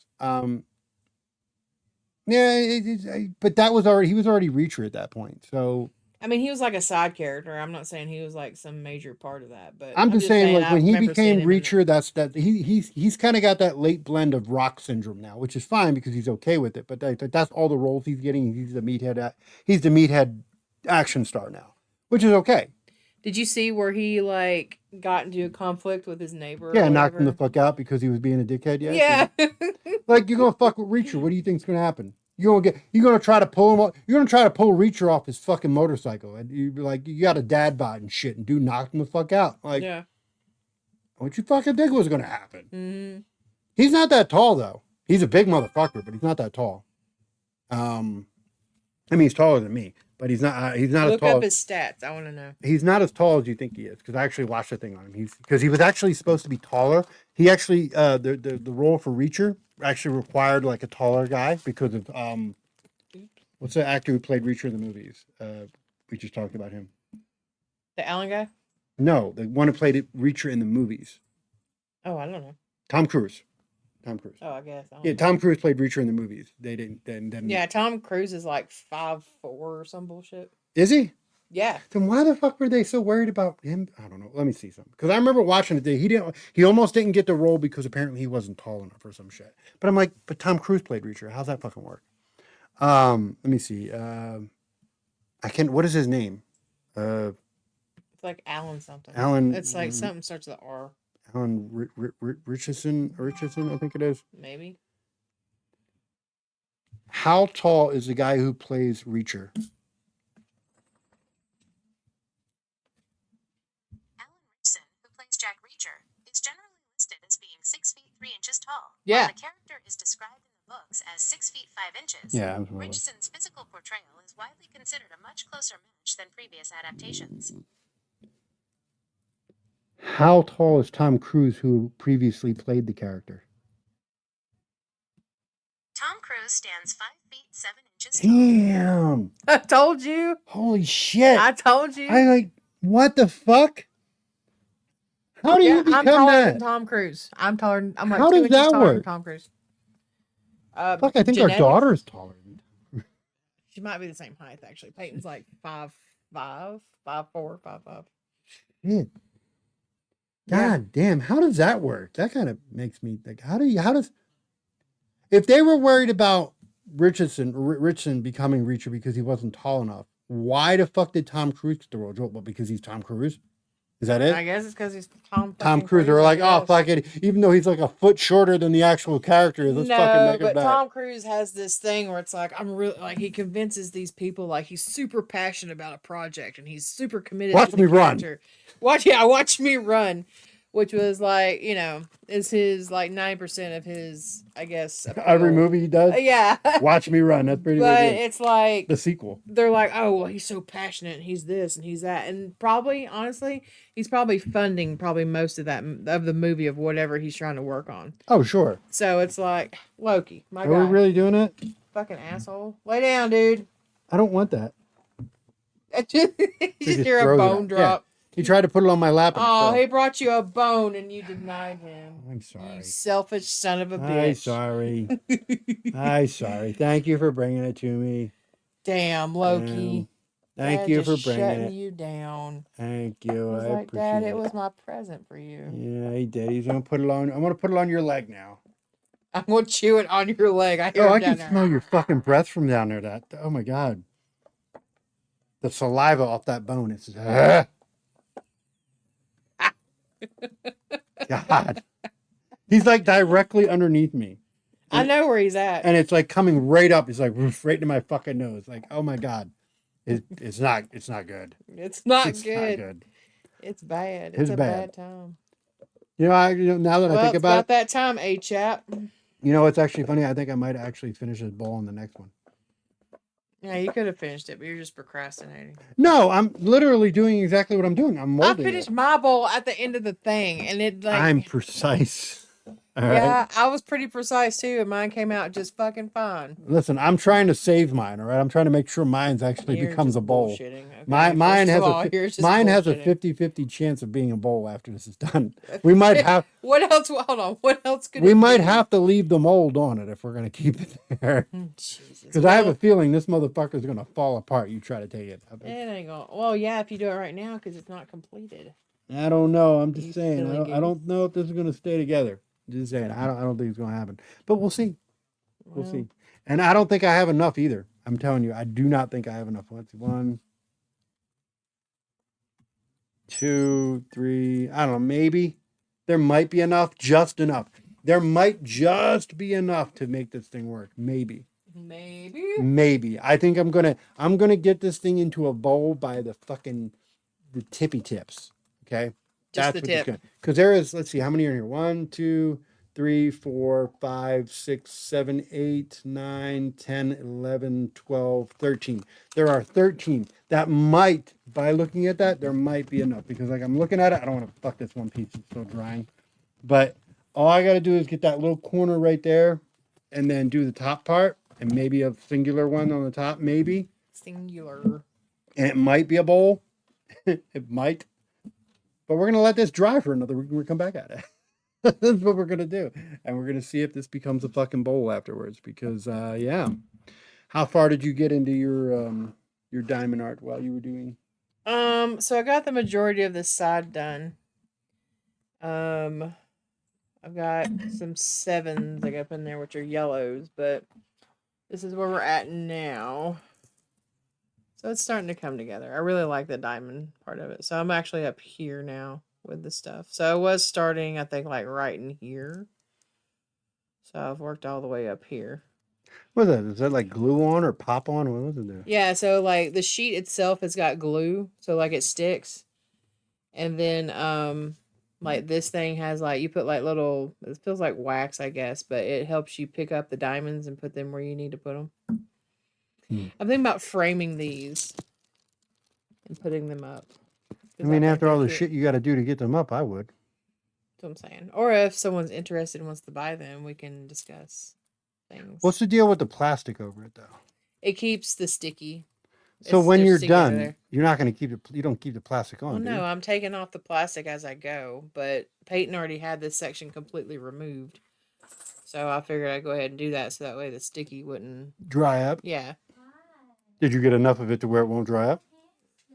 Yeah, but that was already he was already Reacher at that point. So I mean, he was like a side character. I'm not saying he was like some major part of that, but I'm just saying, like I when he remember seeing became him in it. Reacher, he's kind of got that late blend of Rock syndrome now, which is fine because he's okay with it. But that's all the roles he's getting. He's the meathead action star now, which is okay. Did you see where he like got into a conflict with his neighbor? Yeah, or knocked him the whatever? fuck out because he was being a dickhead. Yeah, Yeah. like you're gonna fuck with Reacher. What do you think's gonna happen? You're gonna try to pull him. You're gonna try to pull Reacher off his fucking motorcycle, and you be like, you got a dad bod and shit, and dude knocked him the fuck out. Like, Yeah. what you fucking think was gonna happen? Mm-hmm. He's not that tall though. He's a big motherfucker, but he's not that tall. I mean, he's taller than me, but he's not. He's not as Look tall. up his stats. I want to know. He's not as tall as you think he is, because I actually watched the thing on him. Because he was actually supposed to be taller. He actually the role for Reacher actually required like a taller guy because of what's the actor who played Reacher in the movies? We just talked about him. The Allen guy? No, the one who played Reacher in the movies. Oh, I don't know. Tom Cruise. Oh, I guess. I don't Yeah, know. Tom Cruise played Reacher in the movies. They didn't. Then Yeah, Tom Cruise is like 5'4" or some bullshit. Is he? Yeah. Then why the fuck were they so worried about him? I don't know. Let me see something. Because I remember watching it. He almost didn't get the role because apparently he wasn't tall enough or some shit. But I'm like, but Tom Cruise played Reacher. How's that fucking work? Let me see. What is his name? It's like Alan something. Alan. It's like something starts with R. Alan Richardson, I think it is. Maybe. How tall is the guy who plays Reacher? Alan Richson, who plays Jack Reacher, is generally listed as being 6 feet 3 inches tall. Yeah. While the character is described in the books as 6 feet 5 inches. Yeah. Richardson's physical portrayal is widely considered a much closer match than previous adaptations. How tall is Tom Cruise, who previously played the character? Tom Cruise stands 5 feet 7 inches tall. Damn! I told you. Holy shit! I told you. I like, what the fuck? How do you I'm become taller that? than Tom Cruise. I'm taller. I'm like How 2 does inches that taller than work? Tom Cruise. Fuck, I think our genetics. daughter's taller. She might be the same height actually. Peyton's like 5'5", 5'4", 5'5". Shit. Yeah. God damn, how does that work? That kind of makes me think, how does, if they were worried about Richardson becoming Reacher because he wasn't tall enough, why the fuck did Tom Cruise get the role? Well, because he's Tom Cruise? Is that it? I guess it's because he's Tom. Tom fucking Cruise. They're I like, oh, guess. fuck it. Even though he's like a foot shorter than the actual character, let's fucking No, make it but back. Tom Cruise has this thing where it's like I'm really like he convinces these people like he's super passionate about a project and he's super committed. Watch to the me run. character. Watch me run, which was like is his like 9% of his I guess Every appeal. movie he does, Yeah, Watch Me Run. That's pretty but good. it's like The sequel. they're like, oh well, he's so passionate and he's this and he's that, and probably honestly, he's probably funding most of that of the movie of whatever he's trying to work on. Oh, sure. So it's like Loki, my Are we guy, really doing it? fucking asshole, lay down, dude. I don't want that. It's just just you're a throws it bone out. drop. He tried to put it on my lap. And Oh, it he fell. brought you a bone and you denied him. I'm You sorry. selfish son of a I'm bitch. sorry. I'm sorry. Thank you for bringing it to me. Damn, Loki. Thank Dad you for just bringing shutting it. you down. Thank you. I was I like, appreciate Dad, it. it was my present for you. Yeah, he did. He's gonna put it on. I'm gonna put it on your leg now. I'm gonna chew it on your leg. I hear Oh, him I down can there. smell your fucking breath from down there. That. Oh my god. The saliva off that bone. It's. God. He's like directly underneath me. I know where he's at. And it's like coming right up. It's like right into my fucking nose. Like, oh my god. It's not good. It's not good. It's not good. It's bad. It's It's a bad. bad time. Now that I think about it, that time, A-chap. it's actually funny. I think I might actually finish this bowl on the next one. Yeah, you could have finished it, but you're just procrastinating. No, I'm literally doing exactly what I'm doing. I'm I molding finished it. my bowl at the end of the thing, and it like I'm precise. All right. Yeah, I was pretty precise too, and mine came out just fucking fine. Listen, I'm trying to save mine. All right. I'm trying to make sure mine's actually You're becomes just a bowl. bullshitting. Okay, Mine first has of all, a you're just mine has a bullshitting. 50-50 chance of being a bowl after this is done. We might have What else? Hold on. What else could we it might be? have to leave the mold on it if we're gonna keep it there. Jesus. Because I have a feeling this motherfucker's gonna fall apart. You try to take it. It ain't going. Well, yeah, if you do it right now, because it's not completed. I don't know. I'm just You saying. silly I don't know if this is gonna stay together. Just saying. I don't think it's gonna happen. But we'll see. We'll see. And I don't think I have enough either. I'm telling you, I do not think I have enough. Let's see, 1, 2, 3. I don't know. Maybe there might be enough. Just enough. There might just be enough to make this thing work. Maybe. Maybe. I think I'm gonna get this thing into a bowl by the tippy tips. Okay. Just the tip. Because there is, let's see, how many are in here? 1, 2, 3, 4, 5, 6, 7, 8, 9, 10, 11, 12, 13. There are 13. That might, by looking at that, there might be enough. Because like I'm looking at it, I don't want to fuck this one piece. It's still drying. But all I got to do is get that little corner right there and then do the top part and maybe a singular one on the top, maybe. Singular. And it might be a bowl. It might. But we're going to let this dry for another week and we'll come back at it. That's what we're going to do. And we're going to see if this becomes a fucking bowl afterwards. Because, yeah. How far did you get into your diamond art while you were doing? So I got the majority of this side done. I've got some 7s I got up in there, which are yellows, but this is where we're at now. So it's starting to come together. I really like the diamond part of it. So I'm actually up here now with the stuff. So I was starting, I think, like right in here. So I've worked all the way up here. What is that? Is that like glue on or pop on? What was it there? Yeah, so like the sheet itself has got glue, so like it sticks. And then like this thing has like, you put like little, it feels like wax, I guess, but it helps you pick up the diamonds and put them where you need to put them. I'm thinking about framing these and putting them up. I mean, after all the shit you got to do to get them up, I would. That's what I'm saying. Or if someone's interested and wants to buy them, we can discuss things. What's the deal with the plastic over it, though? It keeps the sticky. So when you're done, you're not going to keep it. You don't keep the plastic on. Well, no, I'm taking off the plastic as I go. But Peyton already had this section completely removed, so I figured I'd go ahead and do that so that way the sticky wouldn't dry up. Yeah. Did you get enough of it to where it won't dry up?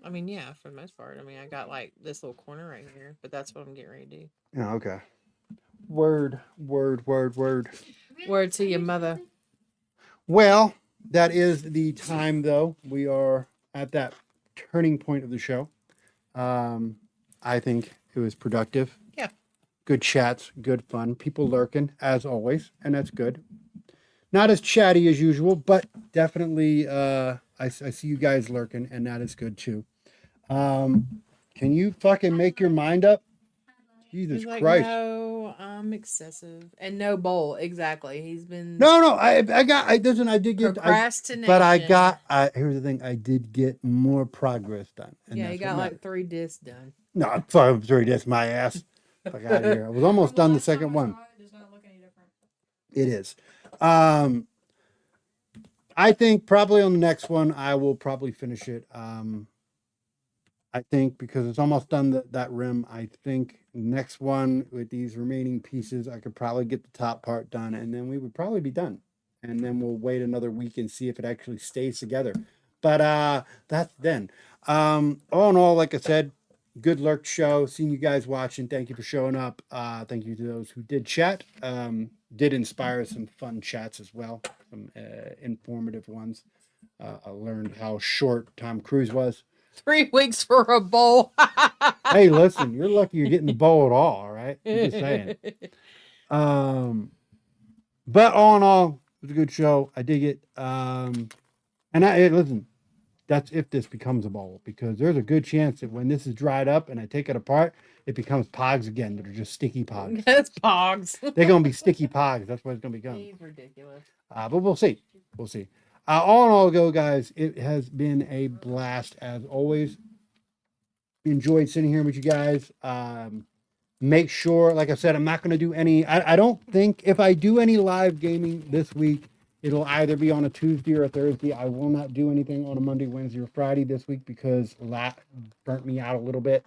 I mean, yeah, for the most part. I mean, I got like this little corner right here, but that's what I'm getting ready to do. Yeah. Okay. Word. Word to your mother. Well, that is the time, though. We are at that turning point of the show. I think it was productive. Yeah. Good chats, good fun. People lurking, as always, and that's good. Not as chatty as usual, but definitely I see you guys lurking, and that is good, too. Can you fucking make your mind up? Jesus Christ. No, I'm excessive. And no bowl, exactly. He's been... No, I did get... Procrastination. But here's the thing, I did get more progress done. Yeah, you got like 3 discs done. No, 3 discs, my ass. Fuck out of here. I was almost done the second one. It does not look any different. It is. I think probably on the next one, I will probably finish it. I think because it's almost done that rim, I think next one with these remaining pieces, I could probably get the top part done and then we would probably be done. And then we'll wait another week and see if it actually stays together. But that's then. All in all, like I said, good lurk show. Seeing you guys watching. Thank you for showing up. Thank you to those who did chat. Did inspire some fun chats as well. Some informative ones. I learned how short Tom Cruise was. 3 weeks for a bowl. Hey, listen, you're lucky you're getting the bowl at all right? I'm just saying. But all in all, it was a good show. I dig it. Listen, that's if this becomes a bowl, because there's a good chance that when this is dried up and I take it apart, it becomes pogs again that are just sticky pogs. That's pogs. They're going to be sticky pogs. That's what it's going to become. He's ridiculous. But we'll see. We'll see. All in all, go, guys. It has been a blast as always. Enjoyed sitting here with you guys. make sure, like I said, I'm not going to do any. I don't think if I do any live gaming this week, it'll either be on a Tuesday or a Thursday. I will not do anything on a Monday, Wednesday, or Friday this week because that burnt me out a little bit.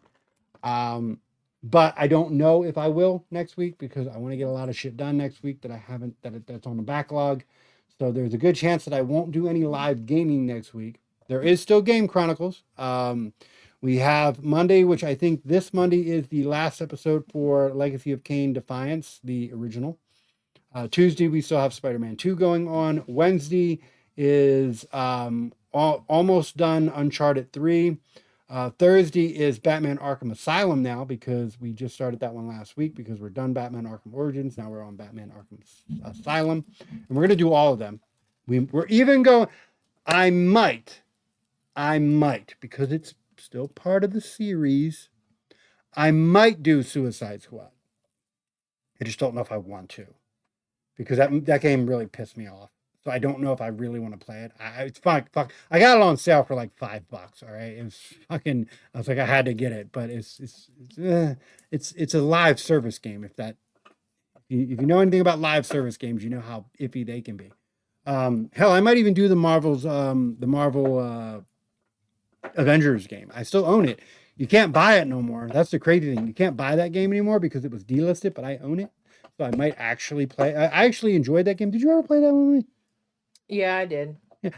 But I don't know if I will next week because I want to get a lot of shit done next week that I haven't, that's on the backlog. So there's a good chance that I won't do any live gaming next week. There is still Game Chronicles. We have Monday, which I think this Monday is the last episode for Legacy of Kain Defiance, the original. Tuesday, we still have Spider-Man 2 going on. Wednesday is almost done Uncharted 3. Thursday is Batman Arkham Asylum now because we just started that one last week because we're done Batman Arkham Origins. Now we're on Batman Arkham Asylum. And we're going to do all of them. We're even going, I might, because it's still part of the series, I might do Suicide Squad. I just don't know if I want to because that game really pissed me off. So I don't know if I really want to play it. It's fuck. I got it on sale for like $5. All right, it was fucking. I was like, I had to get it, but it's a live service game. If you know anything about live service games, you know how iffy they can be. Hell, I might even do the Marvel Avengers game. I still own it. You can't buy it no more. That's the crazy thing. You can't buy that game anymore because it was delisted, but I own it. So I might actually play. I actually enjoyed that game. Did you ever play that one with me? Yeah, I did. Yeah,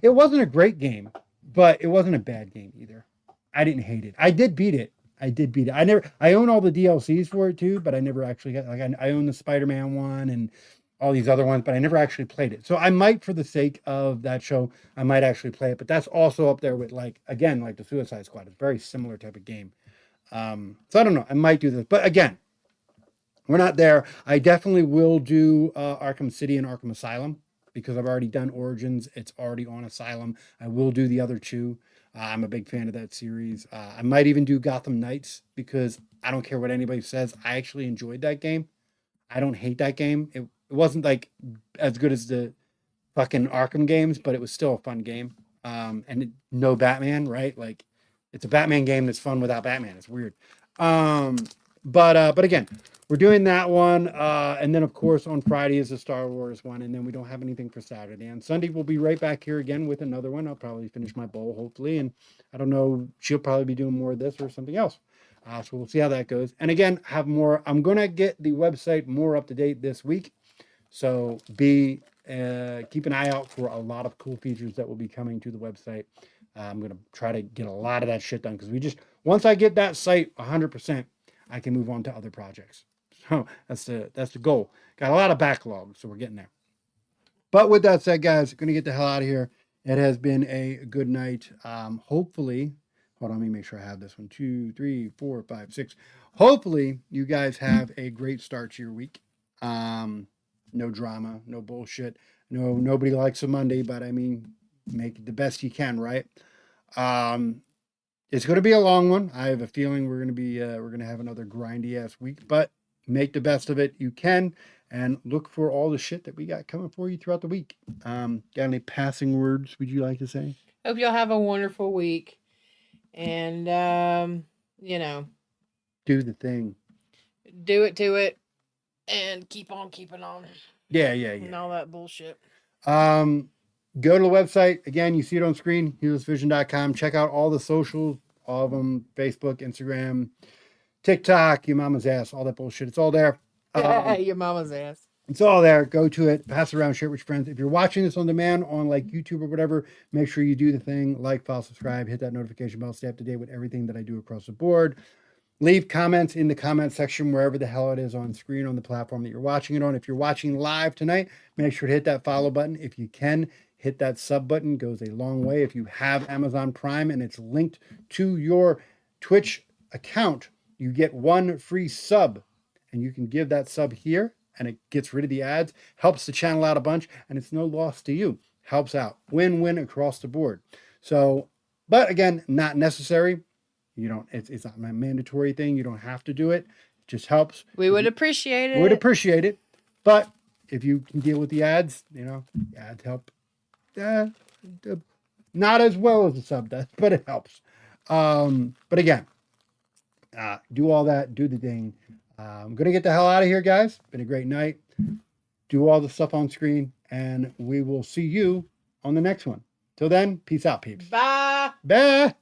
it wasn't a great game, but it wasn't a bad game either. I didn't hate it. I did beat it. I own all the DLCs for it too, but I never actually got I own the Spider-Man one and all these other ones, but I never actually played it. So I might, for the sake of that show, I might actually play it. But that's also up there with like the Suicide Squad. It's a very similar type of game. So I don't know. I might do this, but again, we're not there. I definitely will do Arkham City and Arkham Asylum because I've already done Origins. It's already on Asylum. I will do the other two. I'm a big fan of that series. I might even do Gotham Knights because I don't care what anybody says. I actually enjoyed that game. I don't hate that game. It wasn't like as good as the fucking Arkham games, but it was still a fun game. No Batman, right? Like it's a Batman game that's fun without Batman. It's weird. But again, we're doing that one. And then of course on Friday is the Star Wars one, and then we don't have anything for Saturday. And Sunday we'll be right back here again with another one. I'll probably finish my bowl, hopefully. And I don't know, she'll probably be doing more of this or something else. So we'll see how that goes. And again, have more. I'm gonna get the website more up to date this week. So keep an eye out for a lot of cool features that will be coming to the website. I'm going to try to get a lot of that shit done because once I get that site 100%, I can move on to other projects. So that's the goal. Got a lot of backlog, so we're getting there. But with that said, guys, going to get the hell out of here. It has been a good night. Hopefully, hold on, let me make sure I have this one. 2, 3, 4, 5, 6. Hopefully, you guys have a great start to your week. No drama, no bullshit. No, nobody likes a Monday, but I mean, make it the best you can, right? It's going to be a long one. I have a feeling we're going to have another grindy ass week, but make the best of it you can and look for all the shit that we got coming for you throughout the week. Got any passing words would you like to say? Hope y'all have a wonderful week. And, do the thing. Do it to it and keep on keeping on. Yeah. And all that bullshit. Go to the website. Again, you see it on screen, huelessvision.com. Check out all the socials, all of them, Facebook, Instagram, TikTok, your mama's ass, all that bullshit. It's all there. Your mama's ass. It's all there. Go to it. Pass it around. Share it with your friends. If you're watching this on demand on like YouTube or whatever, make sure you do the thing. Like, follow, subscribe, hit that notification bell. Stay up to date with everything that I do across the board. Leave comments in the comment section wherever the hell it is on screen on the platform that you're watching it on. If you're watching live tonight, make sure to hit that follow button. If you can, hit that sub button. Goes a long way. If you have Amazon Prime and it's linked to your Twitch account, you get one free sub. And you can give that sub here, and it gets rid of the ads. Helps the channel out a bunch, and it's no loss to you. Helps out. Win-win across the board. So, but again, not necessary. You don't, it's not a mandatory thing. You don't have to do it. It just helps. We would appreciate it. We would appreciate it. But if you can deal with the ads, ads help. Not as well as the sub does, but it helps. But again, do all that, do the thing. I'm going to get the hell out of here, guys. Been a great night. Do all the stuff on screen, and we will see you on the next one. Till then, peace out, peeps. Bye. Bye.